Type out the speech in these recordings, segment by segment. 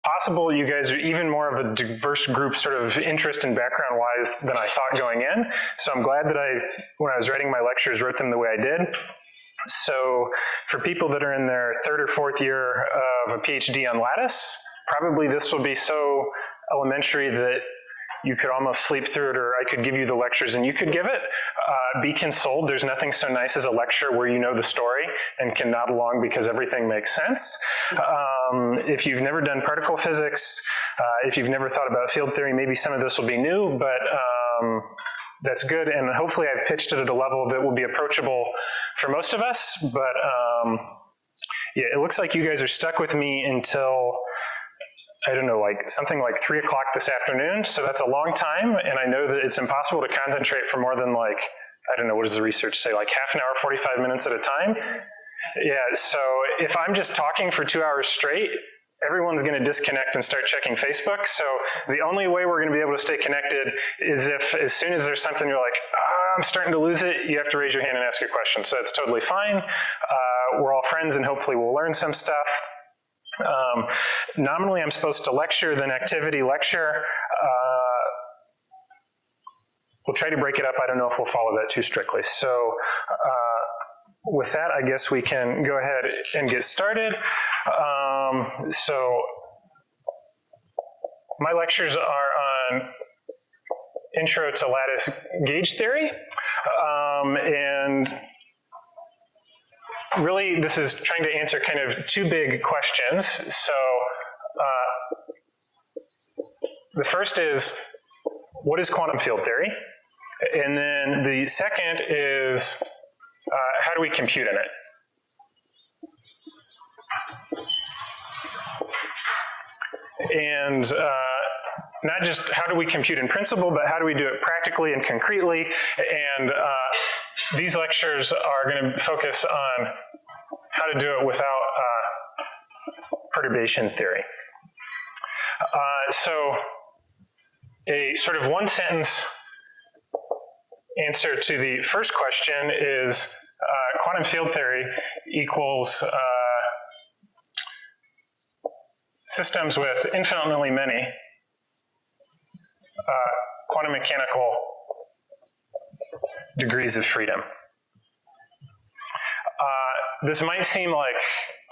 possible you guys are even more of a diverse group sort of interest and background-wise than I thought going in. So I'm glad that when I was writing my lectures, wrote them the way I did. So for people that are in their third or fourth year of a PhD on Lattice, probably this will be so elementary that you could almost sleep through it, or I could give you the lectures and you could give it. Be consoled, there's nothing so nice as a lecture where you know the story and can nod along because everything makes sense. If you've never done particle physics, if you've never thought about field theory, maybe some of this will be new, but that's good, and hopefully I've pitched it at a level that will be approachable for most of us, but yeah, it looks like you guys are stuck with me until, I don't know, like something like 3 o'clock this afternoon, so that's a long time, and I know that it's impossible to concentrate for more than like, I don't know, what does the research say, like half an hour, 45 minutes at a time? Yeah, so if I'm just talking for 2 hours straight, everyone's going to disconnect and start checking Facebook, so the only way we're going to be able to stay connected is if as soon as there's something you're like, I'm starting to lose it, you have to raise your hand and ask a question, so it's totally fine. We're all friends and hopefully we'll learn some stuff. Nominally, I'm supposed to lecture, then activity lecture. We'll try to break it up. I don't know if we'll follow that too strictly. So with that, I guess we can go ahead and get started. So my lectures are on Intro to Lattice Gauge Theory. And really, this is trying to answer kind of two big questions. So the first is, what is quantum field theory? And then the second is, how do we compute in it? And not just how do we compute in principle, but how do we do it practically and concretely? And these lectures are going to focus on how to do it without perturbation theory. So a sort of one-sentence answer to the first question is quantum field theory equals systems with infinitely many quantum mechanical degrees of freedom. This might seem like,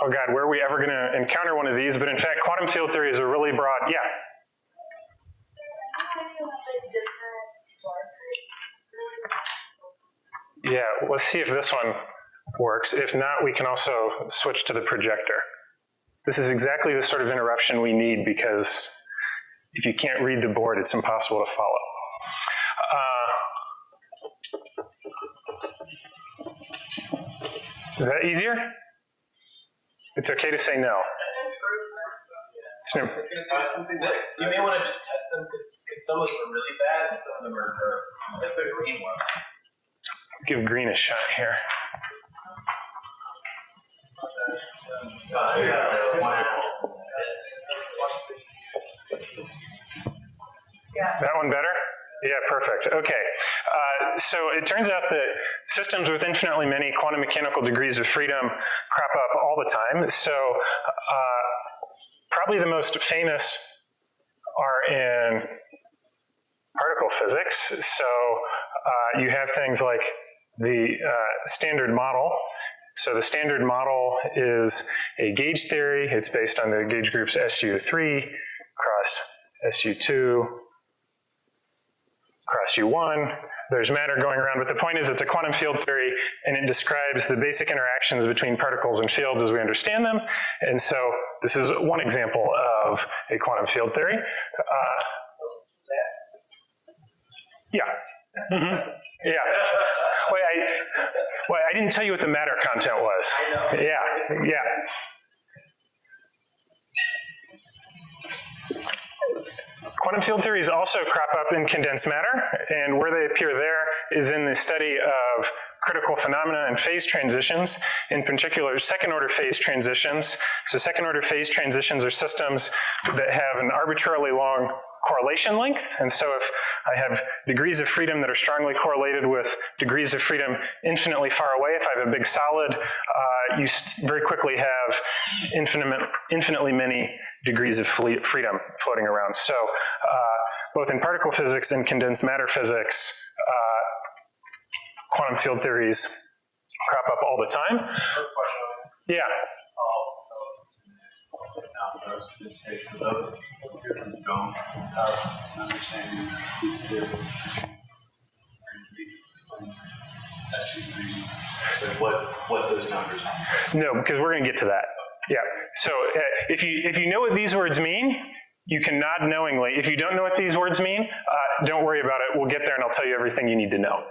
oh God, where are we ever going to encounter one of these? But in fact, quantum field theory is a really broad, yeah. Yeah, let's see if this one works. If not, we can also switch to the projector. This is exactly the sort of interruption we need because if you can't read the board, it's impossible to follow. Is that easier? It's okay to say no. You may want to just test them because some of them are really bad and some of them are like the green ones. Give green a shot here. That one better? Yeah, perfect. Okay. So it turns out that systems with infinitely many quantum mechanical degrees of freedom crop up all the time. So probably the most famous are in particle physics. So you have things like the standard model. So the standard model is a gauge theory. It's based on the gauge groups SU3 cross SU2 cross U1. There's matter going around, but the point is it's a quantum field theory, and it describes the basic interactions between particles and fields as we understand them. And so this is one example of a quantum field theory. Yeah. Mm-hmm. Yeah. Wait, I didn't tell you what the matter content was. I know. Yeah, yeah. Quantum field theories also crop up in condensed matter, and where they appear there is in the study of critical phenomena and phase transitions, in particular second-order phase transitions. So second-order phase transitions are systems that have an arbitrarily long correlation length, and so if I have degrees of freedom that are strongly correlated with degrees of freedom infinitely far away, if I have a big solid, you very quickly have infinitely many degrees of freedom floating around. So both in particle physics and condensed matter physics, quantum field theories crop up all the time. Yeah. I was going to say, for those who don't have an understanding of group theory, so what those numbers are. No, because we're going to get to that. Yeah. So if you know what these words mean, you can nod knowingly. If you don't know what these words mean, don't worry about it. We'll get there and I'll tell you everything you need to know.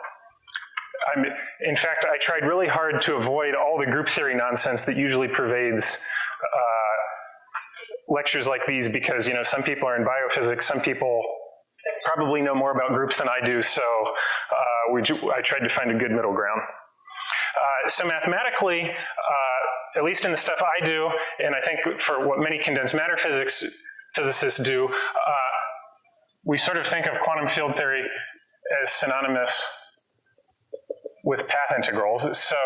In fact, I tried really hard to avoid all the group theory nonsense that usually pervades lectures like these because, some people are in biophysics, some people probably know more about groups than I do, so I tried to find a good middle ground. So mathematically, at least in the stuff I do, and I think for what many condensed matter physicists do, we sort of think of quantum field theory as synonymous with path integrals. So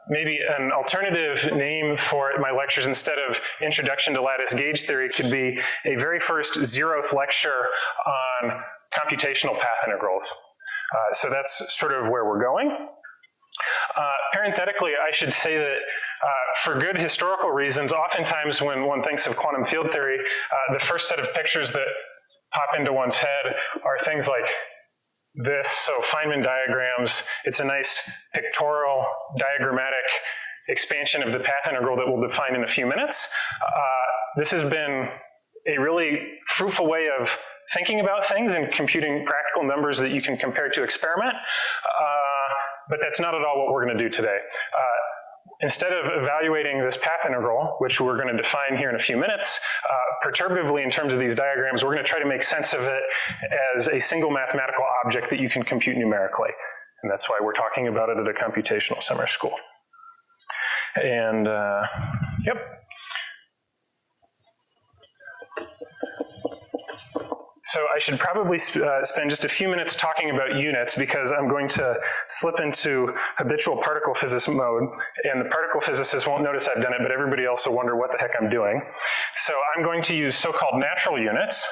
maybe an alternative name for my lectures instead of Introduction to Lattice Gauge Theory could be a very first 0th lecture on computational path integrals. So that's sort of where we're going. Parenthetically, I should say that for good historical reasons, oftentimes when one thinks of quantum field theory, the first set of pictures that pop into one's head are things like this, so Feynman diagrams. It's a nice pictorial, diagrammatic expansion of the path integral that we'll define in a few minutes. This has been a really fruitful way of thinking about things and computing practical numbers that you can compare to experiment, but that's not at all what we're going to do today. Instead of evaluating this path integral, which we're going to define here in a few minutes, perturbatively in terms of these diagrams, we're going to try to make sense of it as a single mathematical object that you can compute numerically. And that's why we're talking about it at a computational summer school. And, yep. So I should probably spend just a few minutes talking about units because I'm going to slip into habitual particle physics mode, and the particle physicists won't notice I've done it, but everybody else will wonder what the heck I'm doing. So I'm going to use so-called natural units.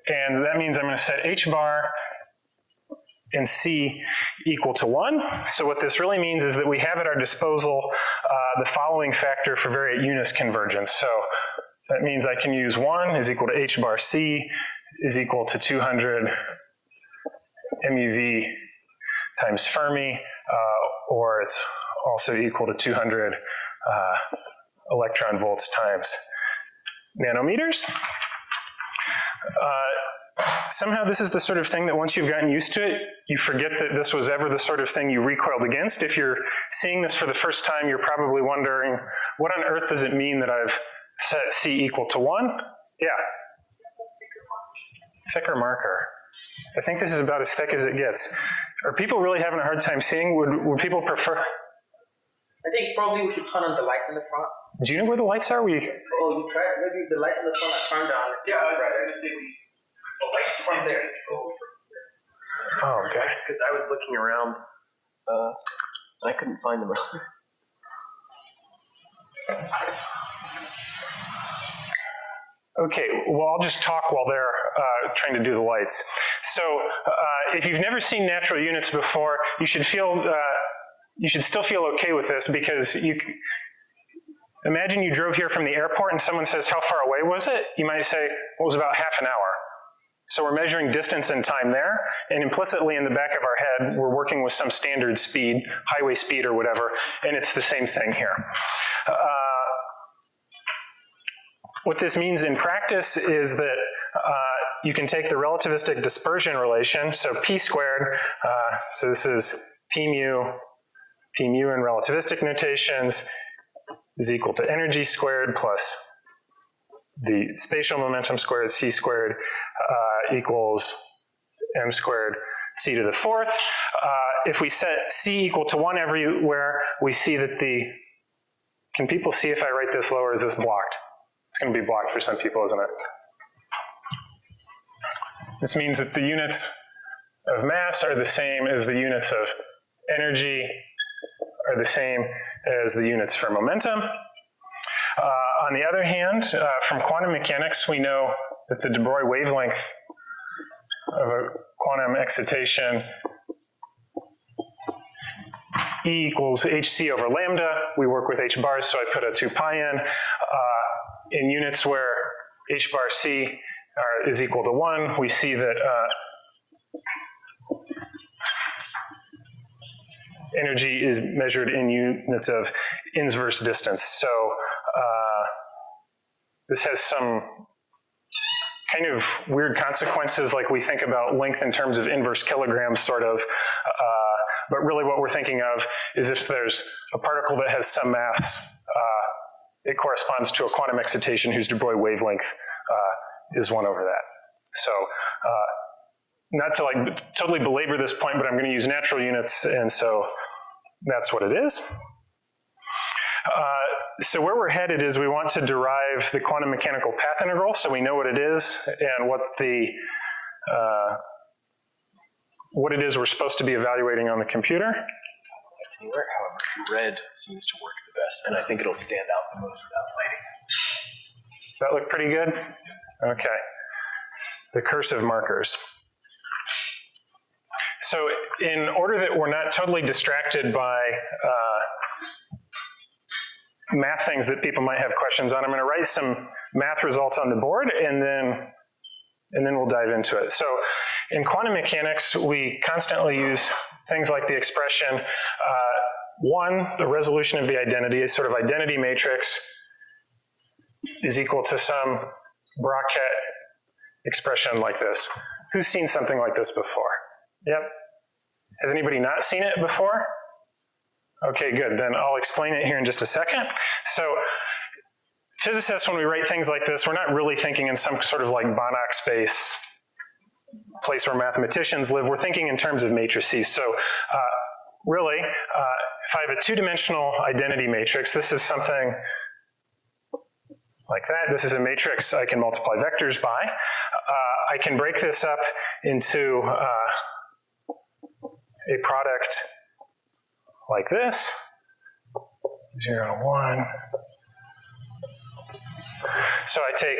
And that means I'm going to set h bar and c equal to 1. So what this really means is that we have at our disposal the following factor for variate units convergence. So that means I can use 1 is equal to h bar c is equal to 200 MeV times Fermi, or it's also equal to 200 electron volts times nanometers. Somehow this is the sort of thing that once you've gotten used to it, you forget that this was ever the sort of thing you recoiled against. If you're seeing this for the first time, you're probably wondering, what on earth does it mean that I've set C equal to 1? Yeah. Thicker marker. I think this is about as thick as it gets. Are people really having a hard time seeing? Would people prefer? I think probably we should turn on the lights in the front. Do you know where the lights are? Oh, you tried? Maybe the lights in the front are turned on. Yeah, I was going to say the lights from there. Oh, okay. Because I was looking around, I couldn't find them. Okay, well, I'll just talk while they're trying to do the lights. So, if you've never seen natural units before, you should still feel okay with this because imagine you drove here from the airport and someone says, how far away was it? You might say, well, it was about half an hour. So we're measuring distance and time there, and implicitly in the back of our head, we're working with some standard speed, highway speed or whatever, and it's the same thing here. What this means in practice is that you can take the relativistic dispersion relation, so p squared, so this is p mu in relativistic notations is equal to energy squared plus the spatial momentum squared, c squared, equals m squared c to the fourth. If we set c equal to 1 everywhere, we see that can people see if I write this low or is this blocked? It's going to be blocked for some people, isn't it? This means that the units of mass are the same as the units of energy are the same as the units for momentum. On the other hand, from quantum mechanics, we know that the de Broglie wavelength of a quantum excitation E equals hc over lambda. We work with h bars, so I put a 2 pi in units where h bar c is equal to 1, we see that energy is measured in units of inverse distance. So this has some kind of weird consequences, like we think about length in terms of inverse kilograms, sort of. But really what we're thinking of is if there's a particle that has some mass, it corresponds to a quantum excitation whose de Broglie wavelength is 1 over that. So not to like totally belabor this point, but I'm going to use natural units, and so that's what it is. So where we're headed is we want to derive the quantum mechanical path integral, so we know what it is and what it is we're supposed to be evaluating on the computer. Anywhere, however, red seems to work the best, and I think it'll stand out the most without lighting. Does that look pretty good? Okay. The cursive markers. So in order that we're not totally distracted by math things that people might have questions on, I'm going to write some math results on the board, and then we'll dive into it. So in quantum mechanics, we constantly use things like the expression, one, the resolution of the identity is sort of identity matrix is equal to some bracket expression like this. Who's seen something like this before? Yep. Has anybody not seen it before? Okay, good. Then I'll explain it here in just a second. So physicists, when we write things like this, we're not really thinking in some sort of like Banach space, place where mathematicians live. We're thinking in terms of matrices. So really, if I have a two-dimensional identity matrix, this is something like that. This is a matrix I can multiply vectors by. I can break this up into a product like this, 0, 1. So I take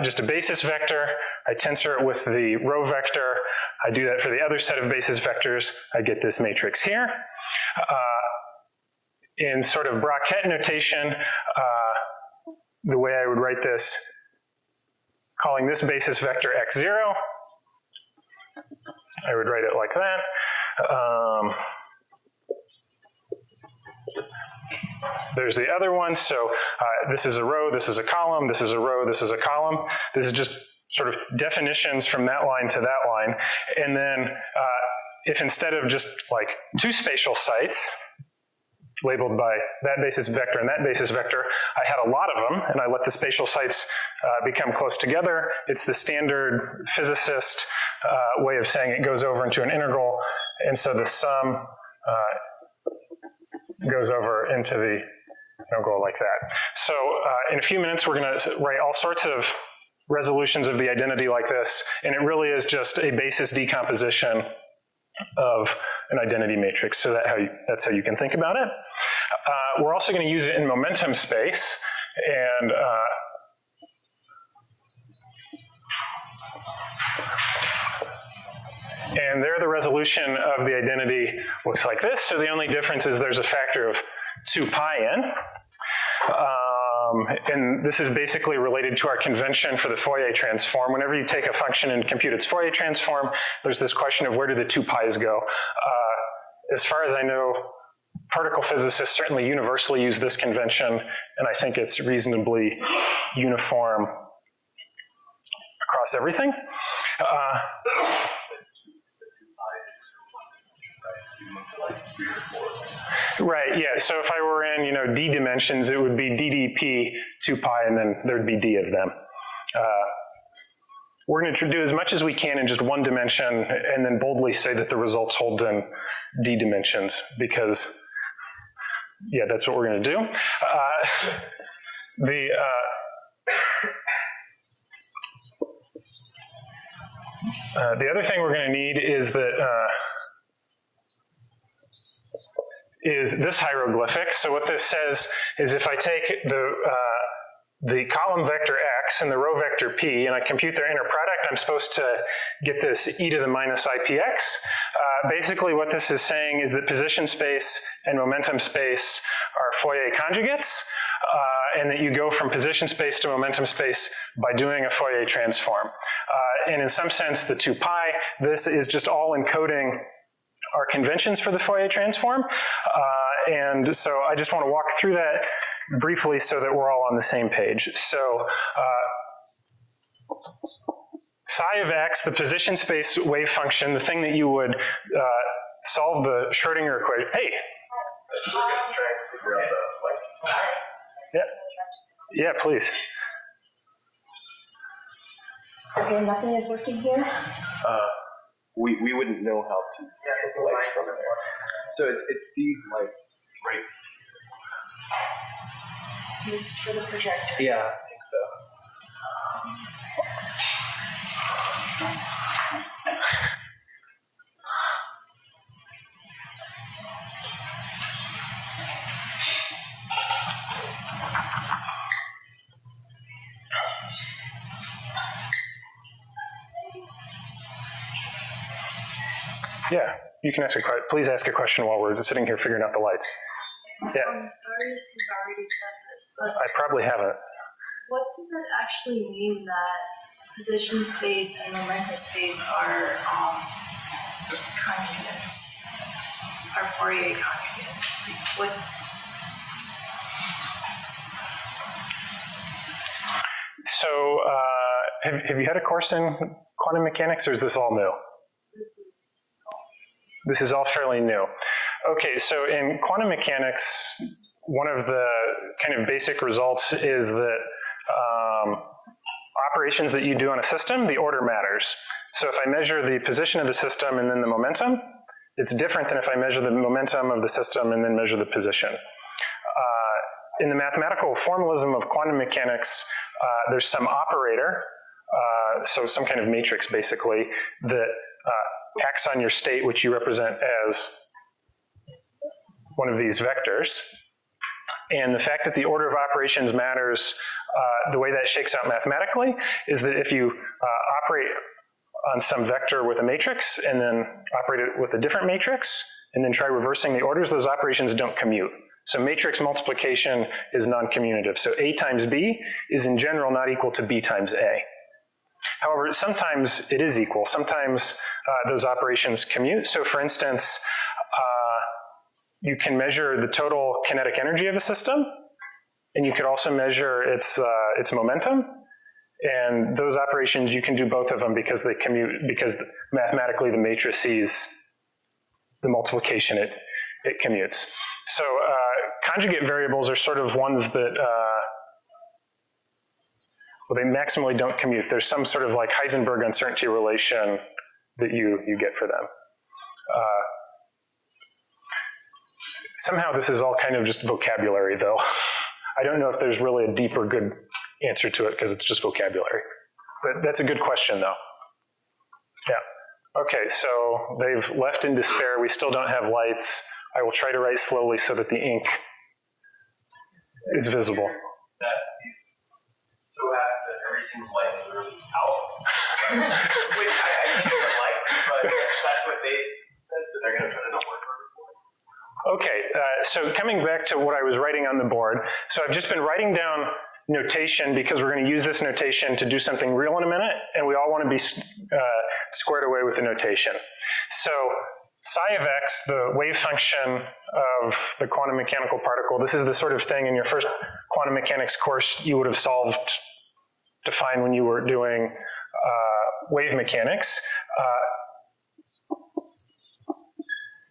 just a basis vector, I tensor it with the row vector, I do that for the other set of basis vectors, I get this matrix here. In sort of bracket notation, the way I would write this, calling this basis vector x0, I would write it like that. There's the other one, so this is a row, this is a column, this is a row, this is a column. This is just sort of definitions from that line to that line. And then if instead of just like two spatial sites labeled by that basis vector and that basis vector, I had a lot of them, and I let the spatial sites become close together. It's the standard physicist way of saying it goes over into an integral, and so the sum goes over into the integral like that. So in a few minutes, we're going to write all sorts of resolutions of the identity like this, and it really is just a basis decomposition of an identity matrix. So that's how you can think about it. We're also going to use it in momentum space, and there the resolution of the identity looks like this. So the only difference is there's a factor of 2 pi n. And this is basically related to our convention for the Fourier transform. Whenever you take a function and compute its Fourier transform, there's this question of where do the 2 pi's go? As far as I know, particle physicists certainly universally use this convention, and I think it's reasonably uniform across everything. Right, yeah, so if I were in, d dimensions, it would be ddp 2 pi, and then there'd be d of them. We're going to do as much as we can in just one dimension, and then boldly say that the results hold in d dimensions, because, yeah, that's what we're going to do. The other thing we're going to need is that is this hieroglyphic. So what this says is if I take the column vector x and the row vector p, and I compute their inner product, I'm supposed to get this e to the minus ipx. Basically what this is saying is that position space and momentum space are Fourier conjugates, and that you go from position space to momentum space by doing a Fourier transform. And in some sense, the 2 pi, this is just all encoding our conventions for the Fourier transform. And so I just want to walk through that briefly so that we're all on the same page. So psi of x, the position space wave function, the thing that you would solve the Schrodinger equation. Hey. Yeah, please. Okay, nothing is working here. We wouldn't know how to get the lights from there. So it's these lights, right? This is for the projector. Yeah, I think so. Yeah, you can ask a question. Please ask a question while we're sitting here figuring out the lights. Yeah. I'm sorry if you've already said this, but I probably haven't. what does it actually mean that position space and momentum space are conjugates, are Fourier conjugates? Like, what? So have you had a course in quantum mechanics, or is this all new? This is all fairly new. Okay, so in quantum mechanics, one of the kind of basic results is that operations that you do on a system, the order matters. So if I measure the position of the system and then the momentum, it's different than if I measure the momentum of the system and then measure the position. In the mathematical formalism of quantum mechanics, there's some operator, so some kind of matrix basically, that acts on your state, which you represent as one of these vectors. And the fact that the order of operations matters, the way that shakes out mathematically is that if you operate on some vector with a matrix and then operate it with a different matrix and then try reversing the orders, those operations don't commute. So matrix multiplication is non-commutative. So A times B is in general not equal to B times A. However, sometimes it is equal. Sometimes those operations commute. So for instance, you can measure the total kinetic energy of a system, and you could also measure its momentum. And those operations, you can do both of them because they commute, because mathematically the matrices, the multiplication, it commutes. So conjugate variables are sort of ones that, well, they maximally don't commute. There's some sort of like Heisenberg uncertainty relation that you get for them. Somehow this is all kind of just vocabulary, though. I don't know if there's really a deep or good answer to it because it's just vocabulary. But that's a good question, though. Yeah. Okay, so they've left in despair. We still don't have lights. I will try to write slowly so that the ink is visible. That so happy that every single light in the room is out. Which I think I like, but that's what they said, so they're going to put it on work. Okay, so coming back to what I was writing on the board, so I've just been writing down notation because we're going to use this notation to do something real in a minute, and we all want to be squared away with the notation. So psi of x, the wave function of the quantum mechanical particle, this is the sort of thing in your first quantum mechanics course you would have solved to find when you were doing wave mechanics.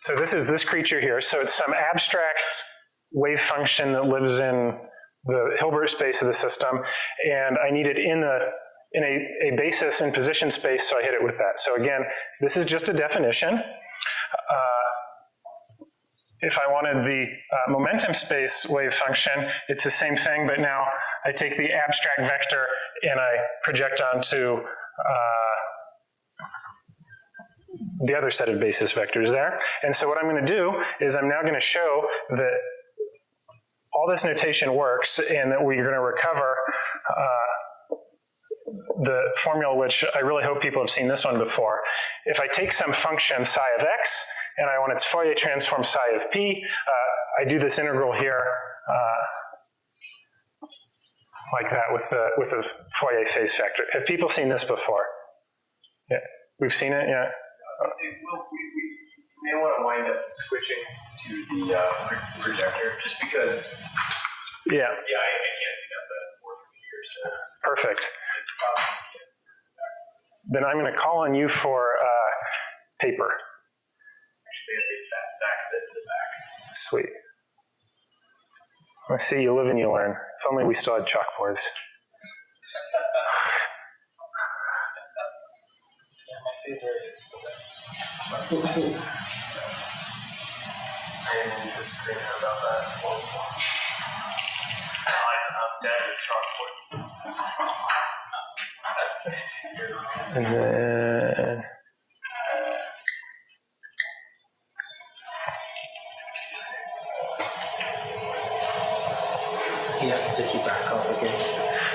So this is this creature here. So it's some abstract wave function that lives in the Hilbert space of the system, and I need it in a basis in position space, so I hit it with that. So again, this is just a definition. If I wanted the momentum space wave function, it's the same thing, but now I take the abstract vector and I project onto the other set of basis vectors there. And so what I'm going to do is I'm now going to show that all this notation works and that we're going to recover the formula, which I really hope people have seen this one before. If I take some function psi of x and I want its Fourier transform psi of p, I do this integral here like that with the Fourier phase factor. Have people seen this before? Yeah, we've seen it. Yeah. We may want to wind up switching to the projector just because. Yeah. Yeah, I can't see that's a board here. So perfect. Then I'm going to call on you for paper. Actually, a big fat stack of it in the back. Sweet. I see you live and you learn. If only we still had chalkboards. My favorite is I am disagreeing about that. I'm dead with chalkboards. And then you have to take it back up again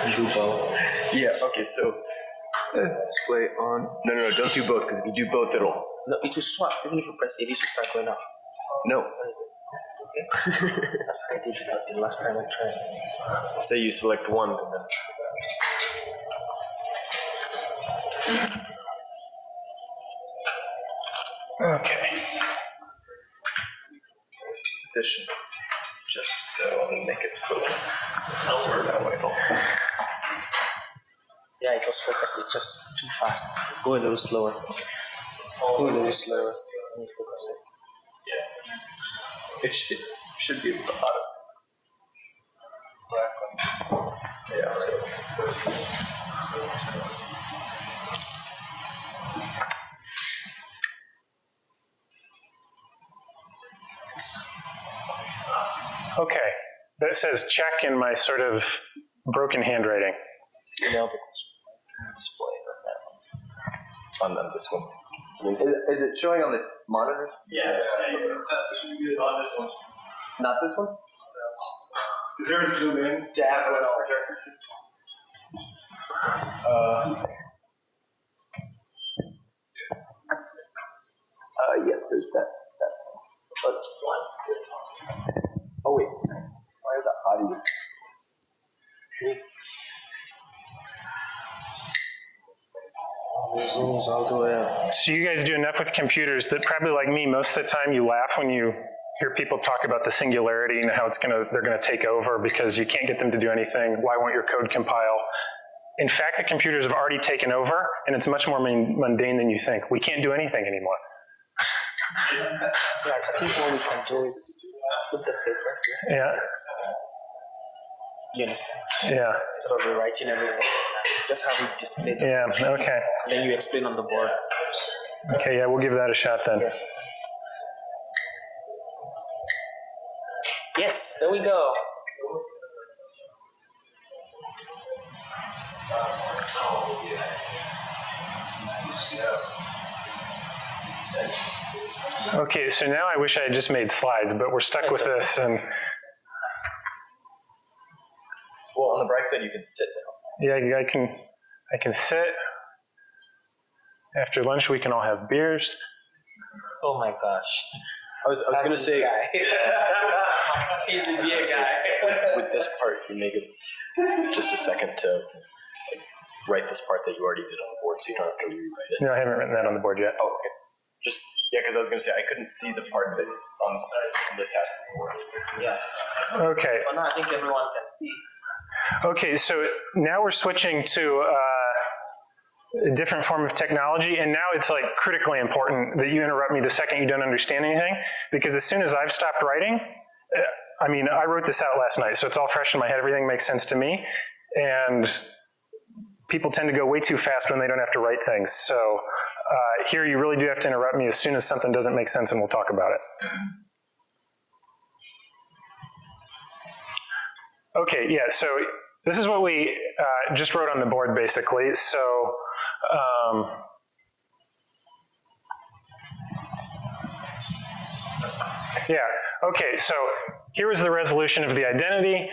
and do both. Yeah, okay, so display on. No, don't do both, because if you do both, it'll. No, it will swap. Even if you press A, this will start going up. No. Okay. That's how I did it the last time I tried. Say you select one, and then. okay. Position. Just so and make it focus. Elsewhere that way. Yeah, it was focused. It's just too fast. Go a little slower. Go a little slower. Let me focus it. Yeah. It should be able to auto. Yeah. Okay. That says check in my sort of broken handwriting. Now the display on this one. I mean, is it showing on the monitor? Yeah. On this one. Not this one? Is there a zoom in to have an projector? Yes, there's that. Let's. Oh wait, why is the audio? The zoom is all the way up. So you guys do enough with computers that probably like me, most of the time you laugh when you hear people talk about the singularity and how they're gonna take over because you can't get them to do anything. Why won't your code compile? In fact, the computers have already taken over and it's much more mundane than you think. We can't do anything anymore. Yeah, I think what we can do is put the paper. Yeah. You understand? Yeah. Instead of rewriting everything, just have it displayed. Yeah, okay. And then you explain on the board. Okay, yeah, we'll give that a shot then. Yeah. Yes, there we go. Okay, so now I wish I had just made slides, but we're stuck with this and Well, on the bright side, you can sit down. yeah, I can sit. After lunch we can all have beers. Oh my gosh. I was gonna say. He's a beer guy. With this part, you make it just a second to write this part that you already did on the board, so you don't have to rewrite it. No, I haven't written that on the board yet. Oh, okay. Just because I was gonna say I couldn't see the part that on this half of the board. Yeah. Okay. Well, now I think everyone can see. Okay, so now we're switching to a different form of technology, and now it's like critically important that you interrupt me the second you don't understand anything, because as soon as I've stopped writing, I mean, I wrote this out last night, so it's all fresh in my head, everything makes sense to me, and people tend to go way too fast when they don't have to write things, so here you really do have to interrupt me as soon as something doesn't make sense, and we'll talk about it. Okay, yeah, so this is what we just wrote on the board, basically. So Yeah, okay, so here was the resolution of the identity.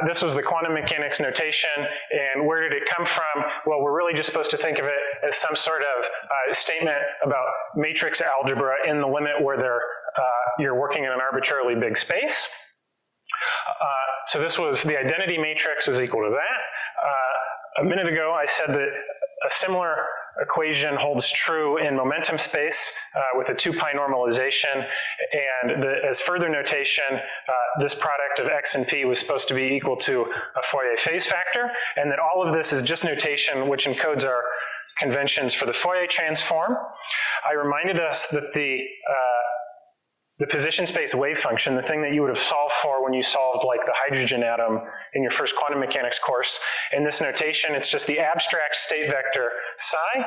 This was the quantum mechanics notation, and where did it come from? Well, we're really just supposed to think of it as some sort of statement about matrix algebra in the limit where you're working in an arbitrarily big space. So this was, the identity matrix was equal to that. A minute ago, I said that a similar equation holds true in momentum space with a 2-pi normalization, and as further notation, this product of x and p was supposed to be equal to a Fourier phase factor, and that all of this is just notation which encodes our conventions for the Fourier transform. I reminded us that the position space wave function, the thing that you would have solved for when you solved like the hydrogen atom in your first quantum mechanics course, in this notation, it's just the abstract state vector psi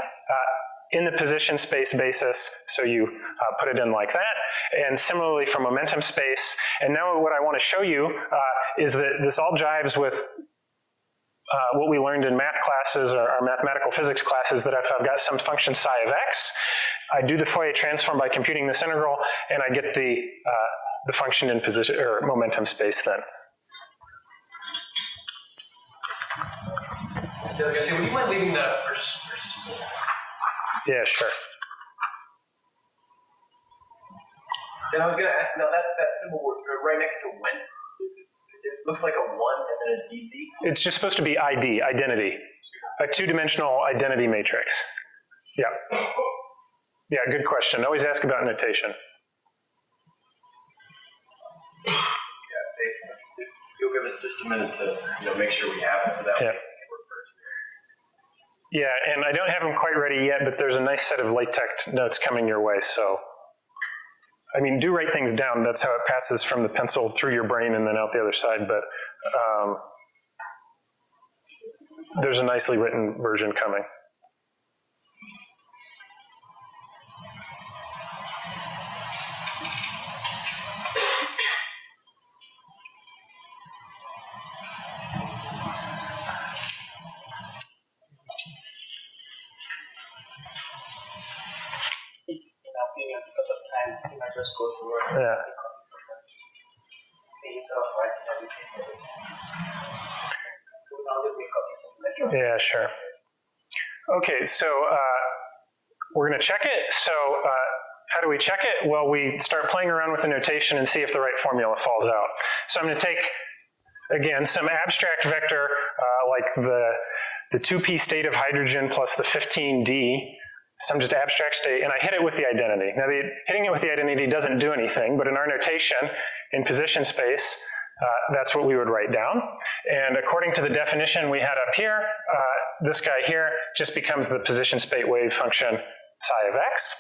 in the position space basis, so you put it in like that. And similarly for momentum space. And now what I want to show you is that this all jives with what we learned in math classes or our mathematical physics classes, that if I've got some function psi of x, I do the Fourier transform by computing this integral, and I get the function in position or momentum space then. So I was going to say, would you mind leaving the first? Yeah, sure. Then I was going to ask, now that symbol right next to whence, it looks like a 1 and then a DZ. It's just supposed to be ID, identity, a 2-dimensional identity matrix. Yeah. Yeah, good question. Always ask about notation. Yeah, say, you'll give us just a minute to make sure we have it, so that yeah. we can refer to it. Yeah, and I don't have them quite ready yet, but there's a nice set of LaTeX notes coming your way, so. I mean, do write things down. That's how it passes from the pencil through your brain and then out the other side, but there's a nicely written version coming. Because of time, you might just go to work. Yeah. Yeah, sure. Okay, so we're going to check it. So how do we check it? Well, we start playing around with the notation and see if the right formula falls out. So I'm going to take, again, some abstract vector like the 2p state of hydrogen plus the 15d, some just abstract state, and I hit it with the identity. Now, hitting it with the identity doesn't do anything, but in our notation, in position space, that's what we would write down. And according to the definition we had up here, this guy here just becomes the position space wave function psi of x.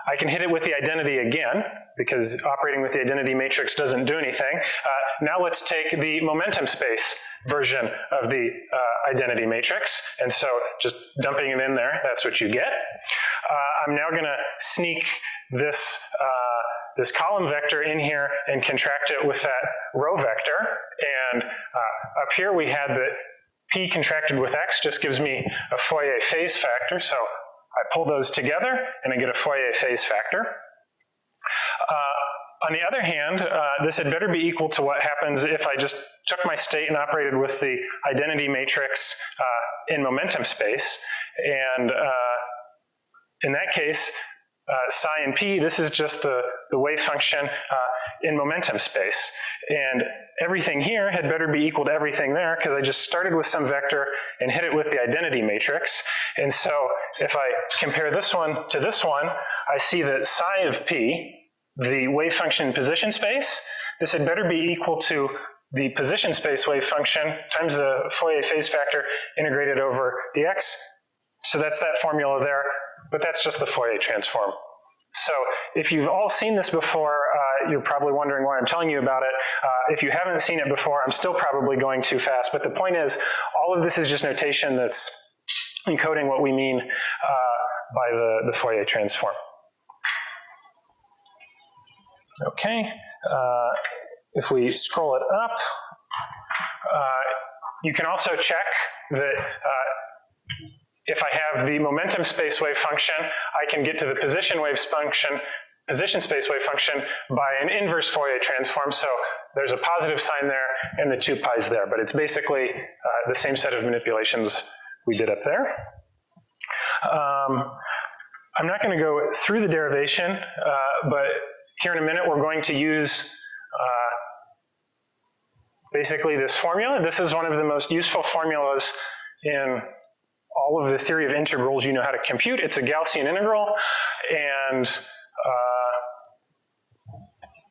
I can hit it with the identity again, because operating with the identity matrix doesn't do anything. Now let's take the momentum space version of the identity matrix. And so just dumping it in there, that's what you get. I'm now going to sneak this, this column vector in here and contract it with that row vector. And up here we had that p contracted with x just gives me a Fourier phase factor. So I pull those together and I get a Fourier phase factor. On the other hand, this had better be equal to what happens if I just took my state and operated with the identity matrix in momentum space. And in that case, psi and p, this is just the wave function in momentum space. And everything here had better be equal to everything there, because I just started with some vector and hit it with the identity matrix. And so if I compare this one to this one, I see that psi of p, the wave function in position space, this had better be equal to the position space wave function times the Fourier phase factor integrated over the x. So that's that formula there, but that's just the Fourier transform. So if you've all seen this before, you're probably wondering why I'm telling you about it. If you haven't seen it before, I'm still probably going too fast, but the point is, all of this is just notation that's encoding what we mean by the Fourier transform. Okay, if we scroll it up, you can also check that if I have the momentum space wave function, I can get to the position space wave function by an inverse Fourier transform. So there's a positive sign there and the 2 pi's there, but it's basically the same set of manipulations we did up there. I'm not going to go through the derivation, but here in a minute we're going to use basically this formula. This is one of the most useful formulas in all of the theory of integrals you know how to compute. It's a Gaussian integral, and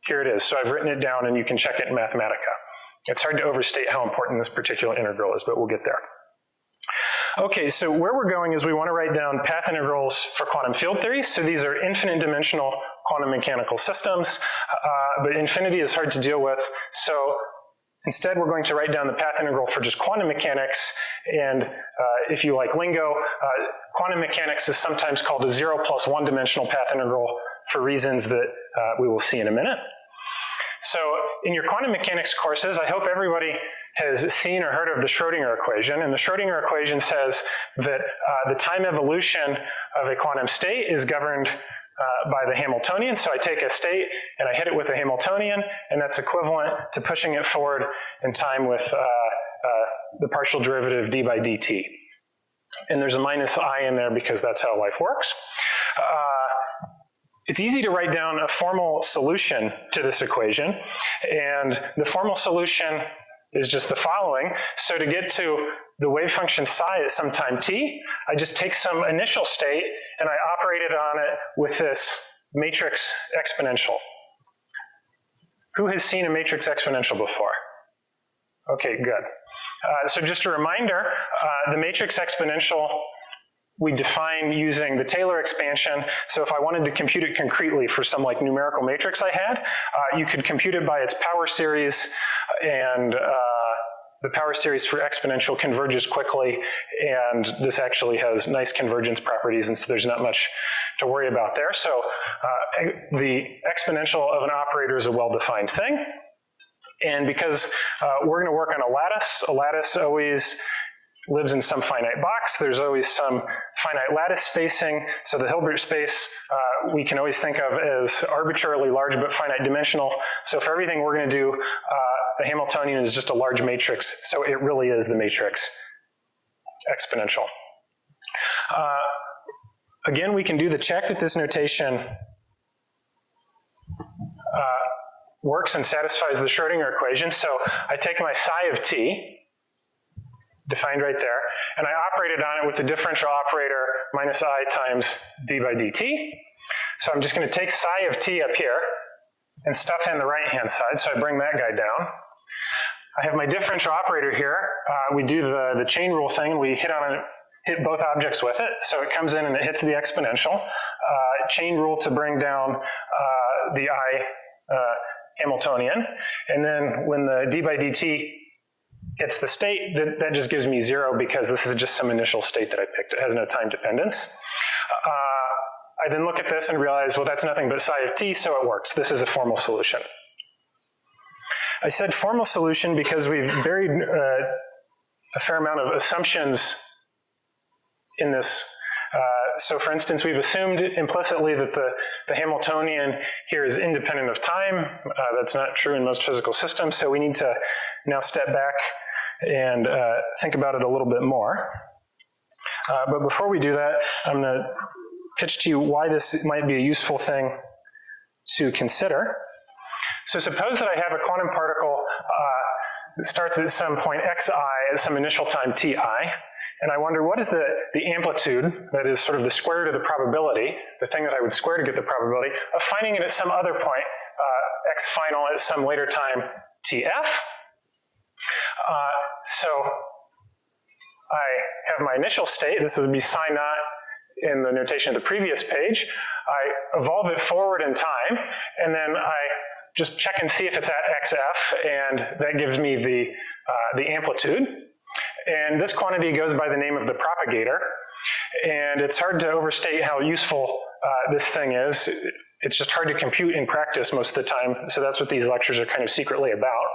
here it is. So I've written it down and you can check it in Mathematica. It's hard to overstate how important this particular integral is, but we'll get there. Okay, so where we're going is we want to write down path integrals for quantum field theory. So these are infinite dimensional quantum mechanical systems, but infinity is hard to deal with. So instead, we're going to write down the path integral for just quantum mechanics, and if you like lingo, quantum mechanics is sometimes called a 0 plus 1 dimensional path integral for reasons that we will see in a minute. So in your quantum mechanics courses, I hope everybody has seen or heard of the Schrodinger equation, and the Schrodinger equation says that the time evolution of a quantum state is governed by the Hamiltonian. So I take a state and I hit it with a Hamiltonian, and that's equivalent to pushing it forward in time with the partial derivative d by dt. And there's a minus I in there because that's how life works. It's easy to write down a formal solution to this equation, and the formal solution is just the following. So to get to the wave function psi at some time t, I just take some initial state and I operated on it with this matrix exponential. Who has seen a matrix exponential before? Okay, good. So just a reminder, the matrix exponential we define using the Taylor expansion. So if I wanted to compute it concretely for some like numerical matrix I had, you could compute it by its power series, and the power series for exponential converges quickly, and this actually has nice convergence properties, and so there's not much to worry about there. So the exponential of an operator is a well-defined thing. And because we're going to work on a lattice always lives in some finite box. There's always some finite lattice spacing. So the Hilbert space we can always think of as arbitrarily large but finite dimensional. So for everything we're going to do, the Hamiltonian is just a large matrix. So it really is the matrix exponential. Again, we can do the check that this notation works and satisfies the Schrodinger equation. So I take my psi of t, defined right there, and I operated on it with the differential operator minus I times d by dt. So I'm just going to take psi of t up here and stuff in the right-hand side, so I bring that guy down. I have my differential operator here. We do the chain rule thing, and we hit both objects with it, so it comes in and it hits the exponential. Chain rule to bring down the I Hamiltonian, and then when the d by dt hits the state, that just gives me 0 because this is just some initial state that I picked. It has no time dependence. I then look at this and realize, well, that's nothing but psi of t, so it works. This is a formal solution. I said formal solution because we've buried a fair amount of assumptions in this. So for instance, we've assumed implicitly that the Hamiltonian here is independent of time. That's not true in most physical systems, so we need to now step back and think about it a little bit more. But before we do that, I'm going to pitch to you why this might be a useful thing to consider. So suppose that I have a quantum particle that starts at some point xi at some initial time ti, and I wonder what is the amplitude, that is sort of the square root of the probability, the thing that I would square to get the probability, of finding it at some other point, x final at some later time tf. So I have my initial state. This would be psi naught in the notation of the previous page. I evolve it forward in time, and then I just check and see if it's at xf, and that gives me the amplitude. And this quantity goes by the name of the propagator, and it's hard to overstate how useful this thing is. It's just hard to compute in practice most of the time, so that's what these lectures are kind of secretly about.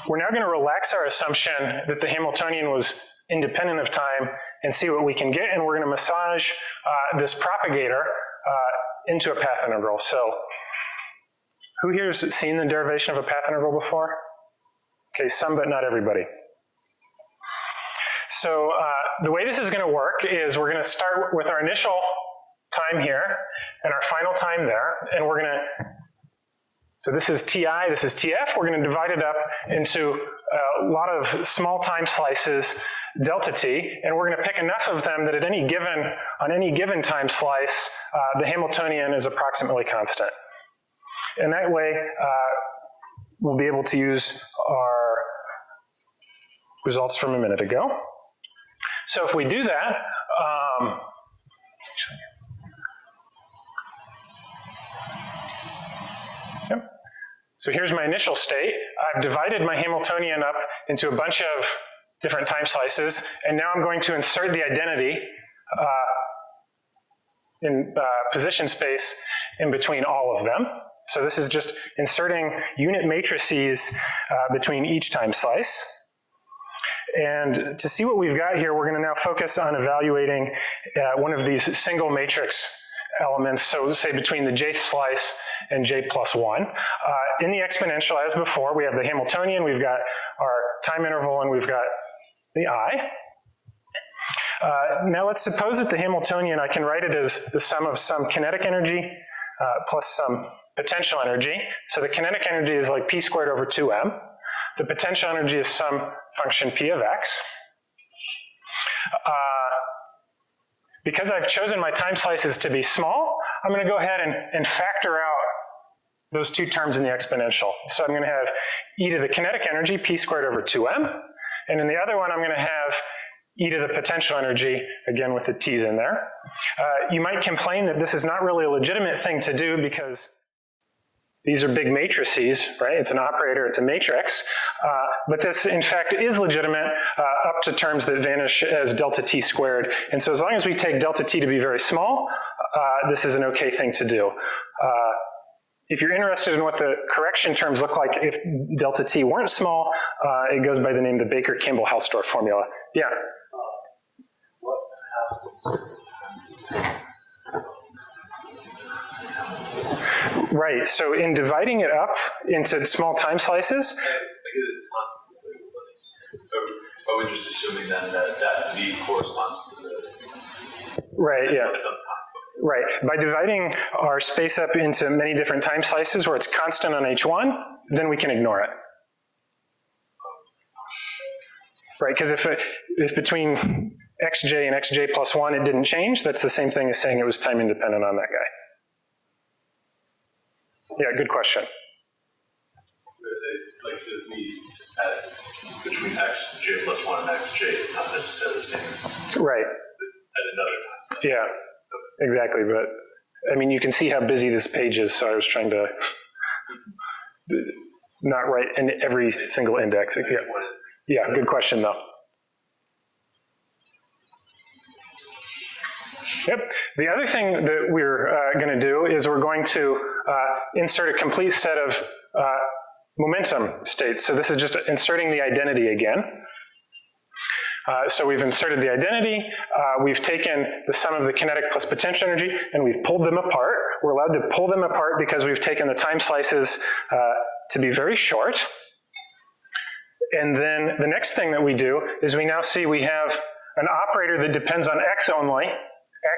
we're now going to relax our assumption that the Hamiltonian was independent of time and see what we can get, and we're going to massage this propagator into a path integral. So, who here has seen the derivation of a path integral before? Okay, some but not everybody. So the way this is going to work is we're going to start with our initial time here and our final time there, and we're going to, so this is Ti, this is Tf, we're going to divide it up into a lot of small time slices, delta t, and we're going to pick enough of them that on any given time slice, the Hamiltonian is approximately constant. And that way, we'll be able to use our results from a minute ago. So if we do that, so here's my initial state. I've divided my Hamiltonian up into a bunch of different time slices, and now I'm going to insert the identity in position space in between all of them. So this is just inserting unit matrices between each time slice. And to see what we've got here, we're going to now focus on evaluating one of these single matrix elements, so say between the jth slice and j plus 1. In the exponential, as before, we have the Hamiltonian, we've got our time interval, and we've got the I. Now let's suppose that the Hamiltonian, I can write it as the sum of some kinetic energy plus some potential energy. So the kinetic energy is like p squared over 2m. The potential energy is some function p of x. Because I've chosen my time slices to be small, I'm going to go ahead and factor out those two terms in the exponential. So I'm going to have e to the kinetic energy, p squared over 2m. And in the other one, I'm going to have e to the potential energy, again with the t's in there. You might complain that this is not really a legitimate thing to do because these are big matrices, right? It's an operator, it's a matrix. But this, in fact, is legitimate up to terms that vanish as delta t squared. And so as long as we take delta t to be very small, this is an okay thing to do. If you're interested in what the correction terms look like if delta t weren't small, it goes by the name the Baker-Campbell-Hausdorff formula. Yeah? What happens? Right, so in dividing it up into small time slices, I get it's constant. Are we just assuming then that V corresponds to the right, yeah. some time? Right. By dividing our space up into many different time slices where it's constant on H1, then we can ignore it. Right, because if between xj and xj plus 1 it didn't change, that's the same thing as saying it was time independent on that guy. Yeah, good question. Like the V between xj plus 1 and xj is not necessarily the same right. at another time. Yeah, exactly. But I mean, you can see how busy this page is, so I was trying to not write in every single index. Yeah, yeah, good question though. Yep. The other thing that we're going to do is we're going to insert a complete set of momentum states. So this is just inserting the identity again. So we've inserted the identity, we've taken the sum of the kinetic plus potential energy, and we've pulled them apart. We're allowed to pull them apart because we've taken the time slices to be very short. And then the next thing that we do is we now see we have an operator that depends on x only,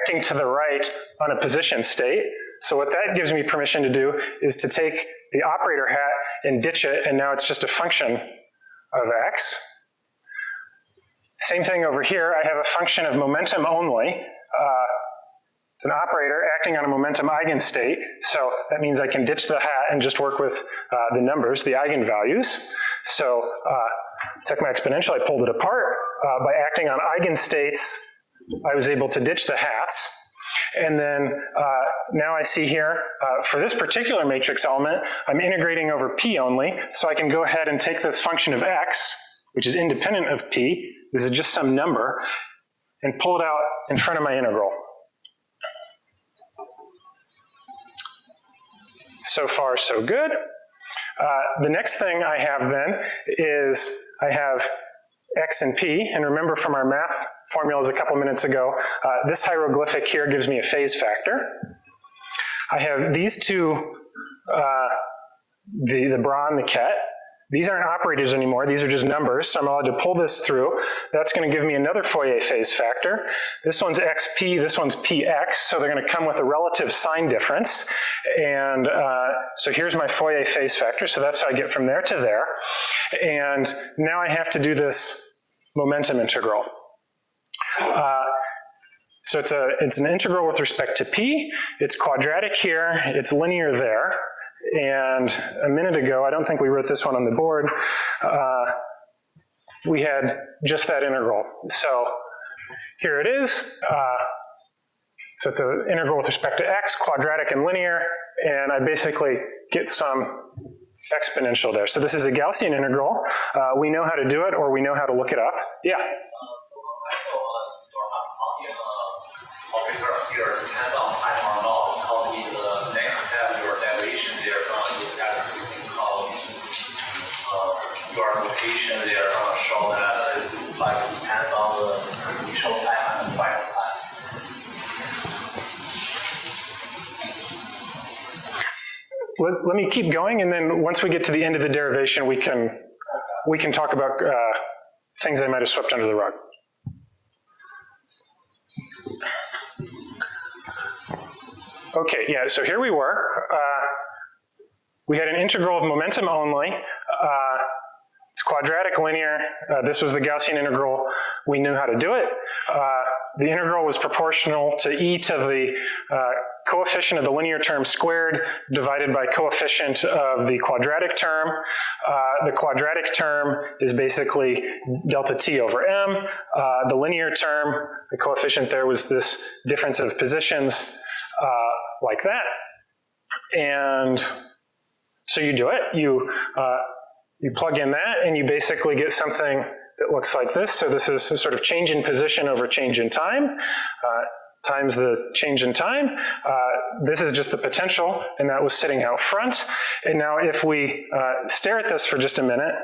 acting to the right on a position state. So what that gives me permission to do is to take the operator hat and ditch it, and now it's just a function of x. Same thing over here, I have a function of momentum only. It's an operator acting on a momentum eigenstate, so that means I can ditch the hat and just work with the numbers, the eigenvalues. So took my exponential, I pulled it apart. By acting on eigenstates, I was able to ditch the hats. And then now I see here, for this particular matrix element, I'm integrating over p only, so I can go ahead and take this function of x, which is independent of p, this is just some number, and pull it out in front of my integral. So far, so good. The next thing I have then is I have x and p, and remember from our math formulas a couple minutes ago, this hieroglyphic here gives me a phase factor. I have these two, the bra and the ket. These aren't operators anymore, these are just numbers, so I'm allowed to pull this through. That's going to give me another Fourier phase factor. This one's xp, this one's px, so they're going to come with a relative sign difference. And so here's my Fourier phase factor, so that's how I get from there to there. And now I have to do this momentum integral. So it's an integral with respect to p, it's quadratic here, it's linear there. And a minute ago, I don't think we wrote this one on the board, we had just that integral. So here it is. So it's an integral with respect to x, quadratic and linear, and I basically get some exponential there. So this is a Gaussian integral. We know how to do it, or we know how to look it up. Yeah? Your hands-on time or not, because in the next step, your derivation there, you have everything called your notation there, show that it's like it depends on the initial time and the final time. Let me keep going, and then once we get to the end of the derivation, we can talk about things I might have swept under the rug. Okay, yeah, so here we were. We had an integral of momentum only. It's quadratic linear. This was the Gaussian integral. We knew how to do it. The integral was proportional to e to the coefficient of the linear term squared divided by coefficient of the quadratic term. The quadratic term is basically delta t over m. The linear term, the coefficient there was this difference of positions like that. And so you do it. You plug in that and you basically get something that looks like this. So this is a sort of change in position over change in time, times the change in time. This is just the potential, and that was sitting out front. And now if we stare at this for just a minute,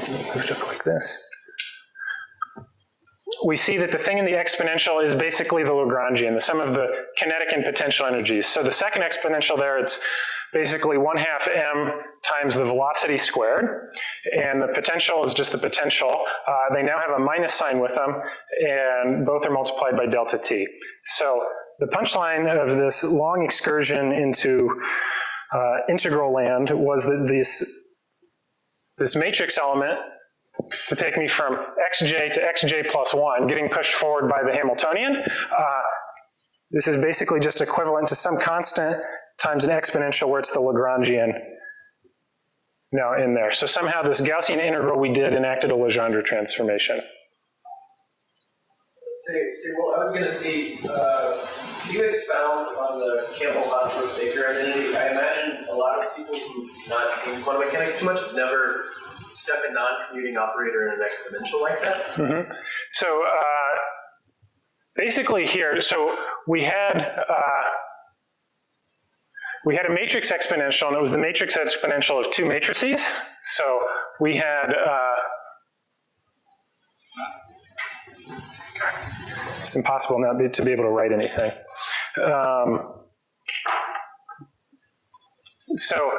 it would look like this. We see that the thing in the exponential is basically the Lagrangian, the sum of the kinetic and potential energies. So the second exponential there, it's basically 1/2 m times the velocity squared, and the potential is just the potential. They now have a minus sign with them, and both are multiplied by delta t. So the punchline of this long excursion into integral land was that this matrix element, to take me from xj to xj plus 1, getting pushed forward by the Hamiltonian, this is basically just equivalent to some constant times an exponential where it's the Lagrangian now in there. So somehow this Gaussian integral we did enacted a Legendre transformation. Well, I was going to say, can you expound on the Campbell-Hotspur-Baker identity? I imagine a lot of people who've not seen quantum mechanics too much have never stuck a non-commuting operator in an exponential like that. Mm-hmm. So basically here, so we had a matrix exponential, and it was the matrix exponential of two matrices. So we had, it's impossible now to be able to write anything. So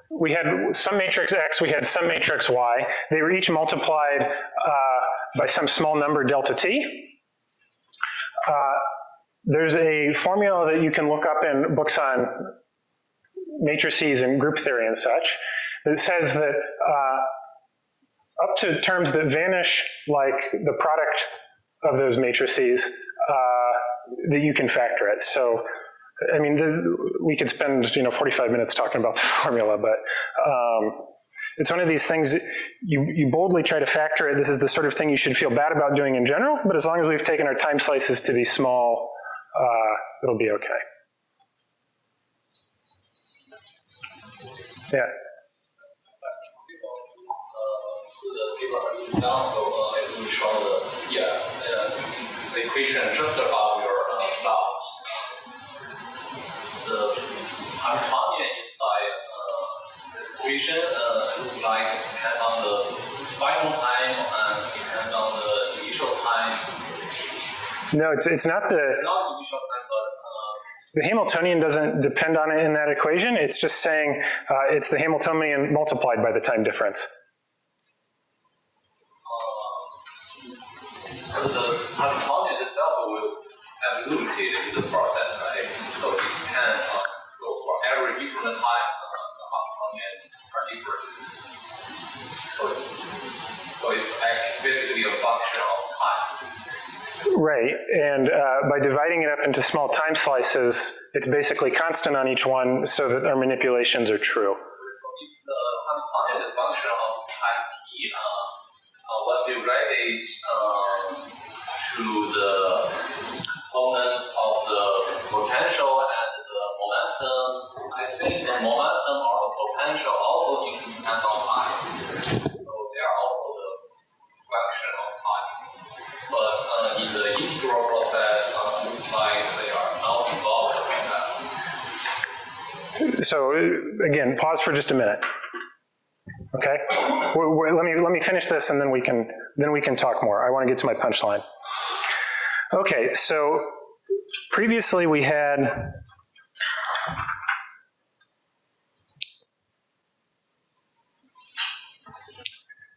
we had some matrix X, we had some matrix Y. They were each multiplied by some small number delta t. There's a formula that you can look up in books on matrices and group theory and such that says that up to terms that vanish like the product of those matrices, that you can factor it. So, I mean, we could spend 45 minutes talking about the formula, but it's one of these things, you boldly try to factor it. This is the sort of thing you should feel bad about doing in general, but as long as we've taken our time slices to be small, it'll be okay. Yeah. As we showed, the equation just above your stop. The equation looks like it depends on the final time and depends on the initial time. No, it's not the... Not initial time, but The Hamiltonian doesn't depend on it in that equation. It's just saying it's the Hamiltonian multiplied by the time difference. the Hamiltonian itself will evaluate the process, right? So it depends on, so for every different time, the Hamiltonian are different. So it's actually basically a function of time. Right, and by dividing it up into small time slices, it's basically constant on each one so that our manipulations are true. So if the Hamiltonian is a function of time t, once you write it to the components of the potential and the momentum, I think the momentum or the potential also need to depend on time. So they are also the function of time. But in the integral process, looks like they are not involved in that. So again, pause for just a minute. Okay, let me finish this, and then we can talk more. I want to get to my punchline. Okay, so previously we had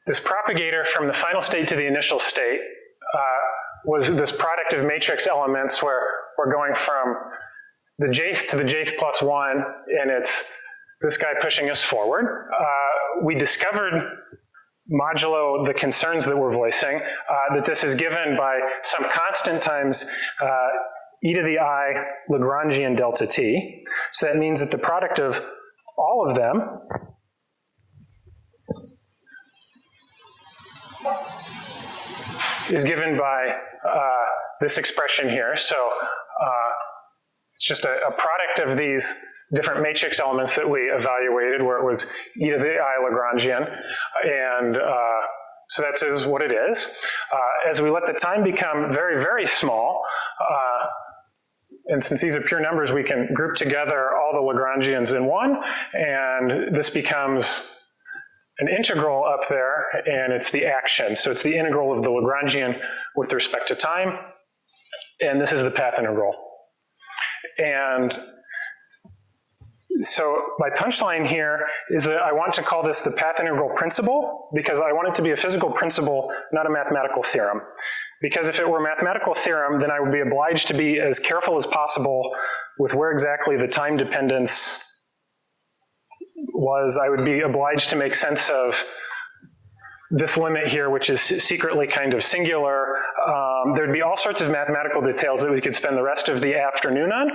this propagator from the final state to the initial state was this product of matrix elements where we're going from the jth to the jth plus 1, and it's this guy pushing us forward. We discovered, modulo the concerns that we're voicing, that this is given by some constant times e to the I Lagrangian delta t. So that means that the product of all of them is given by this expression here. So it's just a product of these different matrix elements that we evaluated, where it was e to the I Lagrangian, and so that is what it is. As we let the time become very, very small, and since these are pure numbers, we can group together all the Lagrangians in one, and this becomes an integral up there, and it's the action. So it's the integral of the Lagrangian with respect to time, and this is the path integral. And so my punchline here is that I want to call this the path integral principle, because I want it to be a physical principle, not a mathematical theorem. Because if it were a mathematical theorem, then I would be obliged to be as careful as possible with where exactly the time dependence was. I would be obliged to make sense of this limit here, which is secretly kind of singular. There'd be all sorts of mathematical details that we could spend the rest of the afternoon on.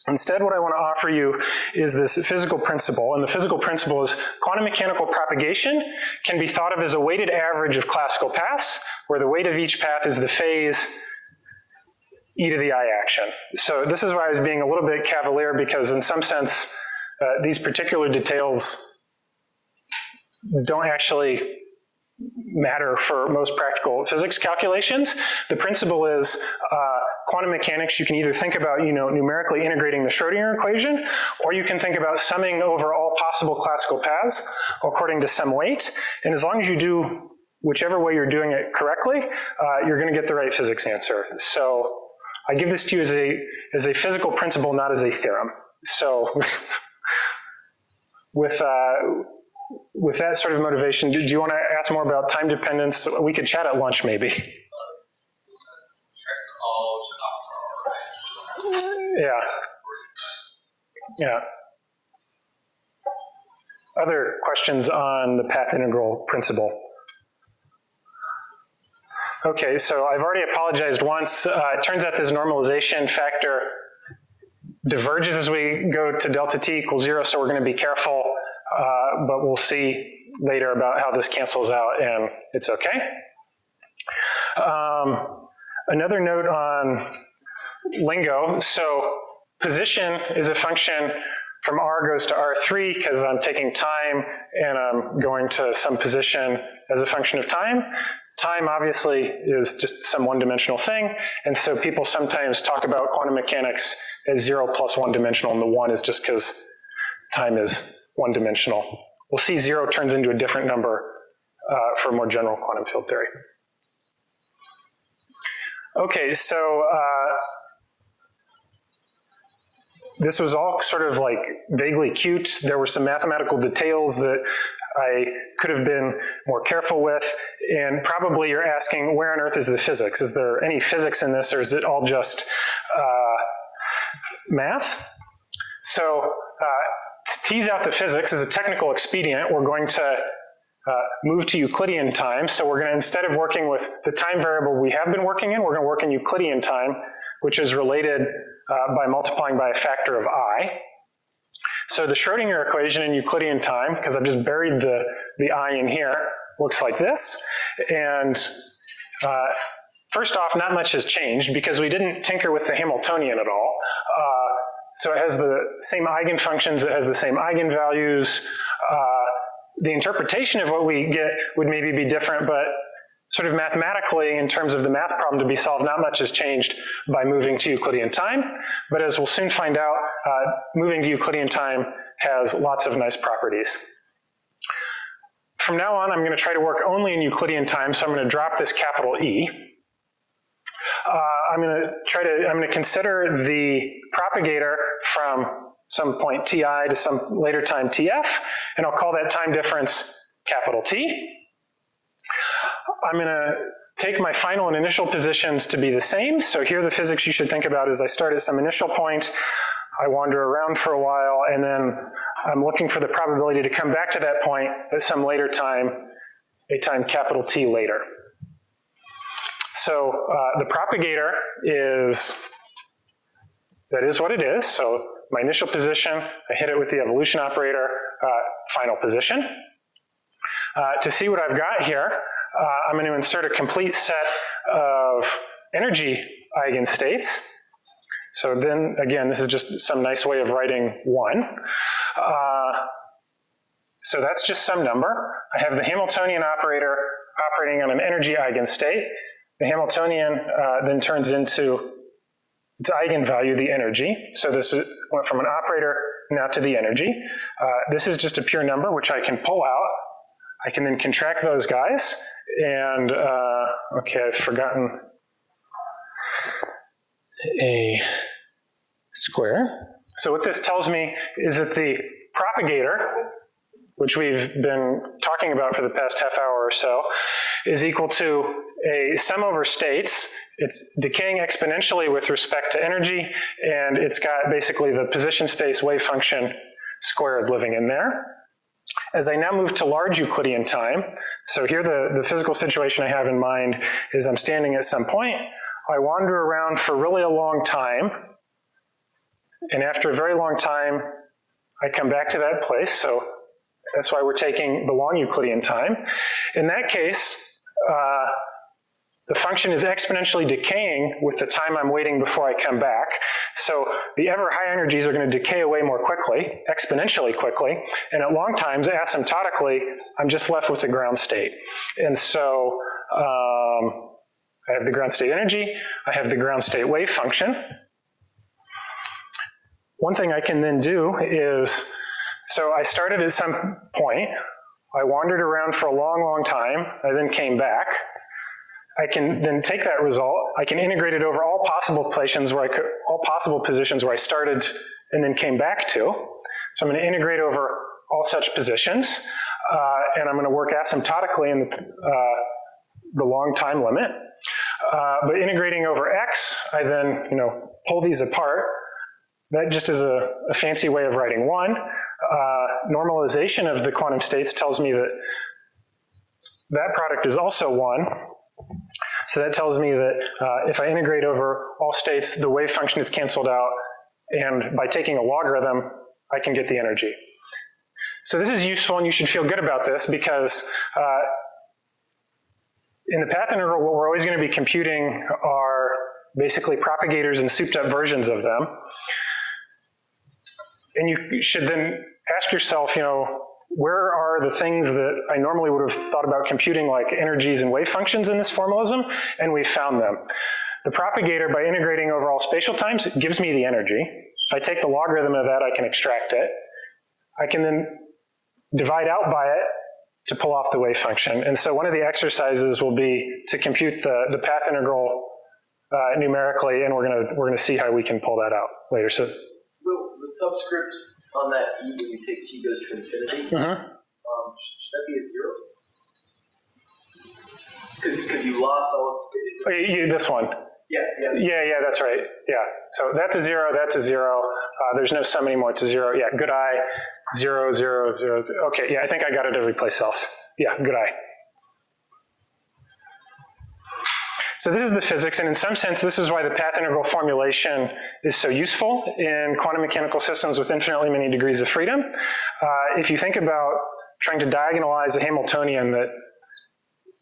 Instead, what I want to offer you is this physical principle, and the physical principle is quantum mechanical propagation can be thought of as a weighted average of classical paths, where the weight of each path is the phase e to the I action. So this is why I was being a little bit cavalier, because in some sense, these particular details don't actually matter for most practical physics calculations. The principle is quantum mechanics, you can either think about, numerically integrating the Schrodinger equation, or you can think about summing over all possible classical paths according to some weight. And as long as you do whichever way you're doing it correctly, you're going to get the right physics answer. So I give this to you as a physical principle, not as a theorem. So with that sort of motivation, do you want to ask more about time dependence? We could chat at lunch, maybe. Yeah. Other questions on the path integral principle? Okay, so I've already apologized once. It turns out this normalization factor diverges as we go to delta t equals 0, so we're going to be careful, but we'll see later about how this cancels out, and it's okay. Another note on lingo. So position is a function from R goes to R3 because I'm taking time and I'm going to some position as a function of time. Time obviously is just some one-dimensional thing, and so people sometimes talk about quantum mechanics as 0 plus one-dimensional, and the 1 is just because time is one-dimensional. we'll see 0 turns into a different number for more general quantum field theory. Okay, so this was all sort of like vaguely cute. There were some mathematical details that I could have been more careful with, and probably you're asking, where on earth is the physics? Is there any physics in this, or is it all just math? So to tease out the physics as a technical expedient, we're going to move to Euclidean time. So we're going to, instead of working with the time variable we have been working in, we're going to work in Euclidean time, which is related by multiplying by a factor of I. So the Schrodinger equation in Euclidean time, because I've just buried the I in here, looks like this. And first off, not much has changed because we didn't tinker with the Hamiltonian at all. So it has the same eigenfunctions, it has the same eigenvalues. The interpretation of what we get would maybe be different, but sort of mathematically, in terms of the math problem to be solved, not much has changed by moving to Euclidean time. But as we'll soon find out, moving to Euclidean time has lots of nice properties. From now on, I'm going to try to work only in Euclidean time, so I'm going to drop this capital E. I'm going to consider the propagator from some point ti to some later time tf, and I'll call that time difference capital T. I'm going to take my final and initial positions to be the same. So here the physics you should think about is I start at some initial point, I wander around for a while, and then I'm looking for the probability to come back to that point at some later time, a time capital T later. So the propagator that is what it is. So my initial position, I hit it with the evolution operator, final position. To see what I've got here, I'm going to insert a complete set of energy eigenstates. So then, again, this is just some nice way of writing 1. So that's just some number. I have the Hamiltonian operator operating on an energy eigenstate. The Hamiltonian then turns into its eigenvalue, the energy. So this went from an operator now to the energy. This is just a pure number, which I can pull out. I can then contract those guys, and okay, I've forgotten a square. So what this tells me is that the propagator, which we've been talking about for the past half hour or so, is equal to a sum over states. It's decaying exponentially with respect to energy, and it's got basically the position space wave function squared living in there. As I now move to large Euclidean time, so here the physical situation I have in mind is I'm standing at some point, I wander around for really a long time, and after a very long time, I come back to that place, so that's why we're taking the long Euclidean time. In that case, the function is exponentially decaying with the time I'm waiting before I come back. So the ever higher energies are going to decay away more quickly, exponentially quickly, and at long times, asymptotically, I'm just left with the ground state. And so I have the ground state energy, I have the ground state wave function. One thing I can then do is, so I started at some point, I wandered around for a long, long time, I then came back. I can then take that result, I can integrate it over all possible positions where I started and then came back to. So I'm going to integrate over all such positions, and I'm going to work asymptotically in the long time limit. But integrating over x, I then pull these apart. That just is a fancy way of writing 1. Normalization of the quantum states tells me that that product is also 1. So that tells me that if I integrate over all states, the wave function is canceled out, and by taking a logarithm, I can get the energy. So this is useful, and you should feel good about this, because in the path integral, what we're always going to be computing are basically propagators and souped up versions of them. And you should then ask yourself, where are the things that I normally would have thought about computing, like energies and wave functions in this formalism, and we found them. The propagator, by integrating over all spatial times, gives me the energy. If I take the logarithm of that, I can extract it. I can then divide out by it to pull off the wave function. And so one of the exercises will be to compute the path integral numerically, and we're gonna see how we can pull that out later. So, Will the subscript on that e when you take t goes to infinity, should that be a 0? Because you lost all of this one. Yeah, that's right. Yeah, so that's a 0, that's a 0. There's no sum anymore, it's a 0. Yeah, good eye, 0, 0, 0, 0. Okay, yeah, I think I got it every place else. Yeah, good eye. So this is the physics, and in some sense, this is why the path integral formulation is so useful in quantum mechanical systems with infinitely many degrees of freedom. If you think about trying to diagonalize a Hamiltonian that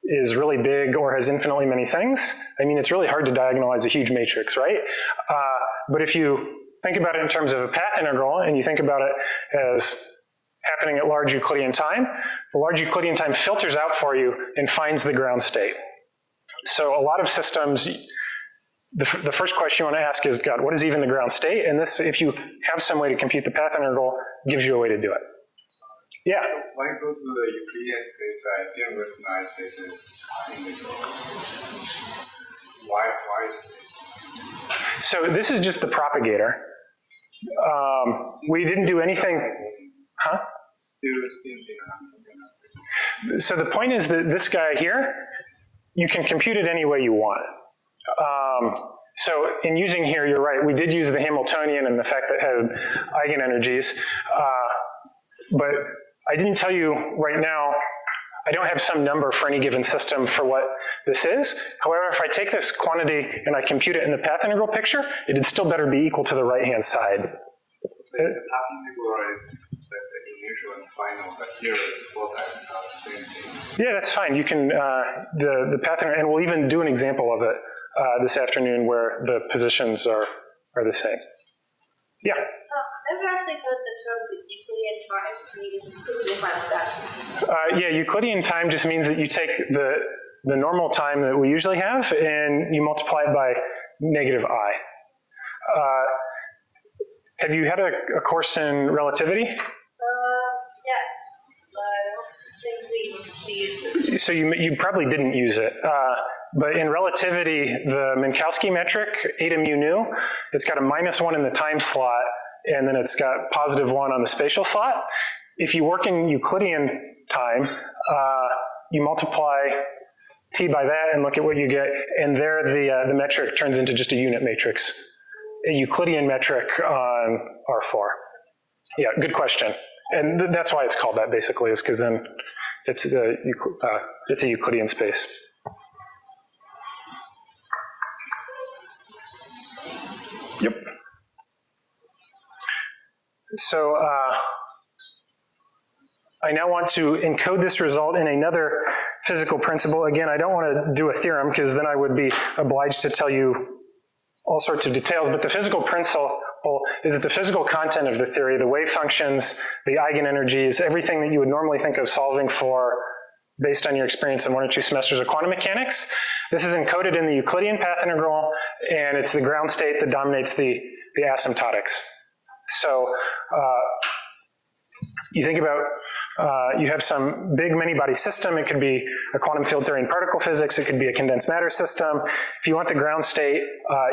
is really big or has infinitely many things, I mean, it's really hard to diagonalize a huge matrix, right? But if you think about it in terms of a path integral, and you think about it as happening at large Euclidean time, the large Euclidean time filters out for you and finds the ground state. So a lot of systems, the first question you want to ask is, God, what is even the ground state? And this, if you have some way to compute the path integral, gives you a way to do it. Yeah? When I go to the Euclidean space, I didn't recognize this as integral. Why is this? So this is just the propagator. We didn't do anything, huh? Still thinking. So the point is that this guy here, you can compute it any way you want. So in using here, you're right, we did use the Hamiltonian and the fact that it had eigenenergies, but I didn't tell you right now, I don't have some number for any given system for what this is. However, if I take this quantity and I compute it in the path integral picture, it'd still better be equal to the right-hand side. The path integral is the initial and final, but here both types are the same thing. Yeah, that's fine. You can, the path integral, and we'll even do an example of it this afternoon where the positions are the same. Yeah? I've actually heard the term Euclidean time. Can you quickly define that? Yeah, Euclidean time just means that you take the normal time that we usually have and you multiply it by negative I. Have you had a course in relativity? Yes, but I don't think we used this. So you probably didn't use it. But in relativity, the Minkowski metric, eta mu nu, it's got a -1 in the time slot, and then it's got +1 on the spatial slot. If you work in Euclidean time, you multiply t by that and look at what you get, and there the metric turns into just a unit matrix, a Euclidean metric on R4. Yeah, good question. And that's why it's called that, basically, is because then it's a Euclidean space. Yep. So I now want to encode this result in another physical principle. Again, I don't want to do a theorem because then I would be obliged to tell you all sorts of details, but the physical principle is that the physical content of the theory, the wave functions, the eigenenergies, everything that you would normally think of solving for based on your experience in 1 or 2 semesters of quantum mechanics, this is encoded in the Euclidean path integral, and it's the ground state that dominates the asymptotics. So you think about, you have some big many-body system. It could be a quantum field theory and particle physics. It could be a condensed matter system. If you want the ground state,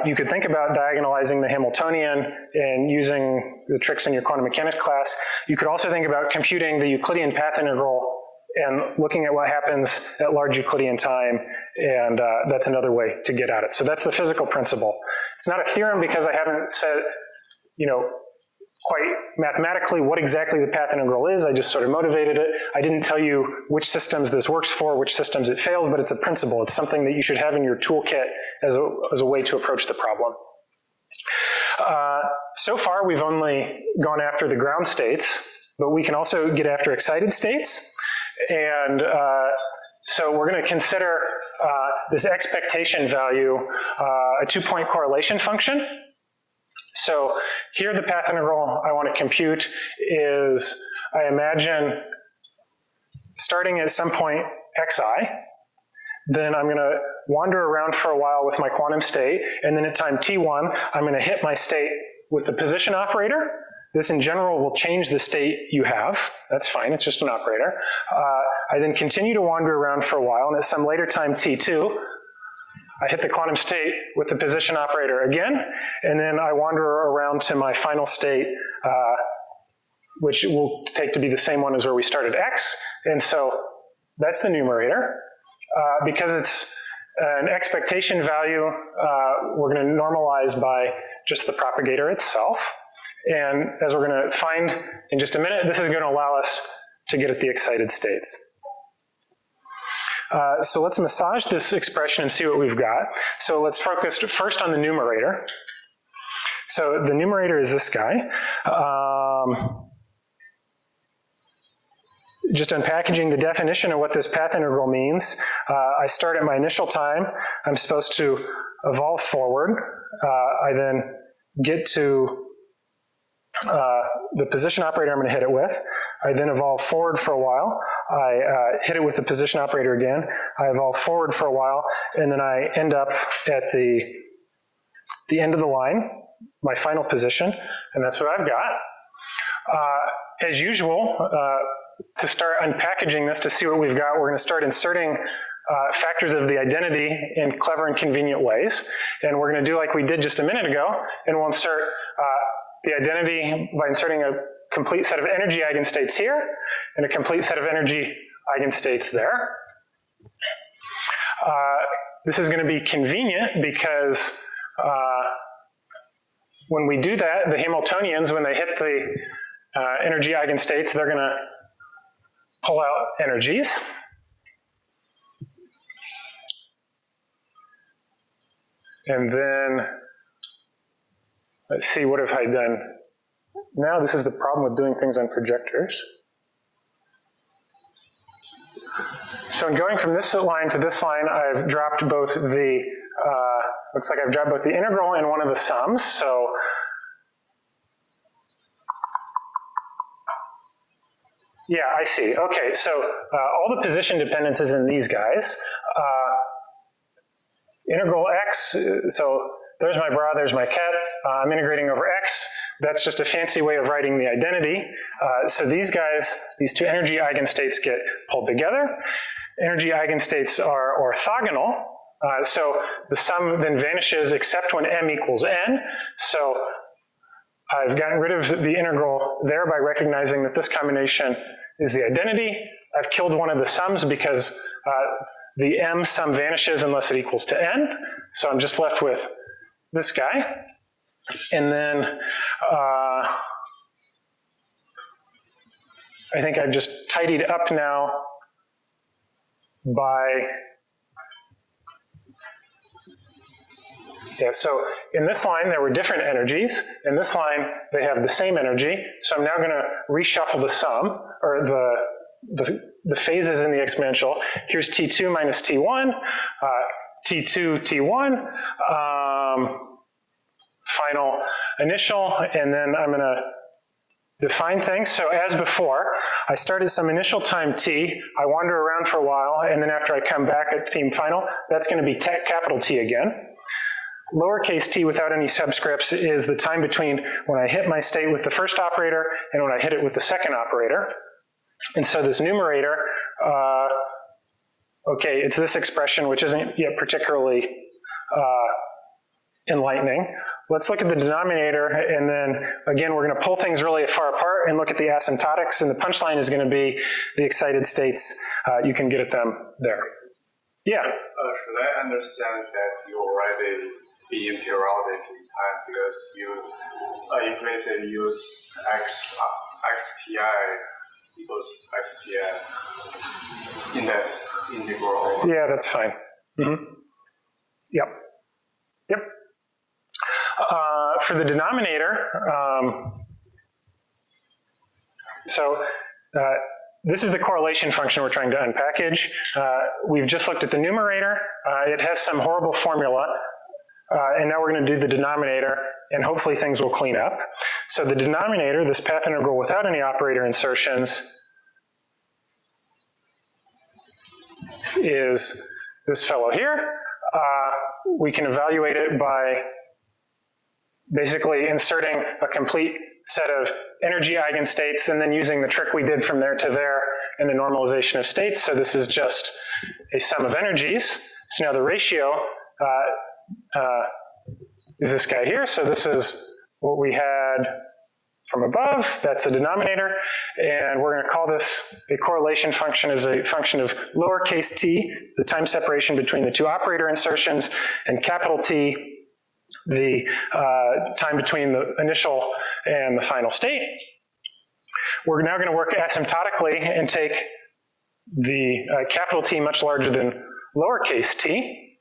you could think about diagonalizing the Hamiltonian and using the tricks in your quantum mechanics class. You could also think about computing the Euclidean path integral and looking at what happens at large Euclidean time, and that's another way to get at it. So that's the physical principle. It's not a theorem because I haven't said, quite mathematically what exactly the path integral is. I just sort of motivated it. I didn't tell you which systems this works for, which systems it fails, but it's a principle. It's something that you should have in your toolkit as a way to approach the problem. So far, we've only gone after the ground states, but we can also get after excited states. And so we're going to consider this expectation value a 2-point correlation function. So here the path integral I want to compute is, I imagine, starting at some point xi, then I'm going to wander around for a while with my quantum state, and then at time t1, I'm going to hit my state with the position operator, This in general will change the state you have. That's fine, it's just an operator. I then continue to wander around for a while, and at some later time t2, I hit the quantum state with the position operator again, and then I wander around to my final state, which will take to be the same one as where we started x, and so that's the numerator. Because it's an expectation value, we're going to normalize by just the propagator itself. And as we're going to find in just a minute, this is going to allow us to get at the excited states. So let's massage this expression and see what we've got. So let's focus first on the numerator. So the numerator is this guy. Just unpackaging the definition of what this path integral means. I start at my initial time. I'm supposed to evolve forward. I then get to the position operator I'm going to hit it with. I then evolve forward for a while. I hit it with the position operator again. I evolve forward for a while, and then I end up at the end of the line, my final position, and that's what I've got. As usual, to start unpackaging this to see what we've got, we're going to start inserting factors of the identity in clever and convenient ways. And we're going to do like we did just a minute ago, and we'll insert the identity by inserting a complete set of energy eigenstates here and a complete set of energy eigenstates there. This is going to be convenient because when we do that, the Hamiltonians, when they hit the energy eigenstates, they're going to pull out energies. And then, let's see, what have I done? Now this is the problem with doing things on projectors. So in going from this line to this line, I've dropped both the, looks like I've dropped both the integral and one of the sums. So yeah, I see. Okay, so all the position dependence is in these guys. Integral x, so there's my bra, there's my cat. I'm integrating over x. That's just a fancy way of writing the identity. So these guys, these two energy eigenstates get pulled together. Energy eigenstates are orthogonal. So the sum then vanishes except when m equals n. So I've gotten rid of the integral there by recognizing that this combination is the identity. I've killed one of the sums because the m sum vanishes unless it equals to n. So I'm just left with this guy. And then I think I've just tidied up now by, yeah, so in this line there were different energies. In this line they have the same energy. So I'm now going to reshuffle the sum, or the phases in the exponential. Here's T2 minus T1, T2, T1, final initial, and then I'm going to define things. So as before, I start at some initial time t, I wander around for a while, and then after I come back at team final, that's going to be capital T again. Lowercase t without any subscripts is the time between when I hit my state with the first operator and when I hit it with the second operator. And so this numerator, okay, it's this expression which isn't yet particularly enlightening. Let's look at the denominator, and then again we're going to pull things really far apart and look at the asymptotics, and the punchline is going to be the excited states. You can get at them there. Yeah? Should I understand that you already being periodic in time because you implicitly use xti equals xtn in that integral? Yeah, that's fine. Mm-hmm. Yep. Yep. For the denominator, this is the correlation function we're trying to unpackage. We've just looked at the numerator. It has some horrible formula, and now we're going to do the denominator, and hopefully things will clean up. So the denominator, this path integral without any operator insertions, is this fellow here. We can evaluate it by basically inserting a complete set of energy eigenstates and then using the trick we did from there to there and the normalization of states. So this is just a sum of energies. So now the ratio is this guy here. So this is what we had from above. That's the denominator. And we're going to call this a correlation function as a function of lowercase t, the time separation between the two operator insertions, and capital T, the time between the initial and the final state. We're now going to work asymptotically and take the capital T much larger than lowercase t.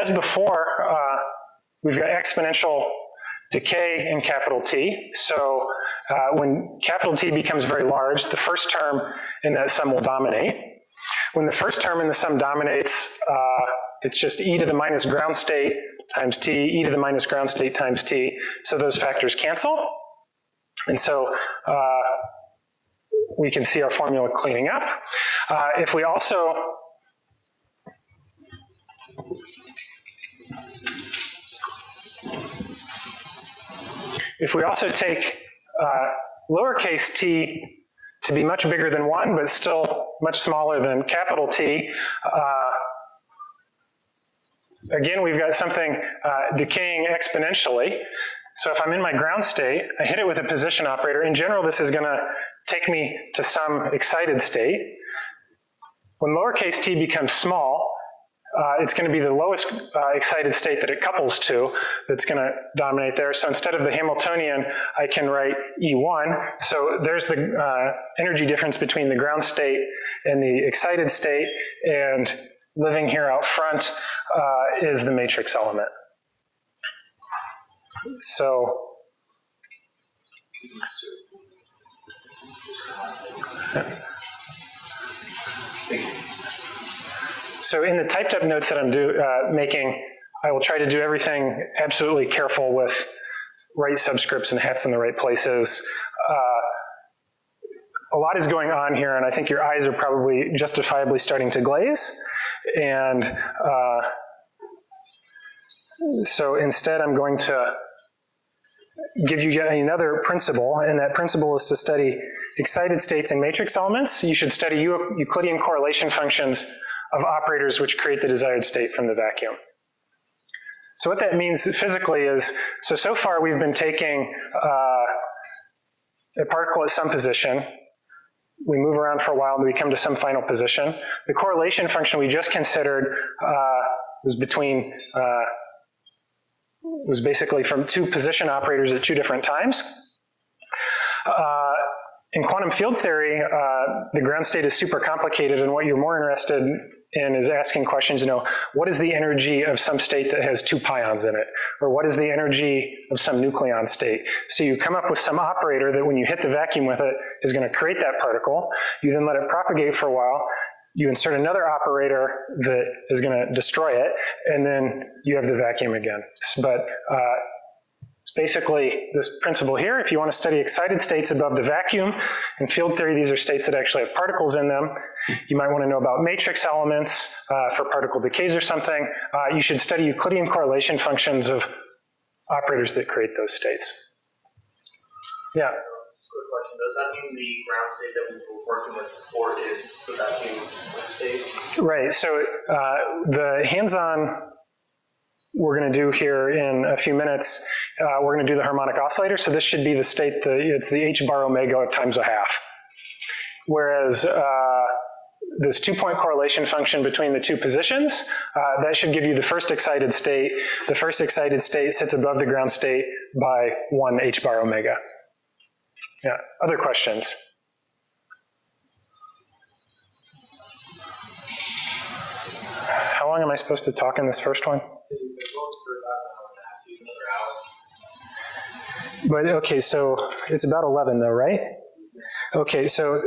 As before, we've got exponential decay in capital T. So when capital T becomes very large, the first term in that sum will dominate. When the first term in the sum dominates, it's just e to the minus ground state times t, e to the minus ground state times t. So those factors cancel. And so we can see our formula cleaning up. If we also take lowercase t to be much bigger than 1, but still much smaller than capital T, again, we've got something decaying exponentially. So if I'm in my ground state, I hit it with a position operator. In general, this is going to take me to some excited state. When lowercase t becomes small, it's going to be the lowest excited state that it couples to that's going to dominate there. So instead of the Hamiltonian, I can write E1. So there's the energy difference between the ground state and the excited state, and living here out front is the matrix element. So in the typed up notes that I'm making, I will try to do everything absolutely careful with right subscripts and hats in the right places. A lot is going on here, and I think your eyes are probably justifiably starting to glaze. And so instead, I'm going to give you yet another principle, and that principle is to study excited states and matrix elements. You should study Euclidean correlation functions of operators which create the desired state from the vacuum. So what that means physically is, so far we've been taking a particle at some position, we move around for a while and we come to some final position. The correlation function we just considered was basically from two position operators at two different times. In quantum field theory, the ground state is super complicated, and what you're more interested in is asking questions, what is the energy of some state that has two pions in it? Or what is the energy of some nucleon state? So you come up with some operator that when you hit the vacuum with it is going to create that particle. You then let it propagate for a while. You insert another operator that is going to destroy it, and then you have the vacuum again. But it's basically this principle here. If you want to study excited states above the vacuum, in field theory, these are states that actually have particles in them. You might want to know about matrix elements for particle decays or something. You should study Euclidean correlation functions of operators that create those states. Yeah? Just a quick question. Does that mean the ground state that we were working with before is the vacuum state? Right. So the hands-on we're going to do here in a few minutes, we're going to do the harmonic oscillator. So this should be the state, it's the h bar omega times a half. Whereas this two-point correlation function between the two positions, that should give you the first excited state. The first excited state sits above the ground state by 1 h bar omega. Yeah, other questions? How long am I supposed to talk in this first one? But okay, so it's about 11 though, right? Okay, so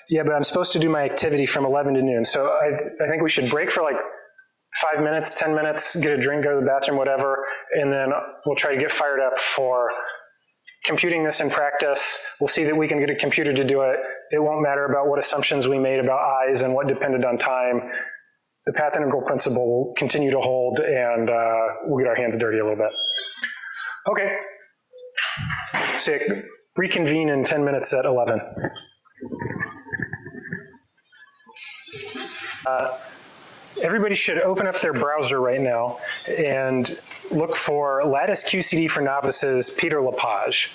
yeah, but I'm supposed to do my activity from 11 to noon. So I think we should break for like 5 minutes, 10 minutes, get a drink, go to the bathroom, whatever, and then we'll try to get fired up for computing this in practice. We'll see that we can get a computer to do it. It won't matter about what assumptions we made about eyes and what depended on time. The path integral principle will continue to hold, and we'll get our hands dirty a little bit. Okay. So yeah, reconvene in 10 minutes at 11. Everybody should open up their browser right now and look for Lattice QCD for Novices, Peter Lepage.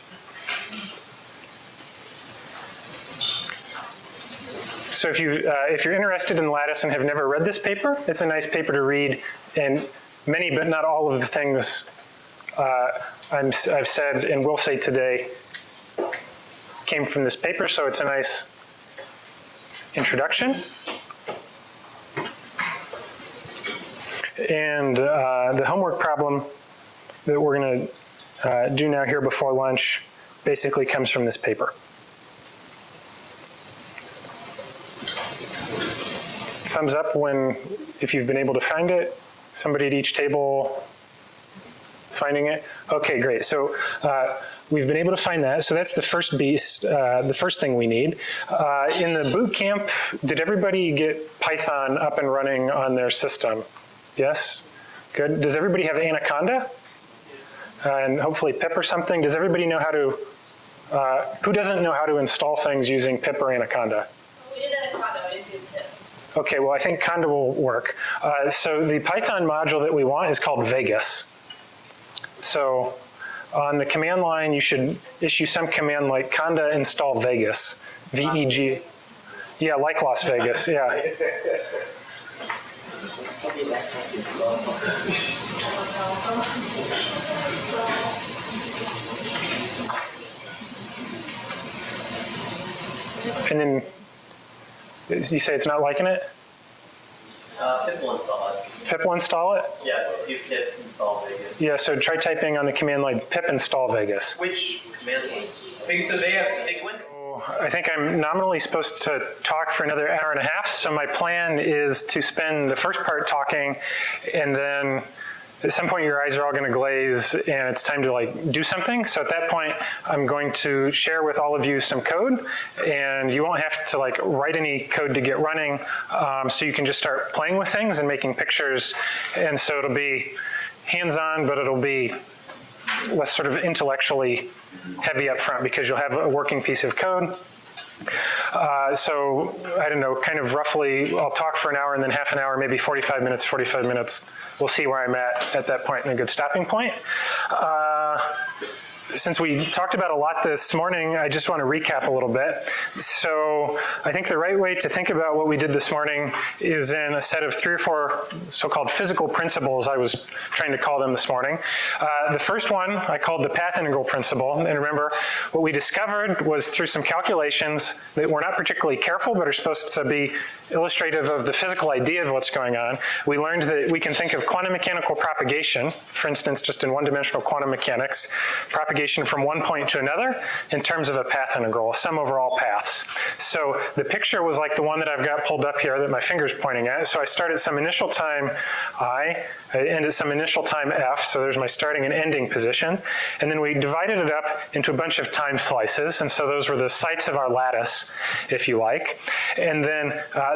So if you're interested in Lattice and have never read this paper, it's a nice paper to read, and many but not all of the things I've said and will say today came from this paper, so it's a nice introduction. And the homework problem that we're going to do now here before lunch basically comes from this paper. Thumbs up if you've been able to find it. Somebody at each table finding it? Okay, great. So we've been able to find that. So that's the first beast, the first thing we need. In the boot camp, did everybody get Python up and running on their system? Yes? Good. Does everybody have Anaconda? And hopefully pip or something? Does everybody know how to, who doesn't know how to install things using pip or Anaconda? We did Anaconda, we didn't do pip. Okay, well I think Conda will work. So the Python module that we want is called Vegas. So on the command line, you should issue some command like conda install Vegas, V-E-G. Yeah, like Las Vegas, yeah. And then you say it's not liking it? Pip will install it. Pip will install it? Yeah, you pip install Vegas. Yeah, so try typing on the command line pip install Vegas. Which command line? Okay, so they have Sigwin. I think I'm nominally supposed to talk for another hour and a half, so my plan is to spend the first part talking, and then at some point your eyes are all going to glaze and it's time to like do something. So at that point I'm going to share with all of you some code, and you won't have to like write any code to get running, so you can just start playing with things and making pictures. And so it'll be hands-on, but it'll be less sort of intellectually heavy up front because you'll have a working piece of code. So I don't know, kind of roughly I'll talk for an hour and then half an hour, maybe 45 minutes. We'll see where I'm at that point and a good stopping point. Since we talked about a lot this morning, I just want to recap a little bit. So I think the right way to think about what we did this morning is in a set of 3 or 4 so-called physical principles, I was trying to call them this morning. The first one I called the path integral principle. And remember, what we discovered was through some calculations that were not particularly careful, but are supposed to be illustrative of the physical idea of what's going on. We learned that we can think of quantum mechanical propagation, for instance, just in one-dimensional quantum mechanics, propagation from one point to another in terms of a path integral, a sum over all paths. So the picture was like the one that I've got pulled up here that my finger's pointing at. So I start at some initial time I end at some initial time f, so there's my starting and ending position. And then we divided it up into a bunch of time slices, and so those were the sites of our lattice, if you like. And then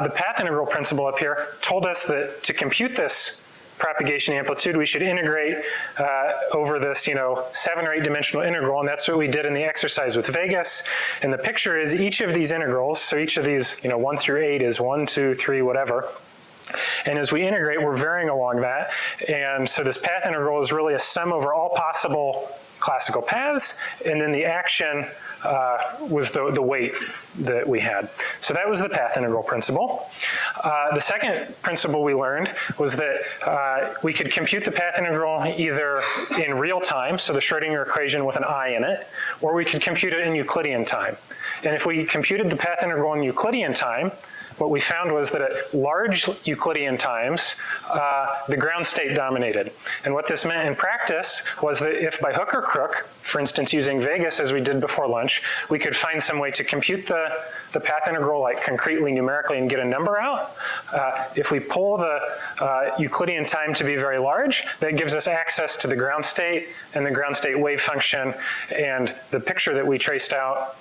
the path integral principle up here told us that to compute this propagation amplitude, we should integrate over this, 7 or 8 dimensional integral, and that's what we did in the exercise with Vegas. And the picture is each of these integrals, so each of these, 1 through 8 is 1, 2, 3, whatever. And as we integrate, we're varying along that. And so this path integral is really a sum over all possible classical paths, and then the action was the weight that we had. So that was the path integral principle. The second principle we learned was that we could compute the path integral either in real time, so the Schrodinger equation with an I in it, or we could compute it in Euclidean time. And if we computed the path integral in Euclidean time, what we found was that at large Euclidean times, the ground state dominated. And what this meant in practice was that if by hook or crook, for instance using Vegas as we did before lunch, we could find some way to compute the path integral like concretely numerically and get a number out, if we pull the Euclidean time to be very large, that gives us access to the ground state and the ground state wave function and the picture that we traced out,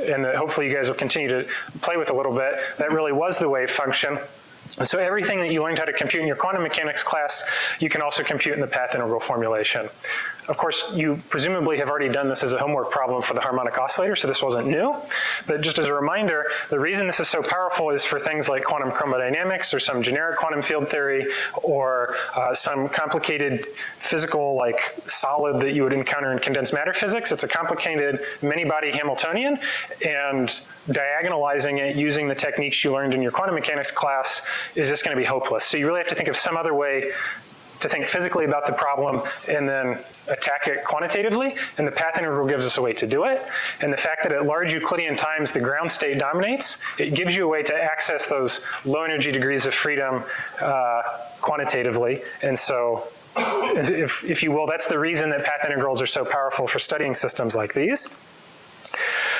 and that hopefully you guys will continue to play with a little bit, that really was the wave function. So everything that you learned how to compute in your quantum mechanics class, you can also compute in the path integral formulation. Of course, you presumably have already done this as a homework problem for the harmonic oscillator, so this wasn't new. But just as a reminder, the reason this is so powerful is for things like quantum chromodynamics or some generic quantum field theory or some complicated physical like solid that you would encounter in condensed matter physics. It's a complicated many-body Hamiltonian, and diagonalizing it using the techniques you learned in your quantum mechanics class is just going to be hopeless. So you really have to think of some other way to think physically about the problem and then attack it quantitatively, and the path integral gives us a way to do it. And the fact that at large Euclidean times the ground state dominates, it gives you a way to access those low energy degrees of freedom quantitatively. And so, if you will, that's the reason that path integrals are so powerful for studying systems like these.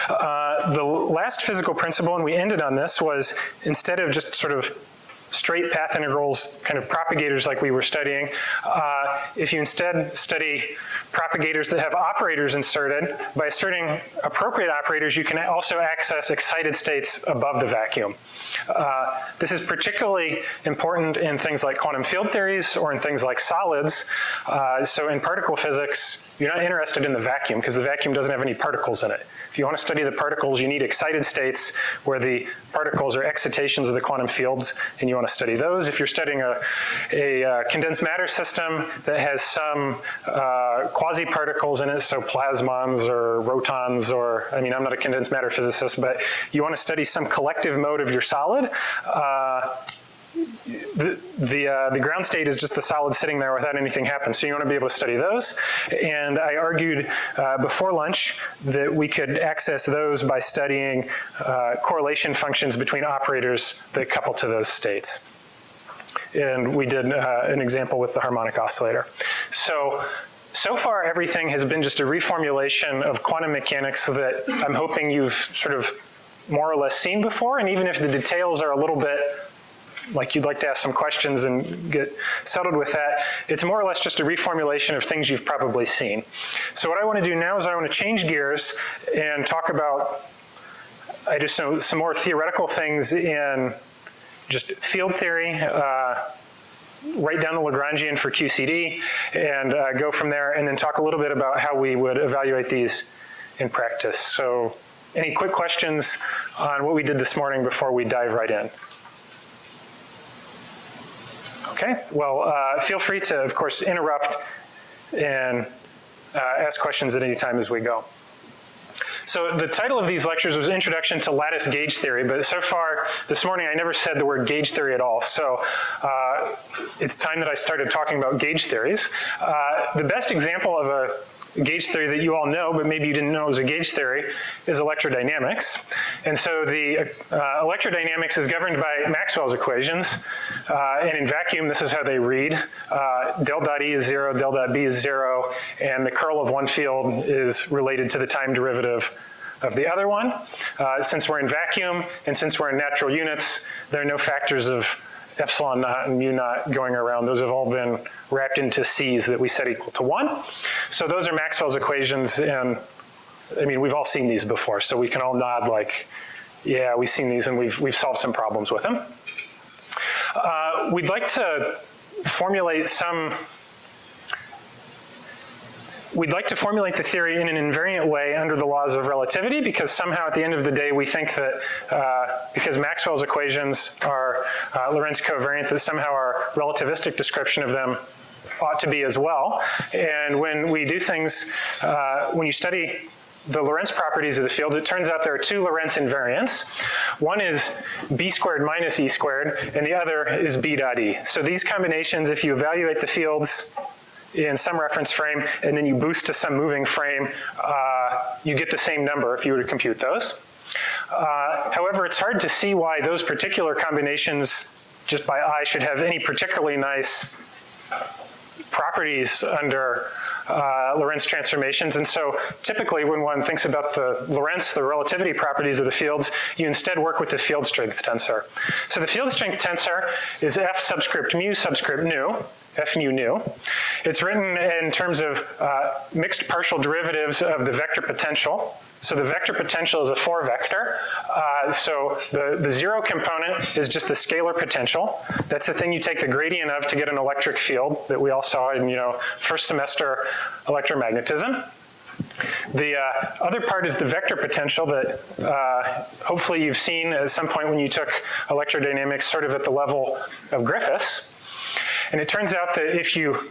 The last physical principle, and we ended on this, was instead of just sort of straight path integrals, kind of propagators like we were studying, if you instead study propagators that have operators inserted, by asserting appropriate operators, you can also access excited states above the vacuum. This is particularly important in things like quantum field theories or in things like solids. So in particle physics, you're not interested in the vacuum because the vacuum doesn't have any particles in it. If you want to study the particles, you need excited states where the particles are excitations of the quantum fields, and you want to study those. If you're studying a condensed matter system that has some quasi-particles in it, so plasmons or rotons, or, I mean, I'm not a condensed matter physicist, but you want to study some collective mode of your solid, the ground state is just the solid sitting there without anything happening. So you want to be able to study those. And I argued before lunch that we could access those by studying correlation functions between operators that couple to those states. And we did an example with the harmonic oscillator. So far everything has been just a reformulation of quantum mechanics that I'm hoping you've sort of more or less seen before. And even if the details are a little bit like you'd like to ask some questions and get settled with that, it's more or less just a reformulation of things you've probably seen. So what I want to do now is I want to change gears and talk about, I just know some more theoretical things in just field theory, write down the Lagrangian for QCD, and go from there, and then talk a little bit about how we would evaluate these in practice. So any quick questions on what we did this morning before we dive right in? Okay, well, feel free to, of course, interrupt and ask questions at any time as we go. So the title of these lectures was Introduction to Lattice Gauge Theory, but so far this morning I never said the word gauge theory at all. So it's time that I started talking about gauge theories. The best example of a gauge theory that you all know, but maybe you didn't know it was a gauge theory, is electrodynamics. And so the electrodynamics is governed by Maxwell's equations. And in vacuum, this is how they read. Del dot E is 0, del dot B is 0, and the curl of one field is related to the time derivative of the other one. Since we're in vacuum and since we're in natural units, there are no factors of epsilon naught and mu naught going around. Those have all been wrapped into C's that we set equal to 1. So those are Maxwell's equations, and I mean, we've all seen these before, so we can all nod like, yeah, we've seen these and we've solved some problems with them. We'd like to formulate the theory in an invariant way under the laws of relativity, because somehow at the end of the day we think that because Maxwell's equations are Lorentz covariant, that somehow our relativistic description of them ought to be as well. And when we do things, when you study the Lorentz properties of the field, it turns out there are two Lorentz invariants. One is b squared minus e squared, and the other is b dot e. So these combinations, if you evaluate the fields in some reference frame, and then you boost to some moving frame, you get the same number if you were to compute those. However, it's hard to see why those particular combinations, just by eye, should have any particularly nice properties under Lorentz transformations. And so typically when one thinks about the Lorentz, the relativity properties of the fields, you instead work with the field strength tensor. So the field strength tensor is F subscript mu subscript nu, F mu nu. It's written in terms of mixed partial derivatives of the vector potential. So the vector potential is a 4 vector. So the 0 component is just the scalar potential. That's the thing you take the gradient of to get an electric field that we all saw in first semester electromagnetism. The other part is the vector potential that hopefully you've seen at some point when you took electrodynamics sort of at the level of Griffiths. And it turns out that if you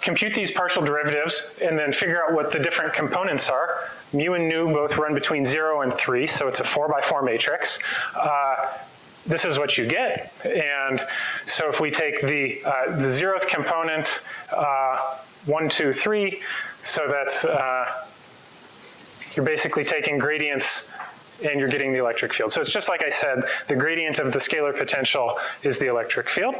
compute these partial derivatives and then figure out what the different components are, mu and nu both run between 0 and 3, so it's a 4x4 matrix. This is what you get. And so if we take the 0th component, 1, 2, 3, so that's, you're basically taking gradients and you're getting the electric field. So it's just like I said, the gradient of the scalar potential is the electric field.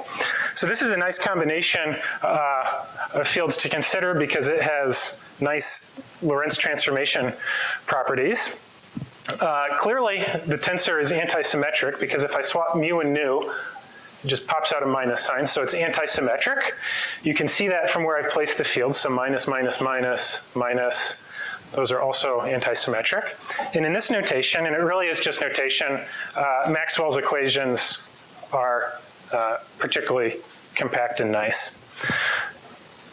So this is a nice combination of fields to consider because it has nice Lorentz transformation properties. Clearly, the tensor is antisymmetric because if I swap mu and nu, it just pops out a minus sign, so it's antisymmetric. You can see that from where I placed the fields, so minus, minus, minus, minus. Those are also antisymmetric. And in this notation, and it really is just notation, Maxwell's equations are particularly compact and nice.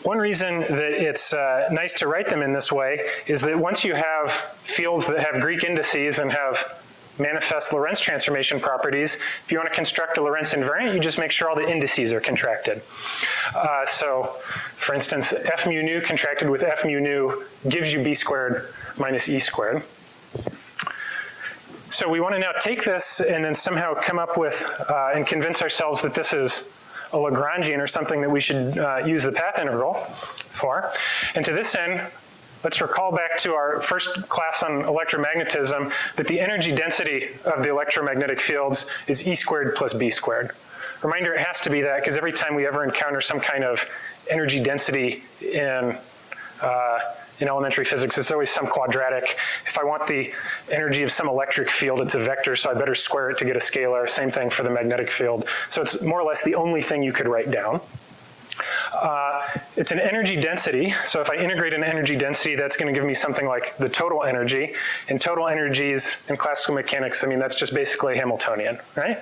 One reason that it's nice to write them in this way is that once you have fields that have Greek indices and have manifest Lorentz transformation properties, if you want to construct a Lorentz invariant, you just make sure all the indices are contracted. So, for instance, F mu nu contracted with F mu nu gives you B squared minus E squared. So we want to now take this and then somehow come up with and convince ourselves that this is a Lagrangian or something that we should use the path integral for. And to this end, let's recall back to our first class on electromagnetism that the energy density of the electromagnetic fields is E squared plus B squared. Reminder, it has to be that because every time we ever encounter some kind of energy density in elementary physics, it's always some quadratic. If I want the energy of some electric field, it's a vector, so I better square it to get a scalar. Same thing for the magnetic field. So it's more or less the only thing you could write down. It's an energy density, so if I integrate an energy density, that's going to give me something like the total energy. And total energies in classical mechanics, I mean, that's just basically Hamiltonian, right?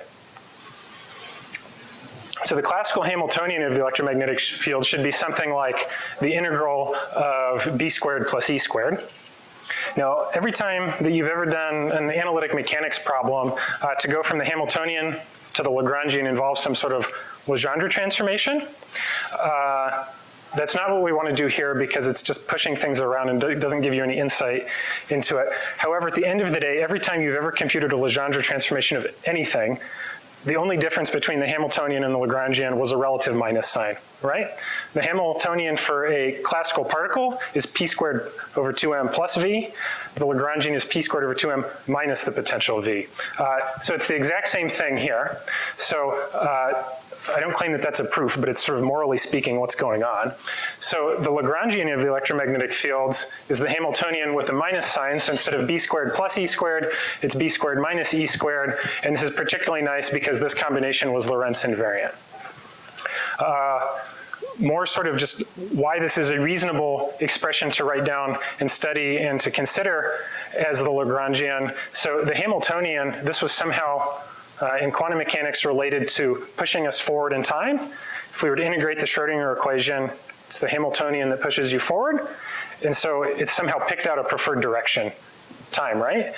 So the classical Hamiltonian of the electromagnetic field should be something like the integral of B squared plus E squared. Now, every time that you've ever done an analytic mechanics problem, to go from the Hamiltonian to the Lagrangian involves some sort of Legendre transformation. That's not what we want to do here because it's just pushing things around and it doesn't give you any insight into it. However, at the end of the day, every time you've ever computed a Legendre transformation of anything, the only difference between the Hamiltonian and the Lagrangian was a relative minus sign, right? The Hamiltonian for a classical particle is p squared over 2m plus v. The Lagrangian is p squared over 2m minus the potential v. So it's the exact same thing here. So I don't claim that that's a proof, but it's sort of morally speaking what's going on. So the Lagrangian of the electromagnetic fields is the Hamiltonian with a minus sign. So instead of b squared plus e squared, it's b squared minus e squared. And this is particularly nice because this combination was Lorentz invariant. More sort of just why this is a reasonable expression to write down and study and to consider as the Lagrangian. So the Hamiltonian, this was somehow in quantum mechanics related to pushing us forward in time. If we were to integrate the Schrodinger equation, it's the Hamiltonian that pushes you forward. And so it's somehow picked out a preferred direction, time, right?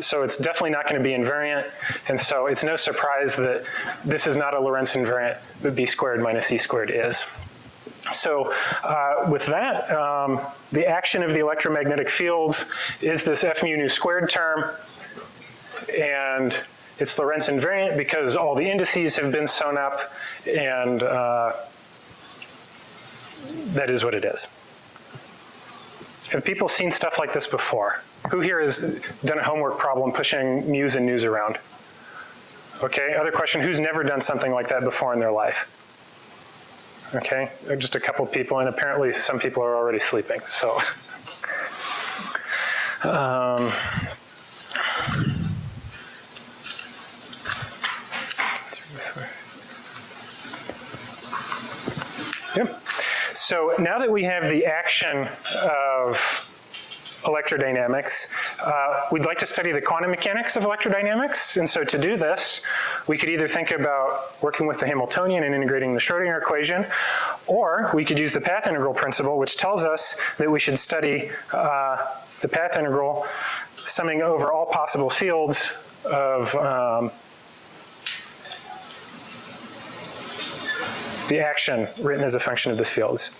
So it's definitely not going to be invariant. And so it's no surprise that this is not a Lorentz invariant, but b squared minus e squared is. So with that, the action of the electromagnetic fields is this F mu nu squared term. And it's Lorentz invariant because all the indices have been sewn up, and that is what it is. Have people seen stuff like this before? Who here has done a homework problem pushing mu's and nu's around? Okay, other question, who's never done something like that before in their life? Okay, just a couple people, and apparently some people are already sleeping, so. So now that we have the action of electrodynamics, we'd like to study the quantum mechanics of electrodynamics. And so to do this, we could either think about working with the Hamiltonian and integrating the Schrodinger equation, or we could use the path integral principle, which tells us that we should study the path integral summing over all possible fields of the action written as a function of the fields.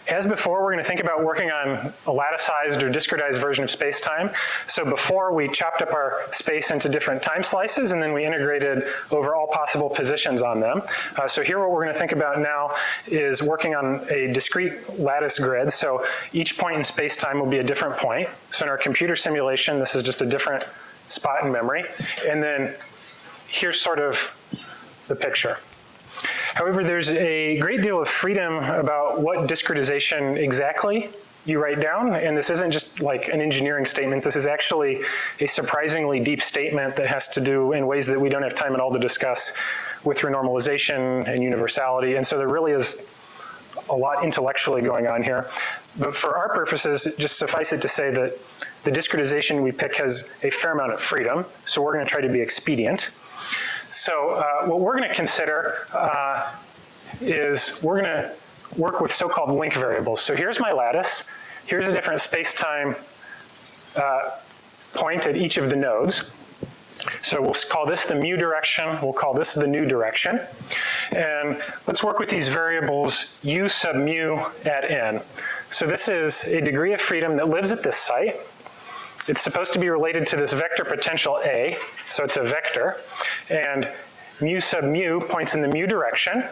As before, we're going to think about working on a latticized or discretized version of space-time. So before, we chopped up our space into different time slices, and then we integrated over all possible positions on them. So here, what we're going to think about now is working on a discrete lattice grid. So each point in space-time will be a different point. So in our computer simulation, this is just a different spot in memory. And then here's sort of the picture. However, there's a great deal of freedom about what discretization exactly you write down, and this isn't just like an engineering statement. This is actually a surprisingly deep statement that has to do in ways that we don't have time at all to discuss with renormalization and universality, and so there really is a lot intellectually going on here. But for our purposes, just suffice it to say that the discretization we pick has a fair amount of freedom, so we're going to try to be expedient. So what we're going to consider is we're going to work with so-called link variables. So here's my lattice. Here's a different space-time point at each of the nodes. So we'll call this the mu direction. We'll call this the nu direction. And let's work with these variables u sub mu at n. So this is a degree of freedom that lives at this site. It's supposed to be related to this vector potential A, so it's a vector, and mu sub mu points in the mu direction,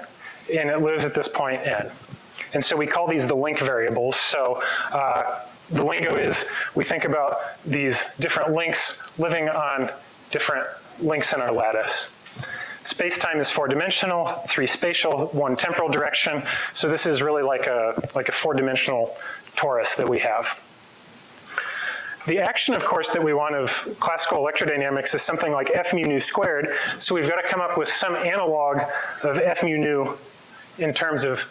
and it lives at this point n. And so we call these the link variables. So the lingo is we think about these different links living on different links in our lattice. Space-time is 4-dimensional, 3 spatial, 1 temporal direction. So this is really like a 4-dimensional torus that we have. The action, of course, that we want of classical electrodynamics is something like F mu nu squared. So we've got to come up with some analog of F mu nu in terms of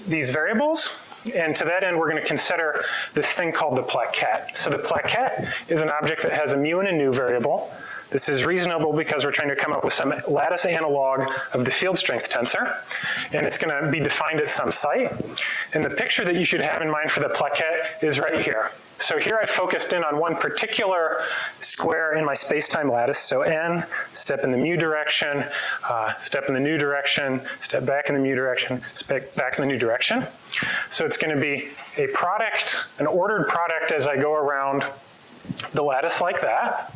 these variables. And to that end, we're going to consider this thing called the plaquette. So the plaquette is an object that has a mu and a nu variable. This is reasonable because we're trying to come up with some lattice analog of the field strength tensor, and it's going to be defined at some site. And the picture that you should have in mind for the plaquette is right here. So here I focused in on one particular square in my space-time lattice. So n, step in the mu direction, step in the nu direction, step back in the mu direction, step back in the nu direction. So it's going to be a product, an ordered product as I go around the lattice like that.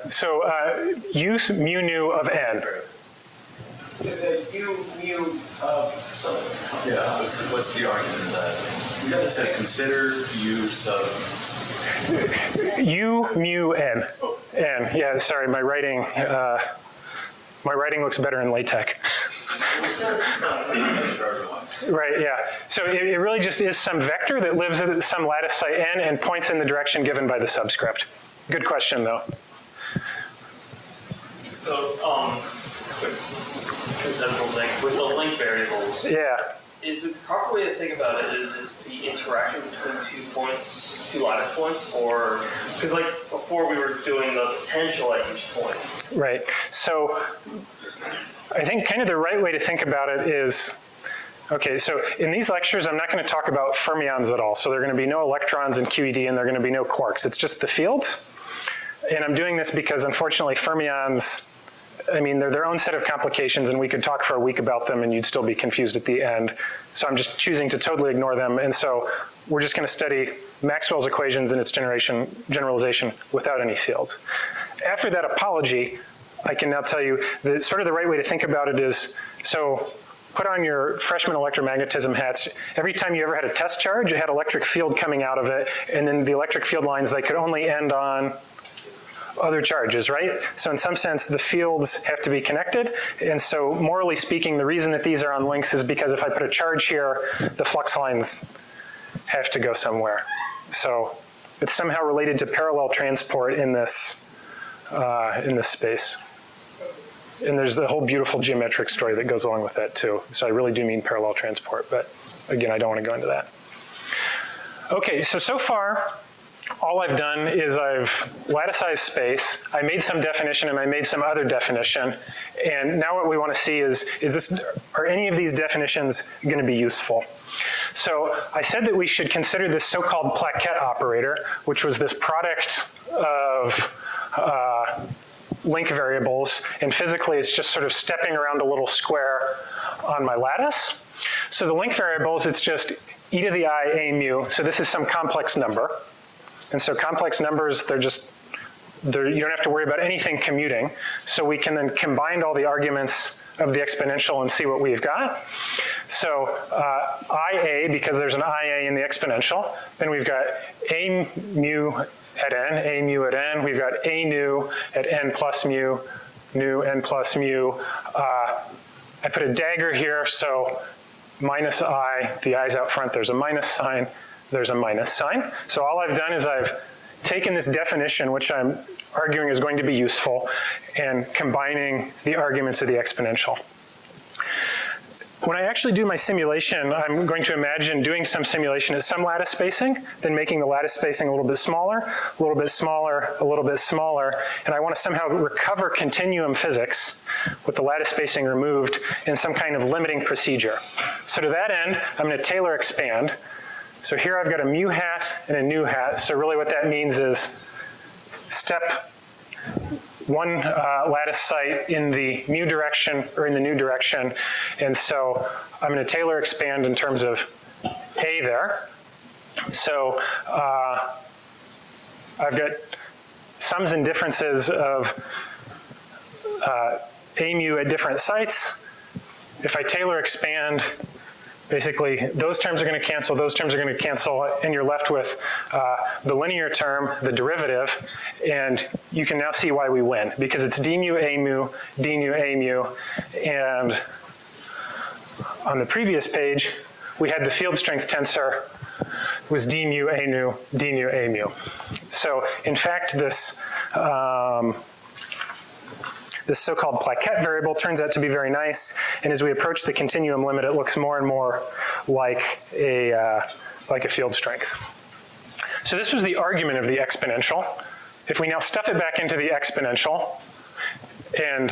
So u mu nu of n. U mu of something. Yeah, what's the argument of that? It says consider u sub. U mu n. N. Yeah, sorry, my writing looks better in LaTeX. Right, yeah. So it really just is some vector that lives at some lattice site n and points in the direction given by the subscript. Good question, though. So, quick conceptual thing with the link variables. Yeah. Is the proper way to think about it is the interaction between 2 points, 2 lattice points, or because like before we were doing the potential at each point. Right. So I think kind of the right way to think about it is, okay, so in these lectures, I'm not going to talk about fermions at all. So there are going to be no electrons in QED and there are going to be no quarks. It's just the fields. And I'm doing this because unfortunately fermions, I mean, they're their own set of complications and we could talk for a week about them and you'd still be confused at the end. So I'm just choosing to totally ignore them. And so we're just going to study Maxwell's equations and its generalization without any fields. After that apology, I can now tell you that sort of the right way to think about it is, so put on your freshman electromagnetism hats. Every time you ever had a test charge, it had electric field coming out of it, and then the electric field lines, they could only end on other charges, right? So in some sense, the fields have to be connected, and so morally speaking, the reason that these are on links is because if I put a charge here, the flux lines have to go somewhere. So it's somehow related to parallel transport in this in this space. And there's the whole beautiful geometric story that goes along with that too. So I really do mean parallel transport, but again, I don't want to go into that. Okay, so far, all I've done is I've latticized space, I made some definition and I made some other definition, and now what we want to see is are any of these definitions going to be useful? So I said that we should consider this so-called plaquette operator, which was this product of link variables, and physically it's just sort of stepping around a little square on my lattice. So the link variables, it's just e to the I a mu, so this is some complex number. And so complex numbers, you don't have to worry about anything commuting, so we can then combine all the arguments of the exponential and see what we've got. So IA, because there's an IA in the exponential, then we've got a mu at n, a mu at n, we've got a nu at n plus mu, nu n plus mu. I put a dagger here, so minus I, the I's out front, there's a minus sign, there's a minus sign. So all I've done is I've taken this definition, which I'm arguing is going to be useful, and combining the arguments of the exponential. When I actually do my simulation, I'm going to imagine doing some simulation at some lattice spacing, then making the lattice spacing a little bit smaller, a little bit smaller, a little bit smaller, and I want to somehow recover continuum physics with the lattice spacing removed in some kind of limiting procedure. So to that end, I'm going to Taylor expand. So here I've got a mu hat and a nu hat, so really what that means is step one lattice site in the mu direction or in the nu direction, and so I'm going to Taylor expand in terms of A there. So I've got sums and differences of A mu at different sites. If I Taylor expand, basically, those terms are going to cancel, those terms are going to cancel, and you're left with the linear term, the derivative, and you can now see why we win, because it's d mu a mu, d nu a mu, and on the previous page, we had the field strength tensor was d mu a nu, d nu a mu. So in fact, this so-called plaquette variable turns out to be very nice, and as we approach the continuum limit, it looks more and more like a field strength. So this was the argument of the exponential. If we now stuff it back into the exponential, and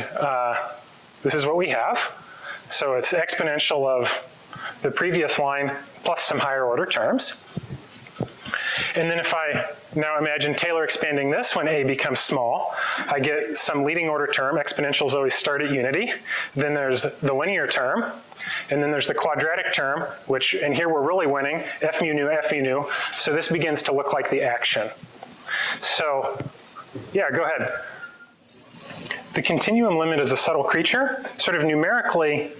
this is what we have. So it's exponential of the previous line plus some higher order terms. And then if I now imagine Taylor expanding this when a becomes small, I get some leading order term. Exponentials always start at unity. Then there's the linear term, and then there's the quadratic term, which, and here we're really winning, f mu nu, f mu nu. So this begins to look like the action. So, yeah, go ahead. The continuum limit is a subtle creature. Sort of numerically,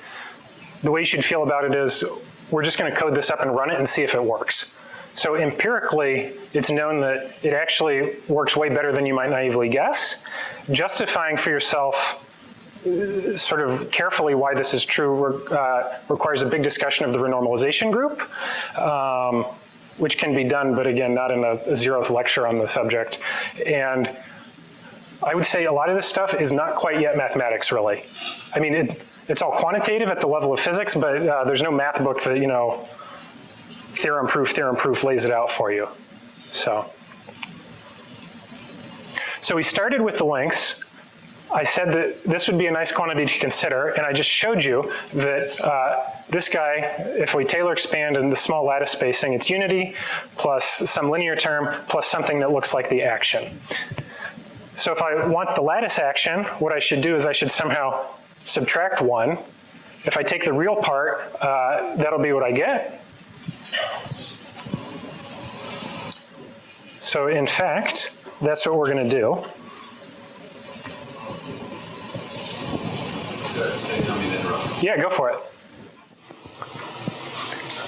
the way you should feel about it is we're just going to code this up and run it and see if it works. So empirically, it's known that it actually works way better than you might naively guess. Justifying for yourself sort of carefully why this is true requires a big discussion of the renormalization group, which can be done, but again, not in a 0th lecture on the subject. And I would say a lot of this stuff is not quite yet mathematics, really. I mean, it's all quantitative at the level of physics, but there's no math book that, you know, theorem proof lays it out for you. So we started with the links. I said that this would be a nice quantity to consider, and I just showed you that this guy, if we Taylor expand in the small lattice spacing, it's unity plus some linear term plus something that looks like the action. So if I want the lattice action, what I should do is I should somehow subtract 1. If I take the real part, that'll be what I get. So in fact, that's what we're going to do. Yeah, go for it.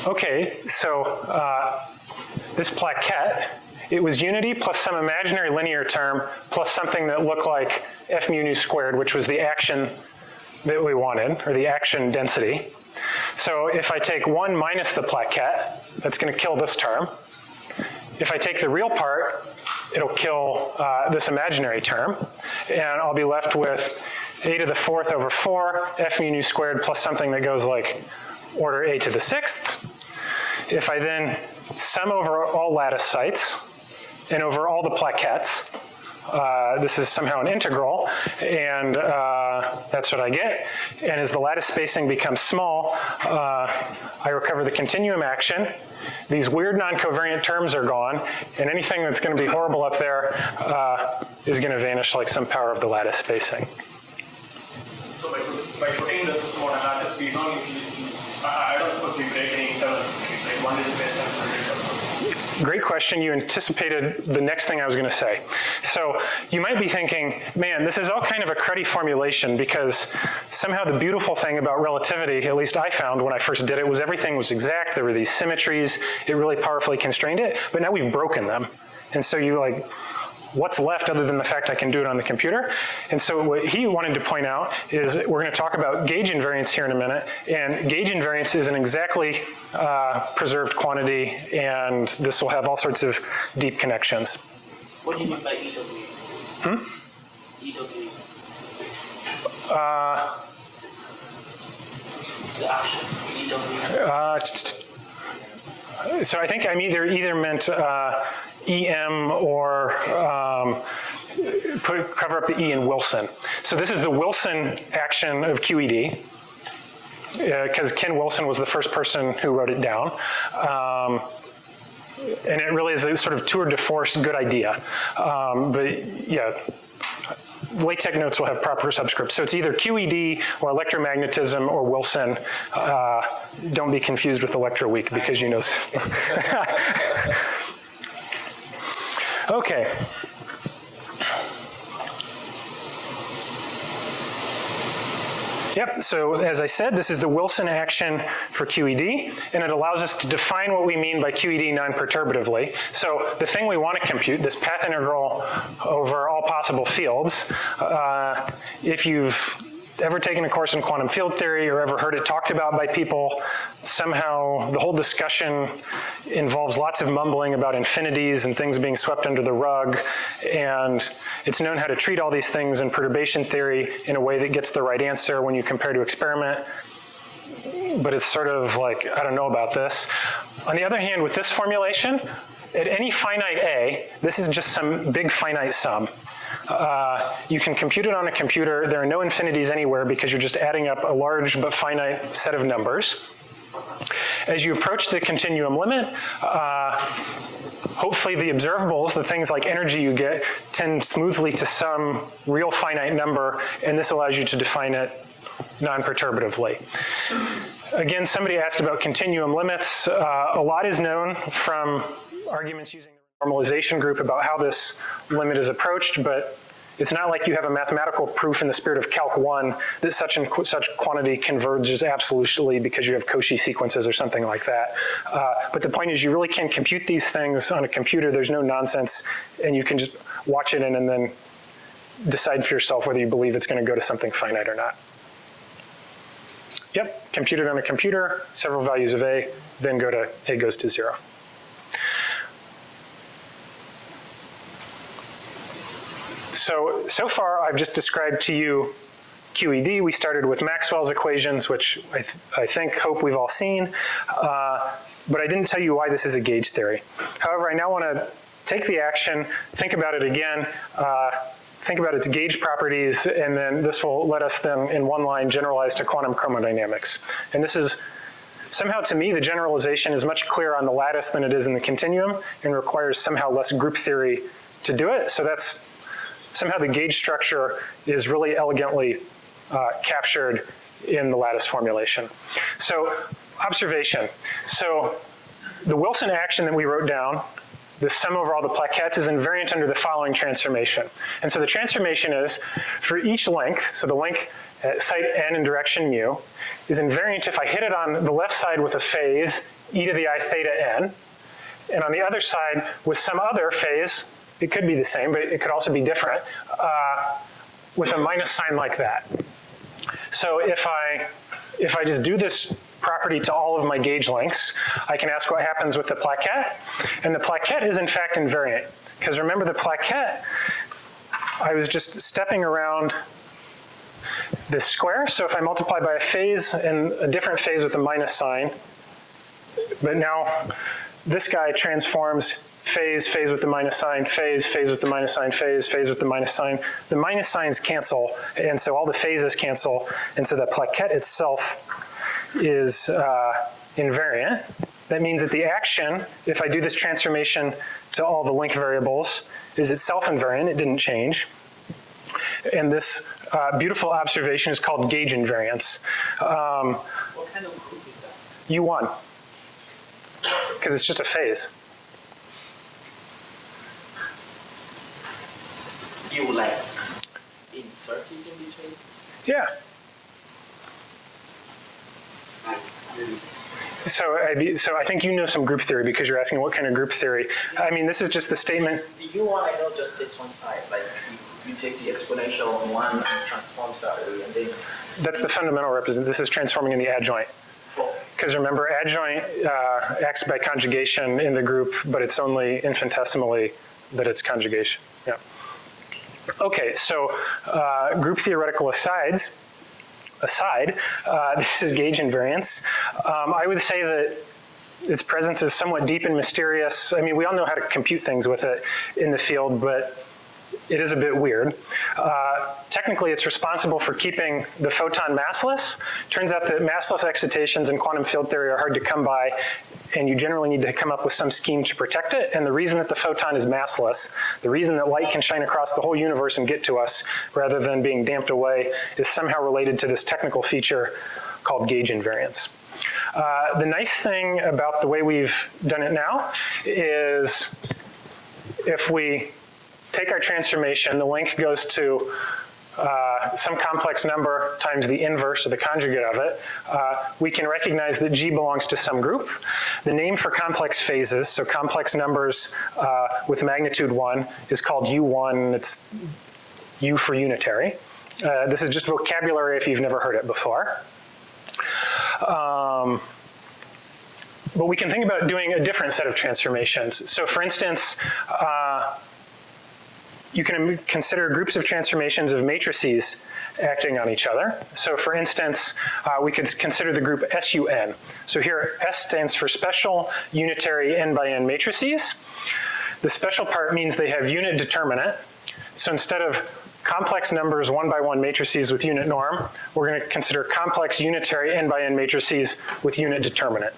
Okay, so this plaquette, it was unity plus some imaginary linear term plus something that looked like f mu nu squared, which was the action that we wanted, or the action density. So if I take 1 minus the plaquette, that's going to kill this term. If I take the real part, it'll kill this imaginary term, and I'll be left with a to the 4th over 4, f mu nu squared plus something that goes like order a to the 6th. If I then sum over all lattice sites and over all the plaquettes, this is somehow an integral, and that's what I get. And as the lattice spacing becomes small, I recover the continuum action. These weird non-covariant terms are gone, and anything that's going to be horrible up there is going to vanish like some power of the lattice spacing. So by putting the system on a lattice, we don't usually, I don't suppose we break any internal things like one is based on something. Great question. You anticipated the next thing I was going to say. So you might be thinking, man, this is all kind of a cruddy formulation, because somehow the beautiful thing about relativity, at least I found when I first did it, was everything was exact. There were these symmetries. It really powerfully constrained it. But now we've broken them. And so you like, what's left other than the fact I can do it on the computer? And so what he wanted to point out is we're going to talk about gauge invariance here in a minute, and gauge invariance is an exactly preserved quantity, and this will have all sorts of deep connections. What do you mean by EW? EW. The action, EW. So I think I'm either meant EM or cover up the E in Wilson. So this is the Wilson action of QED, because Ken Wilson was the first person who wrote it down. And it really is a sort of tour de force good idea. But yeah, LaTeX notes will have proper subscripts. So it's either QED or electromagnetism or Wilson. Don't be confused with electroweak, because you know. Okay. Yep, so as I said, this is the Wilson action for QED, and it allows us to define what we mean by QED non-perturbatively. So the thing we want to compute, this path integral over all possible fields, if you've ever taken a course in quantum field theory or ever heard it talked about by people, somehow the whole discussion involves lots of mumbling about infinities and things being swept under the rug, and it's known how to treat all these things in perturbation theory in a way that gets the right answer when you compare to experiment, but it's sort of like, I don't know about this. On the other hand, with this formulation, at any finite A, this is just some big finite sum. You can compute it on a computer. There are no infinities anywhere because you're just adding up a large but finite set of numbers. As you approach the continuum limit, hopefully the observables, the things like energy you get, tend smoothly to some real finite number, and this allows you to define it non-perturbatively. Again, somebody asked about continuum limits. A lot is known from arguments using the normalization group about how this limit is approached, but it's not like you have a mathematical proof in the spirit of Calc 1 that such and such quantity converges absolutely because you have Cauchy sequences or something like that. But the point is you really can compute these things on a computer. There's no nonsense, and you can just watch it in and then decide for yourself whether you believe it's going to go to something finite or not. Yep, compute it on a computer, several values of A, then go to A goes to 0. So far I've just described to you QED. We started with Maxwell's equations, which I hope we've all seen, but I didn't tell you why this is a gauge theory. However, I now want to take the action, think about it again, think about its gauge properties, and then this will let us then, in one line, generalize to quantum chromodynamics. And this is, somehow to me, the generalization is much clearer on the lattice than it is in the continuum, and requires somehow less group theory to do it. So that's, somehow the gauge structure is really elegantly captured in the lattice formulation. So, observation. So, the Wilson action that we wrote down, the sum over all the plaquettes, is invariant under the following transformation. And so the transformation is, for each length, so the length at site n in direction mu, is invariant if I hit it on the left side with a phase, e to the I theta n, and on the other side with some other phase, it could be the same, but it could also be different, with a minus sign like that. So if I just do this property to all of my gauge lengths, I can ask what happens with the plaquette, and the plaquette is in fact invariant, Because remember the plaquette, I was just stepping around this square. So if I multiply by a phase and a different phase with a minus sign, but now this guy transforms phase, phase with the minus sign, phase, phase with the minus sign, phase, phase with the minus sign. The minus signs cancel, and so all the phases cancel, and so the plaquette itself is invariant. That means that the action, if I do this transformation to all the link variables, is itself invariant. It didn't change. And this beautiful observation is called gauge invariance. What kind of group is that? U1, because it's just a phase. You like insert it in between? Yeah. So I think you know some group theory because you're asking what kind of group theory. I mean, this is just the statement. The U1 I know just takes one side. Like you take the exponential on one and transforms that way, and then. That's the fundamental representation. This is transforming in the adjoint. Because remember, adjoint acts by conjugation in the group, but it's only infinitesimally that it's conjugation. Yeah. Okay, so group theoretical aside, this is gauge invariance. I would say that its presence is somewhat deep and mysterious. I mean, we all know how to compute things with it in the field, but it is a bit weird. Technically, it's responsible for keeping the photon massless. Turns out that massless excitations in quantum field theory are hard to come by, and you generally need to come up with some scheme to protect it. And the reason that the photon is massless, the reason that light can shine across the whole universe and get to us rather than being damped away, is somehow related to this technical feature called gauge invariance. The nice thing about the way we've done it now is if we take our transformation, the link goes to some complex number times the inverse or the conjugate of it. We can recognize that G belongs to some group. The name for complex phases, so complex numbers with magnitude 1, is called U1. It's U for unitary. This is just vocabulary if you've never heard it before. But we can think about doing a different set of transformations. So for instance, you can consider groups of transformations of matrices acting on each other. So for instance, we could consider the group SUN. So here, S stands for special unitary n by n matrices. The special part means they have unit determinant. So instead of complex numbers 1 by 1 matrices with unit norm, we're going to consider complex unitary n by n matrices with unit determinant.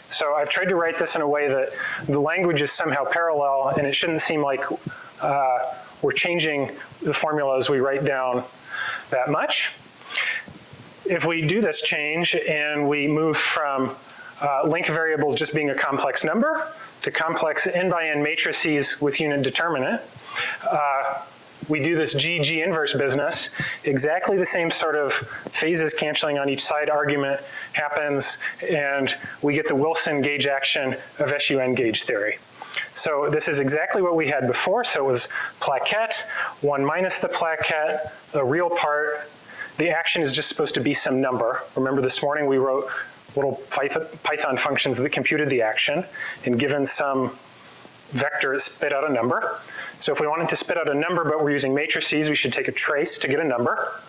So I've tried to write this in a way that the language is somehow parallel, and it shouldn't seem like we're changing the formulas we write down that much. If we do this change and we move from link variables just being a complex number to complex n by n matrices with unit determinant, we do this G inverse business. Exactly the same sort of phases canceling on each side argument happens, and we get the Wilson gauge action of SUN gauge theory. So this is exactly what we had before. So it was plaquette, 1 minus the plaquette, a real part. The action is just supposed to be some number. Remember this morning we wrote little Python functions that computed the action, and given some vector it spit out a number. So if we wanted to spit out a number but we're using matrices, we should take a trace to get a number,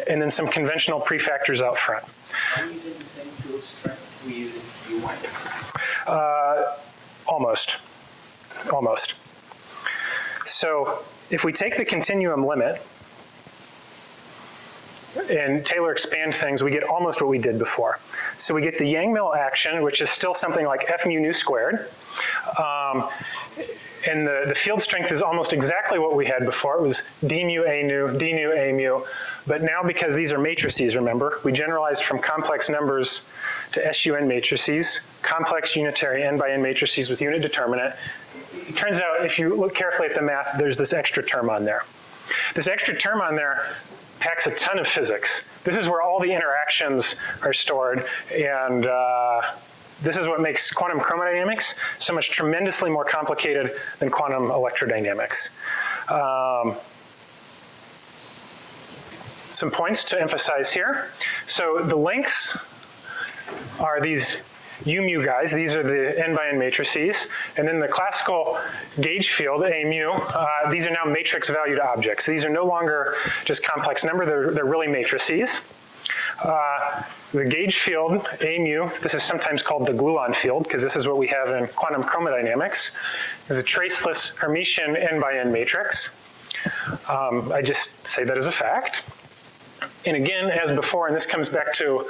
and then some conventional prefactors out front. Are we using the same field strength we use in U1? Almost. So if we take the continuum limit and Taylor expand things, we get almost what we did before. So we get the Yang-Mills action, which is still something like F mu nu squared. And the field strength is almost exactly what we had before. It was d mu a mu. But now because these are matrices, remember, we generalized from complex numbers to SUN matrices, complex unitary n by n matrices with unit determinant. It turns out if you look carefully at the math, there's this extra term on there. This extra term on there packs a ton of physics. This is where all the interactions are stored, and this is what makes quantum chromodynamics so much tremendously more complicated than quantum electrodynamics. Some points to emphasize here. So the links are these U mu guys. These are the n by n matrices. And then the classical gauge field, A mu, these are now matrix valued objects. These are no longer just complex number, they're really matrices. The gauge field, A mu, this is sometimes called the gluon field because this is what we have in quantum chromodynamics, is a traceless Hermitian n by n matrix. I just say that as a fact. And again, as before, and this comes back to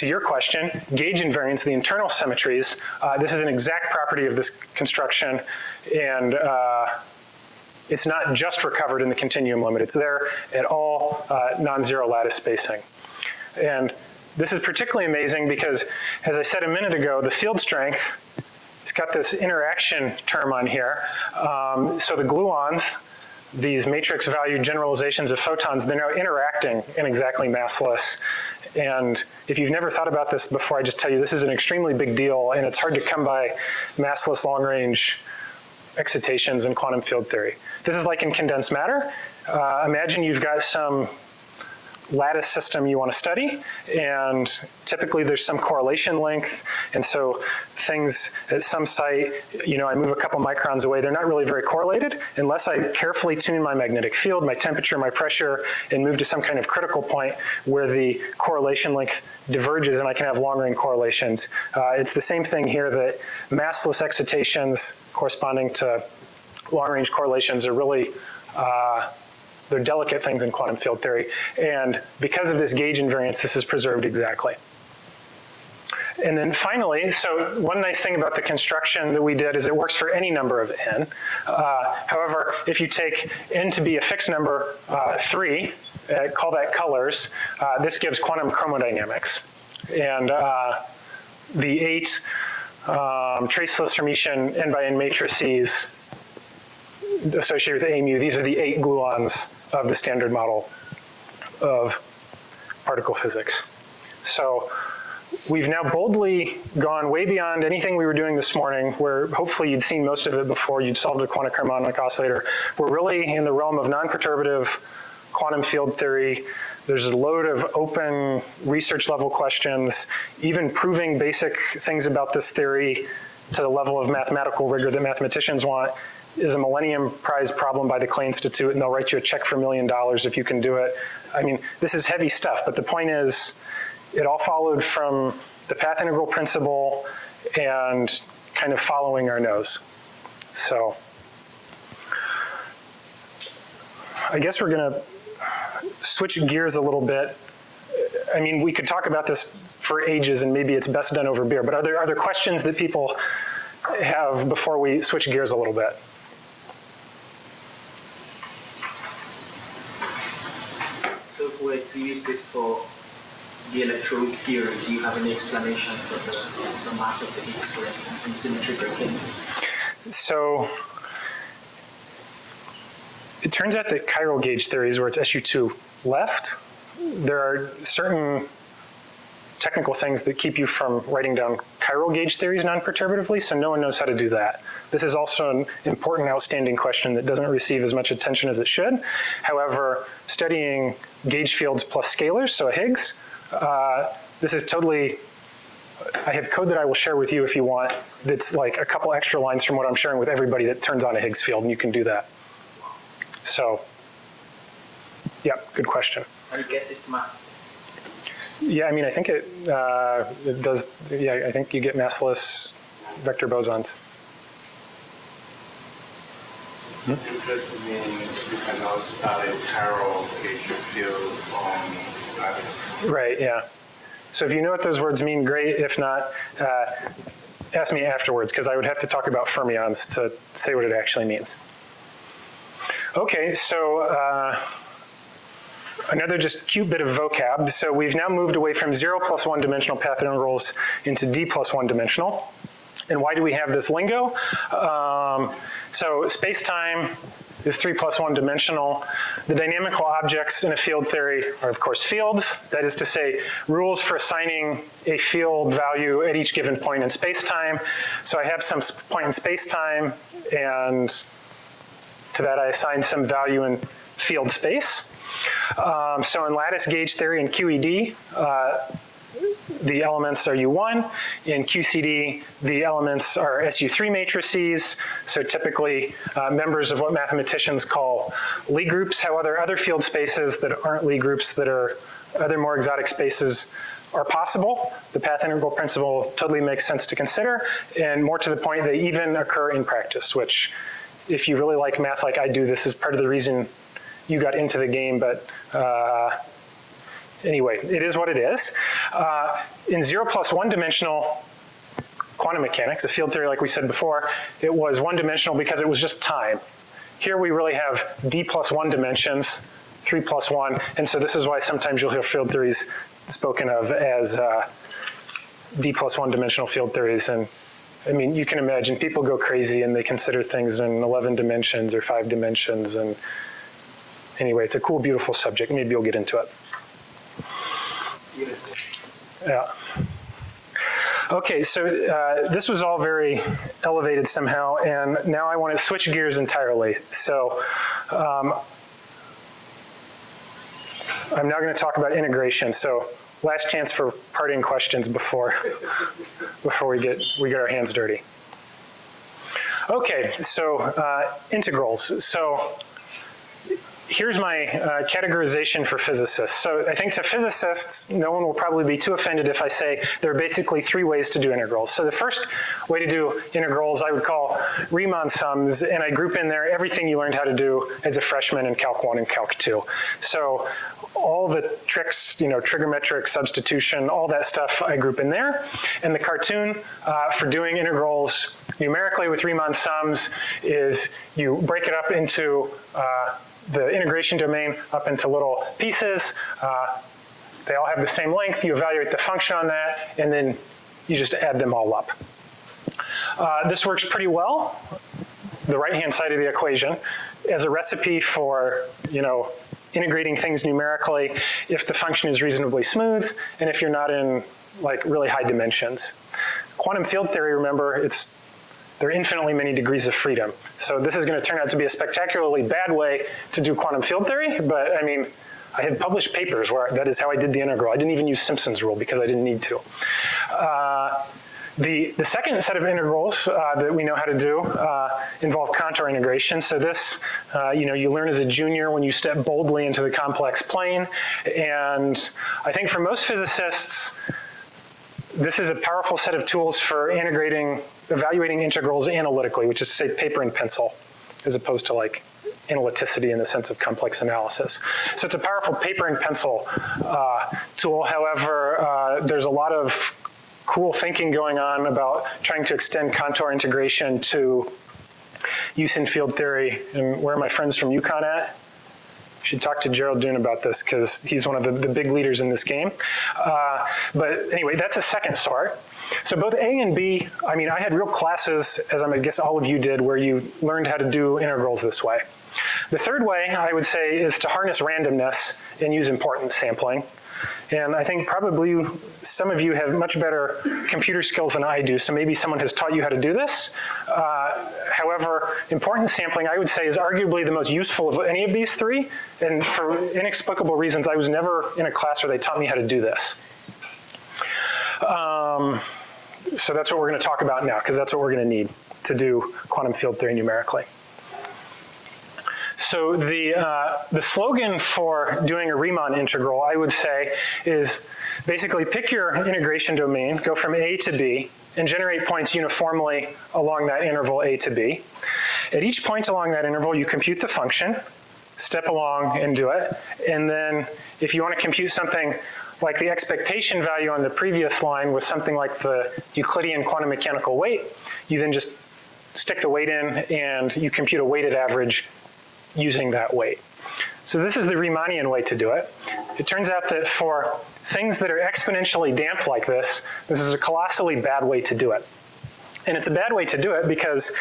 your question, gauge invariance, the internal symmetries, this is an exact property of this construction, and it's not just recovered in the continuum limit. It's there at all non-zero lattice spacing. And this is particularly amazing because, as I said a minute ago, the field strength, it's got this interaction term on here. So the gluons, these matrix value generalizations of photons, they're now interacting in exactly massless. And if you've never thought about this before, I just tell you this is an extremely big deal, and it's hard to come by massless long-range excitations in quantum field theory. This is like in condensed matter. Imagine you've got some lattice system you want to study, and typically there's some correlation length, and so things at some site, I move a couple microns away, they're not really very correlated unless I carefully tune my magnetic field, my temperature, my pressure, and move to some kind of critical point where the correlation length diverges and I can have long-range correlations. It's the same thing here, that massless excitations corresponding to long-range correlations are really they're delicate things in quantum field theory. And because of this gauge invariance, this is preserved exactly. And then finally, so one nice thing about the construction that we did is it works for any number of n. However, if you take n to be a fixed number 3, call that colors, this gives quantum chromodynamics. And the 8 traceless Hermitian n by n matrices associated with A mu, these are the 8 gluons of the standard model of particle physics. So we've now boldly gone way beyond anything we were doing this morning, where hopefully you'd seen most of it before, you'd solved a quantum harmonic oscillator. We're really in the realm of non-perturbative quantum field theory. There's a load of open research level questions, even proving basic things about this theory to the level of mathematical rigor that mathematicians want is a Millennium Prize problem by the Clay Institute, and they'll write you a check for $1 million if you can do it. I mean, this is heavy stuff, but the point is, it all followed from the path integral principle and kind of following our nose. So I guess we're gonna switch gears a little bit. I mean, we could talk about this for ages, and maybe it's best done over beer, but are there questions that people have before we switch gears a little bit? So if we were to use this for the electrode theory, do you have any explanation for the mass of the Higgs, for instance, in symmetry breaking? So it turns out that chiral gauge theories, where it's SU2 left, there are certain technical things that keep you from writing down chiral gauge theories non-perturbatively, so no one knows how to do that. This is also an important outstanding question that doesn't receive as much attention as it should. However, studying gauge fields plus scalars, so a Higgs, this is totally, I have code that I will share with you if you want, that's like a couple extra lines from what I'm sharing with everybody that turns on a Higgs field, and you can do that. So, yeah, good question. And it gets its mass. Yeah, I mean, I think it does, yeah, I think you get massless vector bosons. Interested in you can now study chiral gauge field on lattice. Right, yeah. So if you know what those words mean, great. If not, ask me afterwards, because I would have to talk about fermions to say what it actually means. Okay, so another just cute bit of vocab. So we've now moved away from 0 + 1 dimensional path integrals into D + 1 dimensional. And why do we have this lingo? So space-time is 3 + 1 dimensional. The dynamical objects in a field theory are, of course, fields. That is to say, rules for assigning a field value at each given point in space-time. So I have some point in space-time, and to that I assign some value in field space. So in lattice gauge theory and QED, the elements are U1. In QCD, the elements are SU3 matrices. So typically, members of what mathematicians call Lie groups. However, other field spaces that aren't Lie groups, that are other more exotic spaces, are possible. The path integral principle totally makes sense to consider, and more to the point, they even occur in practice, which if you really like math like I do, this is part of the reason you got into the game, but anyway, it is what it is. In 0+1 dimensional quantum mechanics, a field theory like we said before, it was one dimensional because it was just time. Here we really have d+1 dimensions, 3+1, and so this is why sometimes you'll hear field theories spoken of as d+1 dimensional field theories. And I mean, you can imagine people go crazy and they consider things in 11 dimensions or 5 dimensions. And anyway, it's a cool, beautiful subject. Maybe you'll get into it. Yeah. Okay, so this was all very elevated somehow, and now I want to switch gears entirely. So I'm now going to talk about integration. So last chance for parting questions before we get our hands dirty. Okay, so integrals. So here's my categorization for physicists. So I think to physicists, no one will probably be too offended if I say there are basically three ways to do integrals. So the first way to do integrals I would call Riemann sums, and I group in there everything you learned how to do as a freshman in Calc 1 and Calc 2. So all the tricks, you know, trigonometric substitution, all that stuff I group in there. And the cartoon for doing integrals numerically with Riemann sums is you break it up into the integration domain up into little pieces. They all have the same length. You evaluate the function on that, and then you just add them all up. This works pretty well, the right-hand side of the equation, as a recipe for, you know, integrating things numerically if the function is reasonably smooth and if you're not in like really high dimensions. Quantum field theory, remember, there are infinitely many degrees of freedom. So this is going to turn out to be a spectacularly bad way to do quantum field theory, but I mean, I have published papers where that is how I did the integral. I didn't even use Simpson's rule because I didn't need to. The second set of integrals that we know how to do involve contour integration. So this, you know, you learn as a junior when you step boldly into the complex plane. And I think for most physicists, this is a powerful set of tools for evaluating integrals analytically, which is to say paper and pencil, as opposed to like analyticity in the sense of complex analysis. So it's a powerful paper and pencil tool. However, there's a lot of cool thinking going on about trying to extend contour integration to use in field theory. And where are my friends from UConn at? Should talk to Gerald Dune about this because he's one of the big leaders in this game. But anyway, that's a second sort. So both A and B, I mean, I had real classes, as I guess all of you did, where you learned how to do integrals this way. The third way, I would say, is to harness randomness and use importance sampling. And I think probably some of you have much better computer skills than I do, so maybe someone has taught you how to do this. However, importance sampling, I would say, is arguably the most useful of any of these three. And for inexplicable reasons, I was never in a class where they taught me how to do this. So that's what we're going to talk about now, because that's what we're going to need to do quantum field theory numerically. So the slogan for doing a Riemann integral, I would say, is basically pick your integration domain, go from A to B, and generate points uniformly along that interval A to B. At each point along that interval, you compute the function, step along and do it. And then if you want to compute something like the expectation value on the previous line with something like the Euclidean quantum mechanical weight, you then just stick the weight in and you compute a weighted average using that weight. So this is the Riemannian way to do it. It turns out that for things that are exponentially damped like this is a colossally bad way to do it. And it's a bad way to do it because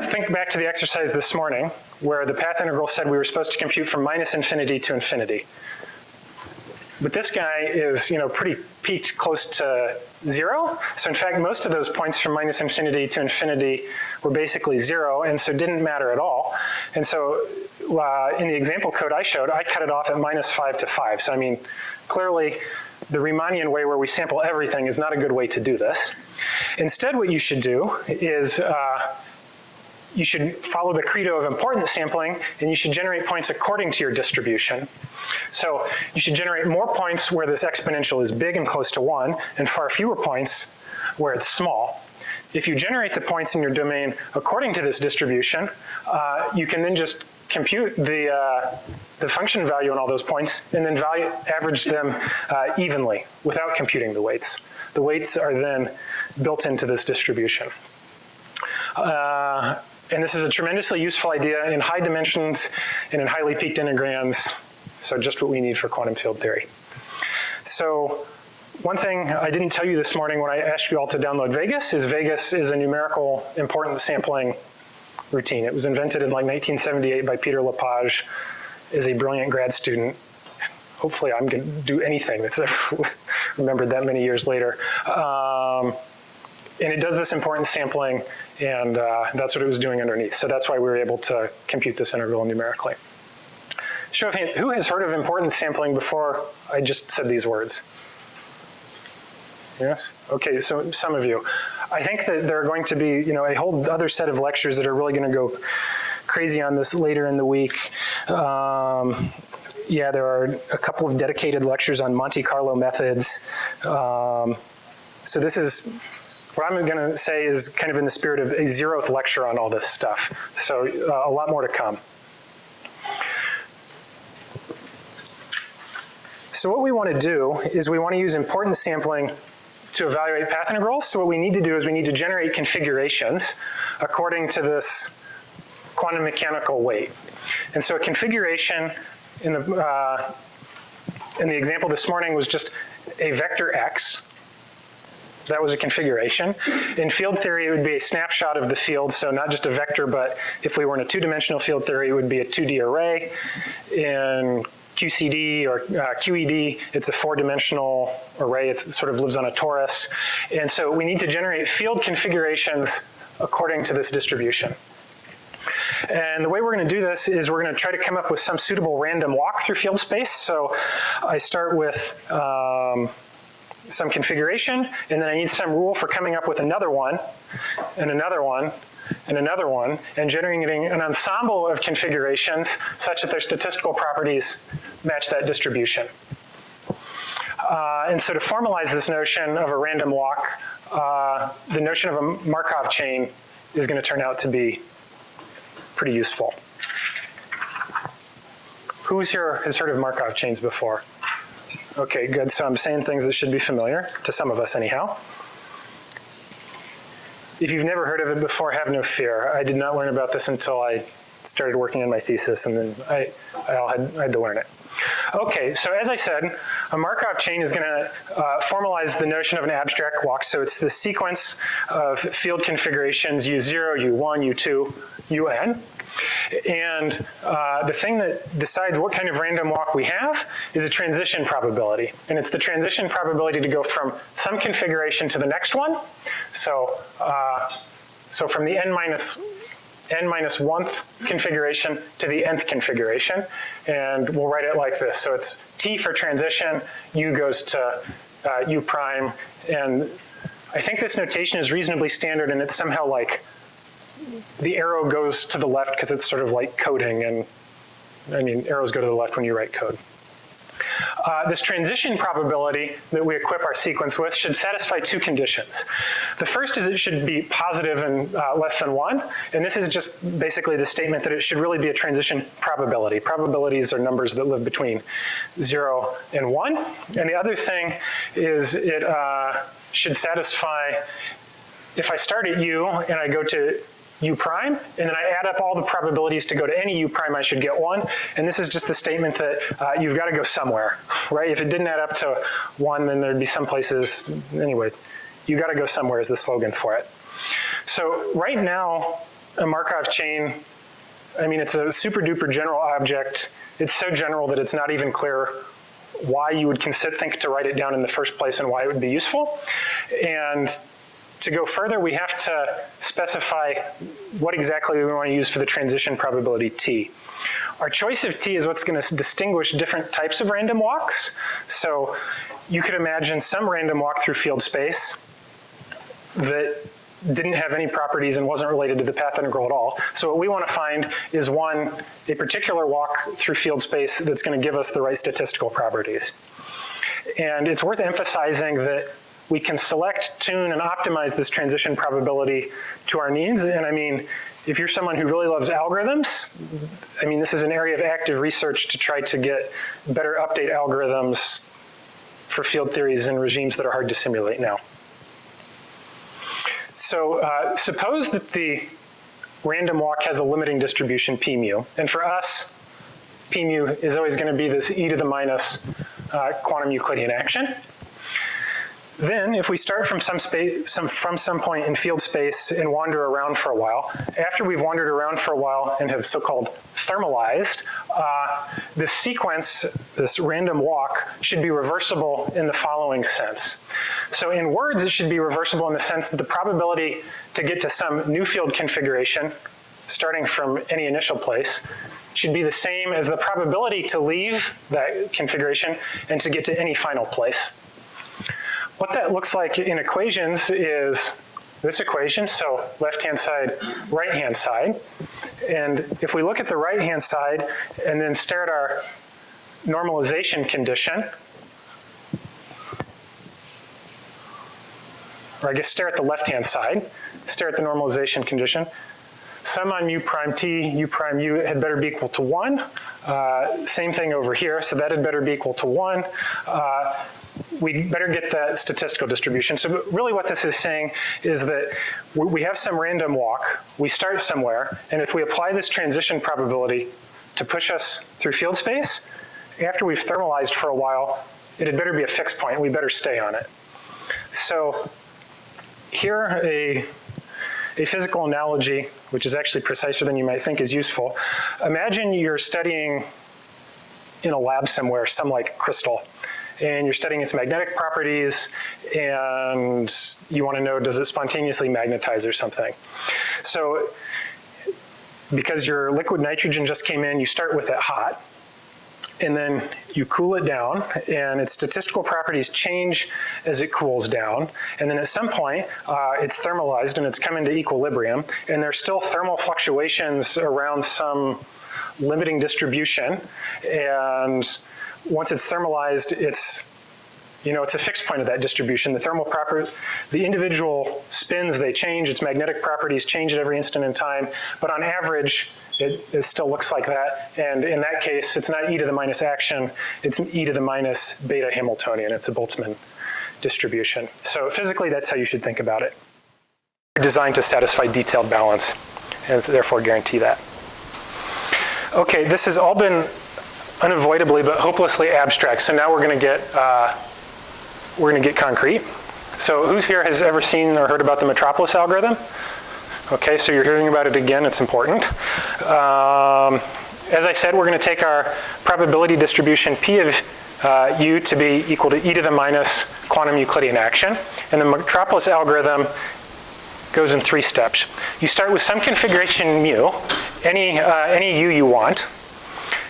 think back to the exercise this morning where the path integral said we were supposed to compute from -infinity to infinity. But this guy is, you know, pretty peaked close to 0. So in fact, most of those points from -infinity to infinity were basically 0, and so didn't matter at all. And so in the example code I showed, I cut it off at -5 to 5. So I mean, clearly the Riemannian way where we sample everything is not a good way to do this. Instead, what you should do is you should follow the credo of importance sampling, and you should generate points according to your distribution. So you should generate more points where this exponential is big and close to 1, and far fewer points where it's small. If you generate the points in your domain according to this distribution, you can then just compute the function value on all those points and then average them evenly without computing the weights. The weights are then built into this distribution. And this is a tremendously useful idea in high dimensions and in highly peaked integrands, so just what we need for quantum field theory. So one thing I didn't tell you this morning when I asked you all to download Vegas is a numerical importance sampling routine. It was invented in like 1978 by Peter Lepage as a brilliant grad student. Hopefully I'm going to do anything that's ever remembered that many years later. And it does this importance sampling, and that's what it was doing underneath. So that's why we were able to compute this integral numerically. Show of hands, who has heard of importance sampling before I just said these words? Yes? Okay, so some of you. I think that there are going to be, a whole other set of lectures that are really going to go crazy on this later in the week. Yeah, there are a couple of dedicated lectures on Monte Carlo methods. So this is, what I'm going to say is kind of in the spirit of a 0th lecture on all this stuff. So a lot more to come. So what we want to do is we want to use importance sampling to evaluate path integrals. So what we need to do is we need to generate configurations according to this quantum mechanical weight. And so a configuration in the example this morning was just a vector x. That was a configuration. In field theory, it would be a snapshot of the field, so not just a vector, but if we were in a 2-dimensional field theory, it would be a 2D array. In QCD or QED, it's a 4-dimensional array. It sort of lives on a torus. And so we need to generate field configurations according to this distribution. And the way we're going to do this is we're going to try to come up with some suitable random walk through field space. So I start with some configuration, and then I need some rule for coming up with another one, and another one, and another one, and generating an ensemble of configurations such that their statistical properties match that distribution. And so to formalize this notion of a random walk, the notion of a Markov chain is going to turn out to be pretty useful. Who's here has heard of Markov chains before? Okay, good. So I'm saying things that should be familiar, to some of us anyhow. If you've never heard of it before, have no fear. I did not learn about this until I started working on my thesis, and then I had to learn it. Okay, so as I said, a Markov chain is going to formalize the notion of an abstract walk. So it's the sequence of field configurations U0, U1, U2, UN. And the thing that decides what kind of random walk we have is a transition probability. And it's the transition probability to go from some configuration to the next one. So, so from the n minus 1th configuration to the nth configuration. And we'll write it like this. So it's T for transition, U goes to U prime. And I think this notation is reasonably standard, and it's somehow like the arrow goes to the left because it's sort of like coding, and I mean, arrows go to the left when you write code. This transition probability that we equip our sequence with should satisfy 2 conditions. The first is it should be positive and less than 1, and this is just basically the statement that it should really be a transition probability. Probabilities are numbers that live between 0 and 1, and the other thing is it should satisfy, if I start at U and I go to U prime, and then I add up all the probabilities to go to any U prime, I should get 1. And this is just the statement that you've got to go somewhere, right? If it didn't add up to 1, then there'd be some places, anyway, you got to go somewhere is the slogan for it. So right now, a Markov chain, I mean, it's a super duper general object. It's so general that it's not even clear why you would think to write it down in the first place and why it would be useful. And to go further, we have to specify what exactly we want to use for the transition probability T. Our choice of T is what's going to distinguish different types of random walks. So you could imagine some random walk through field space that didn't have any properties and wasn't related to the path integral at all. So what we want to find is a particular walk through field space that's going to give us the right statistical properties. And it's worth emphasizing that we can select, tune, and optimize this transition probability to our needs. And I mean, if you're someone who really loves algorithms, I mean, this is an area of active research to try to get better update algorithms for field theories and regimes that are hard to simulate now. So suppose that the random walk has a limiting distribution p mu. And for us, p mu is always going to be this e to the minus quantum Euclidean action. Then, if we start from some point in field space and wander around for a while, after we've wandered around for a while and have so-called thermalized, this sequence, this random walk, should be reversible in the following sense. So in words, it should be reversible in the sense that the probability to get to some new field configuration, starting from any initial place, should be the same as the probability to leave that configuration and to get to any final place. What that looks like in equations is this equation, so left-hand side, right-hand side. And if we look at the right-hand side and then stare at our normalization condition, or I guess stare at the left-hand side, stare at the normalization condition, sum on u prime t, u prime u had better be equal to 1. Same thing over here, so that had better be equal to 1. We better get that statistical distribution. So really what this is saying is that we have some random walk, we start somewhere, and if we apply this transition probability to push us through field space, after we've thermalized for a while, it had better be a fixed point, we better stay on it. So here a physical analogy, which is actually preciser than you might think, is useful. Imagine you're studying in a lab somewhere, some like crystal, and you're studying its magnetic properties, and you want to know, does it spontaneously magnetize or something? So because your liquid nitrogen just came in, you start with it hot, and then you cool it down, and its statistical properties change as it cools down, and then at some point, it's thermalized and it's come into equilibrium, and there's still thermal fluctuations around some limiting distribution, and once it's thermalized, it's a fixed point of that distribution. The thermal properties, the individual spins, they change, its magnetic properties change at every instant in time, but on average, it still looks like that. And in that case, it's not e to the minus action, it's e to the minus beta Hamiltonian. It's a Boltzmann distribution. So physically, that's how you should think about it. They're designed to satisfy detailed balance, and therefore guarantee that. Okay, this has all been unavoidably but hopelessly abstract. So now we're going to get concrete. So who's here has ever seen or heard about the Metropolis algorithm? Okay, so you're hearing about it again. It's important. As I said, we're going to take our probability distribution P of u to be equal to e to the minus quantum Euclidean action. And the Metropolis algorithm goes in 3 steps. You start with some configuration mu, any u you want.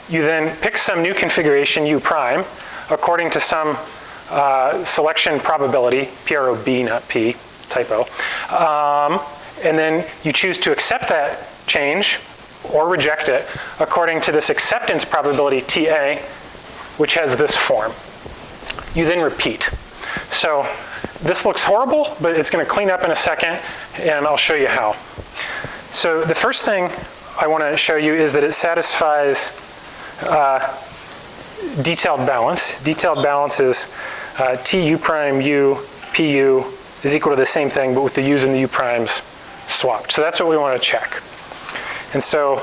You then pick some new configuration u prime according to some selection probability, PROB, not P, typo. And then you choose to accept that change or reject it according to this acceptance probability TA, which has this form. You then repeat. So this looks horrible, but it's going to clean up in a second, and I'll show you how. So the first thing I want to show you is that it satisfies detailed balance. Detailed balance is T u prime u pu is equal to the same thing, but with the u's and the u primes swapped. So that's what we want to check. And so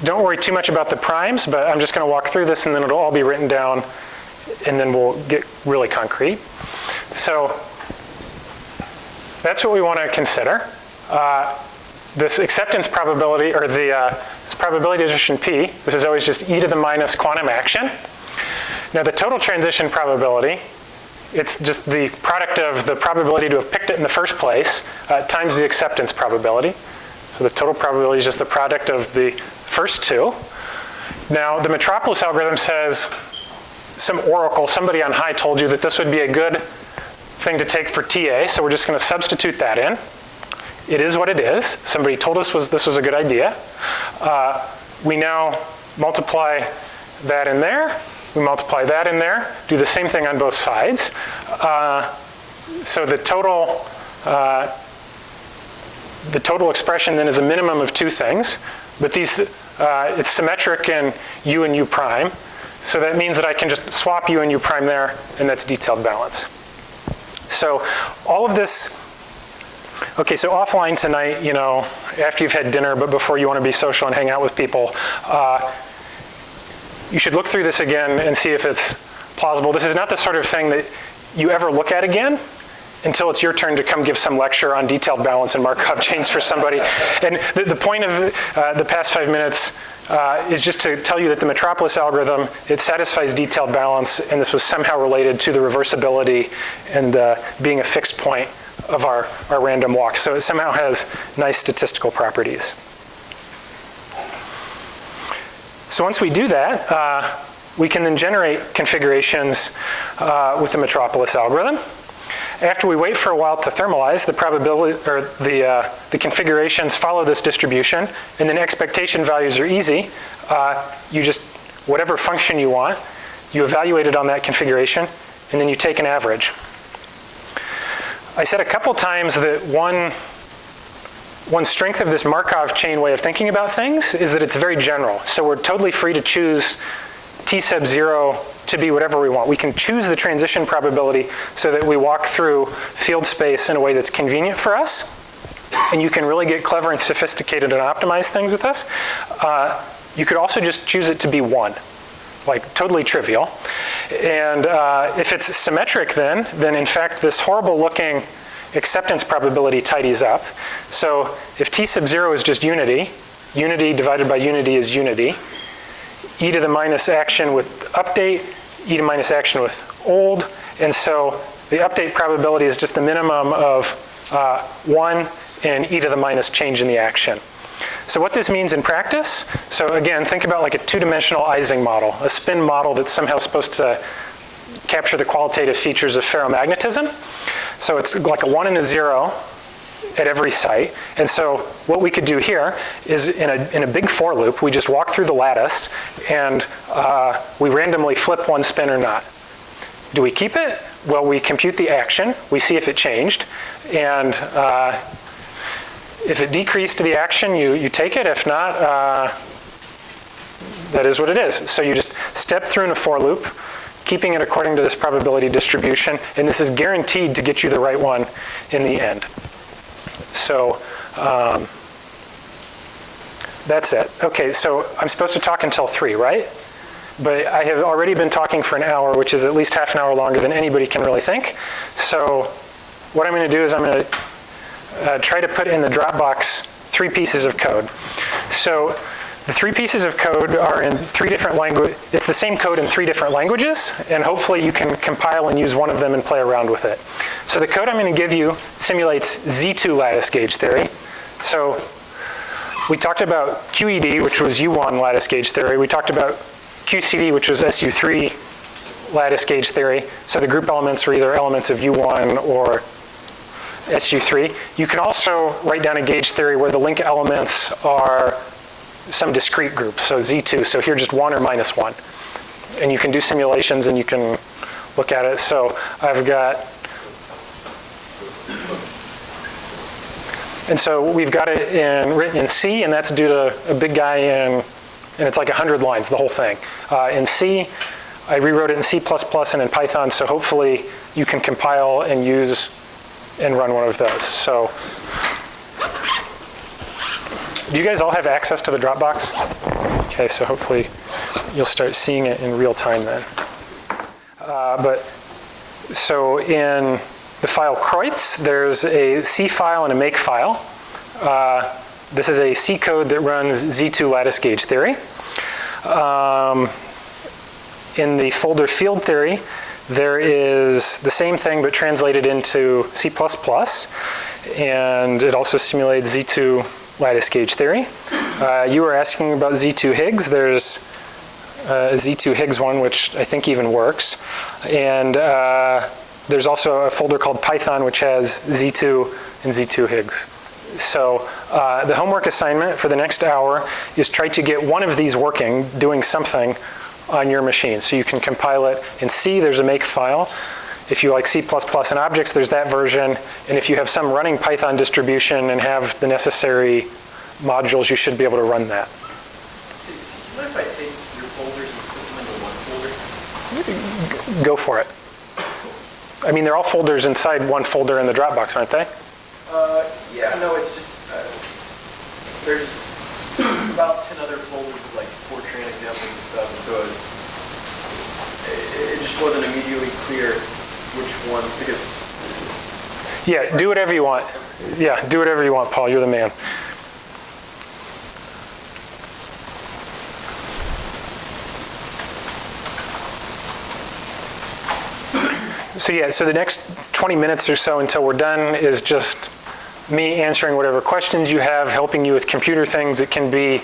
don't worry too much about the primes, but I'm just going to walk through this and then it'll all be written down, and then we'll get really concrete. So that's what we want to consider. This acceptance probability, or this probability distribution P, this is always just e to the minus quantum action. Now the total transition probability, it's just the product of the probability to have picked it in the first place times the acceptance probability. So the total probability is just the product of the first two. Now the Metropolis algorithm says some oracle, somebody on high told you that this would be a good thing to take for TA, so we're just going to substitute that in. It is what it is. Somebody told us this was a good idea. We now multiply that in there. We multiply that in there. Do the same thing on both sides. So the total expression then is a minimum of two things. But these, it's symmetric in U and U prime. So that means that I can just swap U and U prime there, and that's detailed balance. So all of this, okay, so offline tonight, you know, after you've had dinner, but before you want to be social and hang out with people, you should look through this again and see if it's plausible. This is not the sort of thing that you ever look at again until it's your turn to come give some lecture on detailed balance and Markov chains for somebody. And the point of the past 5 minutes is just to tell you that the Metropolis algorithm, it satisfies detailed balance, and this was somehow related to the reversibility and being a fixed point of our random walk. So it somehow has nice statistical properties. So once we do that, we can then generate configurations with the Metropolis algorithm. After we wait for a while to thermalize, the probability or the configurations follow this distribution, and then expectation values are easy. You just, whatever function you want, you evaluate it on that configuration, and then you take an average. I said a couple times that one strength of this Markov chain way of thinking about things is that it's very general. So we're totally free to choose T sub 0 to be whatever we want. We can choose the transition probability so that we walk through field space in a way that's convenient for us. And you can really get clever and sophisticated and optimize things with us. You could also just choose it to be 1, like totally trivial. And if it's symmetric then in fact this horrible looking acceptance probability tidies up. So if T sub 0 is just unity, unity divided by unity is unity. E to the minus action with update, E to minus action with old. And so the update probability is just the minimum of 1 and E to the minus change in the action. So what this means in practice, so again, think about like a two-dimensional Ising model, a spin model that's somehow supposed to capture the qualitative features of ferromagnetism. So it's like a 1 and a 0 at every site. And so what we could do here is in a big for loop, we just walk through the lattice and we randomly flip one spin or not. Do we keep it? Well, we compute the action. We see if it changed. And if it decreased to the action, you take it. If not, that is what it is. So you just step through in a for loop, keeping it according to this probability distribution. And this is guaranteed to get you the right one in the end. So that's it. Okay, so I'm supposed to talk until 3, right? But I have already been talking for an hour, which is at least half an hour longer than anybody can really think. So what I'm going to do is I'm going to try to put in the Dropbox 3 pieces of code. So the 3 pieces of code are in 3 different languages. It's the same code in 3 different languages, and hopefully you can compile and use one of them and play around with it. So the code I'm going to give you simulates Z2 lattice gauge theory. So we talked about QED, which was U1 lattice gauge theory. We talked about QCD, which was SU3 lattice gauge theory. So the group elements are either elements of U1 or SU3. You can also write down a gauge theory where the link elements are some discrete group, so Z2. So here just 1 or minus 1. And you can do simulations and you can look at it. So I've got, and so we've got it written in C, and that's due to a big guy and it's like 100 lines, the whole thing. In C, I rewrote it in C++ and in Python, so hopefully you can compile and use and run one of those. So do you guys all have access to the Dropbox? Okay, so hopefully you'll start seeing it in real time then. But so in the file Kreutz, there's a C file and a make file. This is a C code that runs Z2 lattice gauge theory. In the folder field theory, there is the same thing but translated into C++, and it also simulates Z2 lattice gauge theory. You were asking about Z2 Higgs. There's a Z2 Higgs one, which I think even works. And there's also a folder called Python, which has Z2 and Z2 Higgs. So the homework assignment for the next hour is try to get one of these working, doing something on your machine. So you can compile it in C, there's a make file. If you like C++ and objects, there's that version. And if you have some running Python distribution and have the necessary modules, you should be able to run that. Do you mind if I take your folders and put them into one folder? Go for it. I mean, they're all folders inside one folder in the Dropbox, aren't they? Yeah, no, it's just, there's about 10 other folders with like Fortran examples and stuff, and so it just wasn't immediately clear which one, because... Yeah, do whatever you want. Yeah, do whatever you want, Paul, you're the man. So yeah, so the next 20 minutes or so until we're done is just me answering whatever questions you have, helping you with computer things. It can be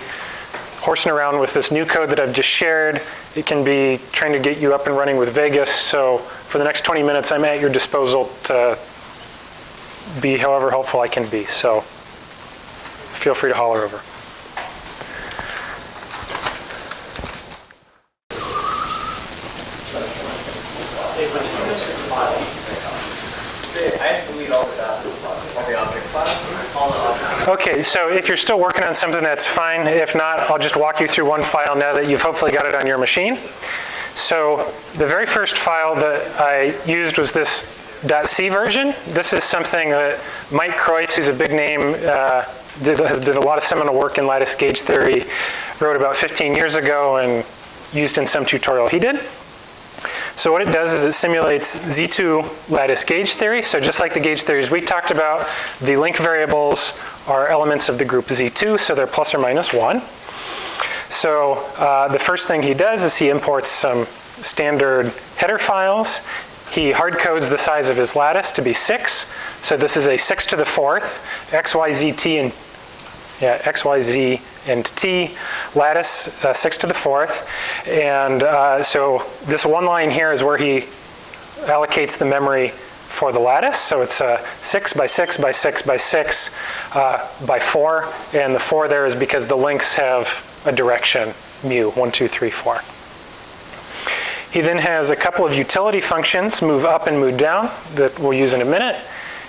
horsing around with this new code that I've just shared. It can be trying to get you up and running with Vegas. So for the next 20 minutes, I'm at your disposal to be however helpful I can be. So feel free to holler over. Okay, so if you're still working on something, that's fine. If not, I'll just walk you through one file now that you've hopefully got it on your machine. So the very first file that I used was this .c version. This is something that Mike Kreutz, who's a big name, did a lot of seminal work in lattice gauge theory, wrote about 15 years ago and used in some tutorial he did. So what it does is it simulates Z2 lattice gauge theory. So just like the gauge theories we talked about, the link variables are elements of the group Z2, so they're plus or minus 1. So the first thing he does is he imports some standard header files. He hard codes the size of his lattice to be 6. So this is a 6 to the 4th, XYZ and T lattice, 6 to the 4th. And so this one line here is where he allocates the memory for the lattice. So it's 6 by 6 by 6 by 6 by 4. And the 4 there is because the links have a direction, mu, 1, 2, 3, 4. He then has a couple of utility functions, move up and move down, that we'll use in a minute.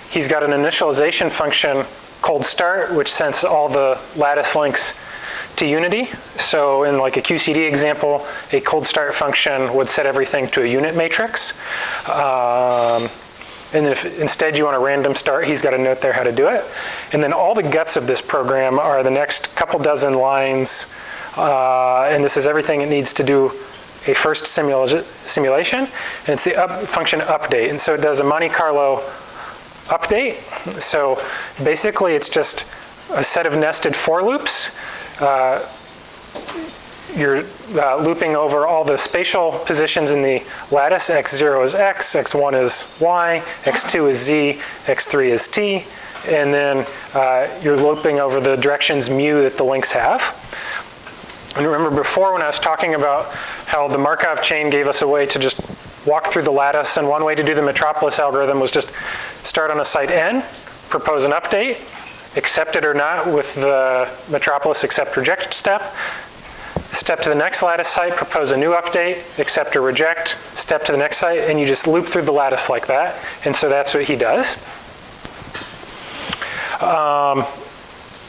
He's got an initialization function, cold start, which sends all the lattice links to unity. So in like a QCD example, a cold start function would set everything to a unit matrix. And if instead you want a random start, he's got a note there how to do it. And then all the guts of this program are the next couple dozen lines. And this is everything it needs to do a first simulation. And it's the function update. And so it does a Monte Carlo update. So basically it's just a set of nested for loops. You're looping over all the spatial positions in the lattice. X0 is X, X1 is Y, X2 is Z, X3 is T. And then you're looping over the directions mu that the links have. And remember before when I was talking about how the Markov chain gave us a way to just walk through the lattice, and one way to do the Metropolis algorithm was just start on a site N, propose an update, accept it or not with the Metropolis accept reject step, step to the next lattice site, propose a new update, accept or reject, step to the next site, and you just loop through the lattice like that. And so that's what he does.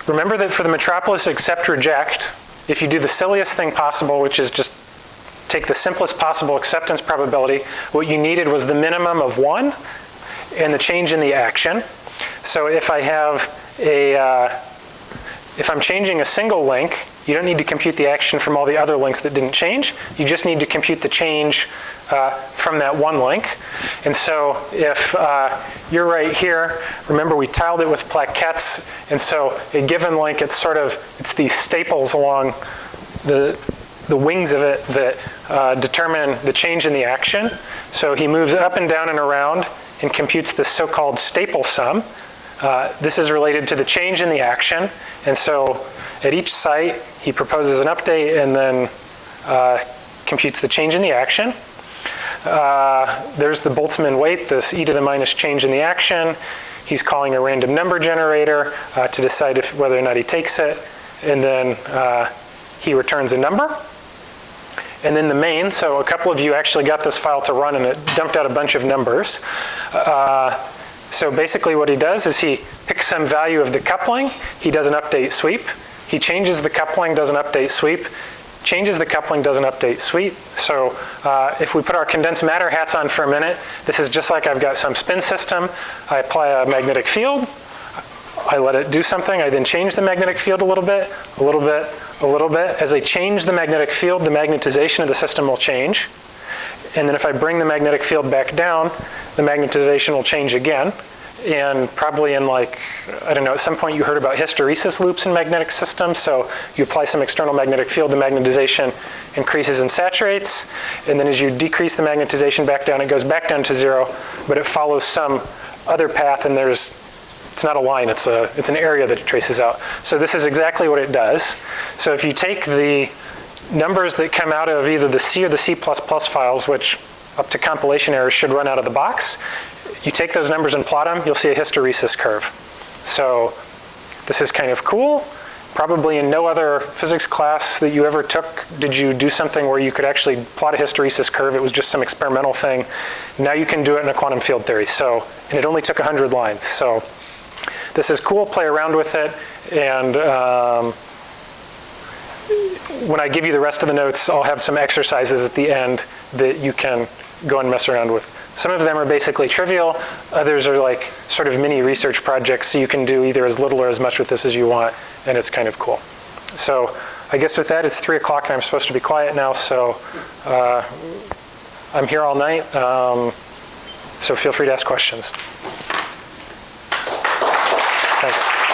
Remember that for the Metropolis accept reject, if you do the silliest thing possible, which is just take the simplest possible acceptance probability, what you needed was the minimum of 1 and the change in the action. So if I have if I'm changing a single link, you don't need to compute the action from all the other links that didn't change. You just need to compute the change from that one link. And so if you're right here, remember we tiled it with plaquettes, and so a given link, it's these staples along the wings of it that determine the change in the action. So he moves up and down and around and computes the so-called staple sum. This is related to the change in the action. And so at each site, he proposes an update and then computes the change in the action. There's the Boltzmann weight, this e to the minus change in the action. He's calling a random number generator to decide whether or not he takes it. And then he returns a number. And then the main, so a couple of you actually got this file to run and it dumped out a bunch of numbers. So basically what he does is he picks some value of the coupling. He does an update sweep. He changes the coupling, does an update sweep. Changes the coupling, does an update sweep. So if we put our condensed matter hats on for a minute, this is just like I've got some spin system. I apply a magnetic field. I let it do something. I then change the magnetic field a little bit, a little bit, a little bit. As I change the magnetic field, the magnetization of the system will change. And then if I bring the magnetic field back down, the magnetization will change again. And probably in like, I don't know, at some point you heard about hysteresis loops in magnetic systems. So you apply some external magnetic field, the magnetization increases and saturates. And then as you decrease the magnetization back down, it goes back down to 0, but it follows some other path, and it's not a line, it's an area that it traces out. So this is exactly what it does. So if you take the numbers that come out of either the C or the C++ files, which up to compilation errors should run out of the box, you take those numbers and plot them, you'll see a hysteresis curve. So this is kind of cool. Probably in no other physics class that you ever took did you do something where you could actually plot a hysteresis curve. It was just some experimental thing. Now you can do it in a quantum field theory. And it only took 100 lines. So this is cool, play around with it. And when I give you the rest of the notes, I'll have some exercises at the end that you can go and mess around with. Some of them are basically trivial. Others are like sort of mini research projects, so you can do either as little or as much with this as you want, and it's kind of cool. So I guess with that, it's 3 o'clock and I'm supposed to be quiet now, so I'm here all night, so feel free to ask questions. Thanks.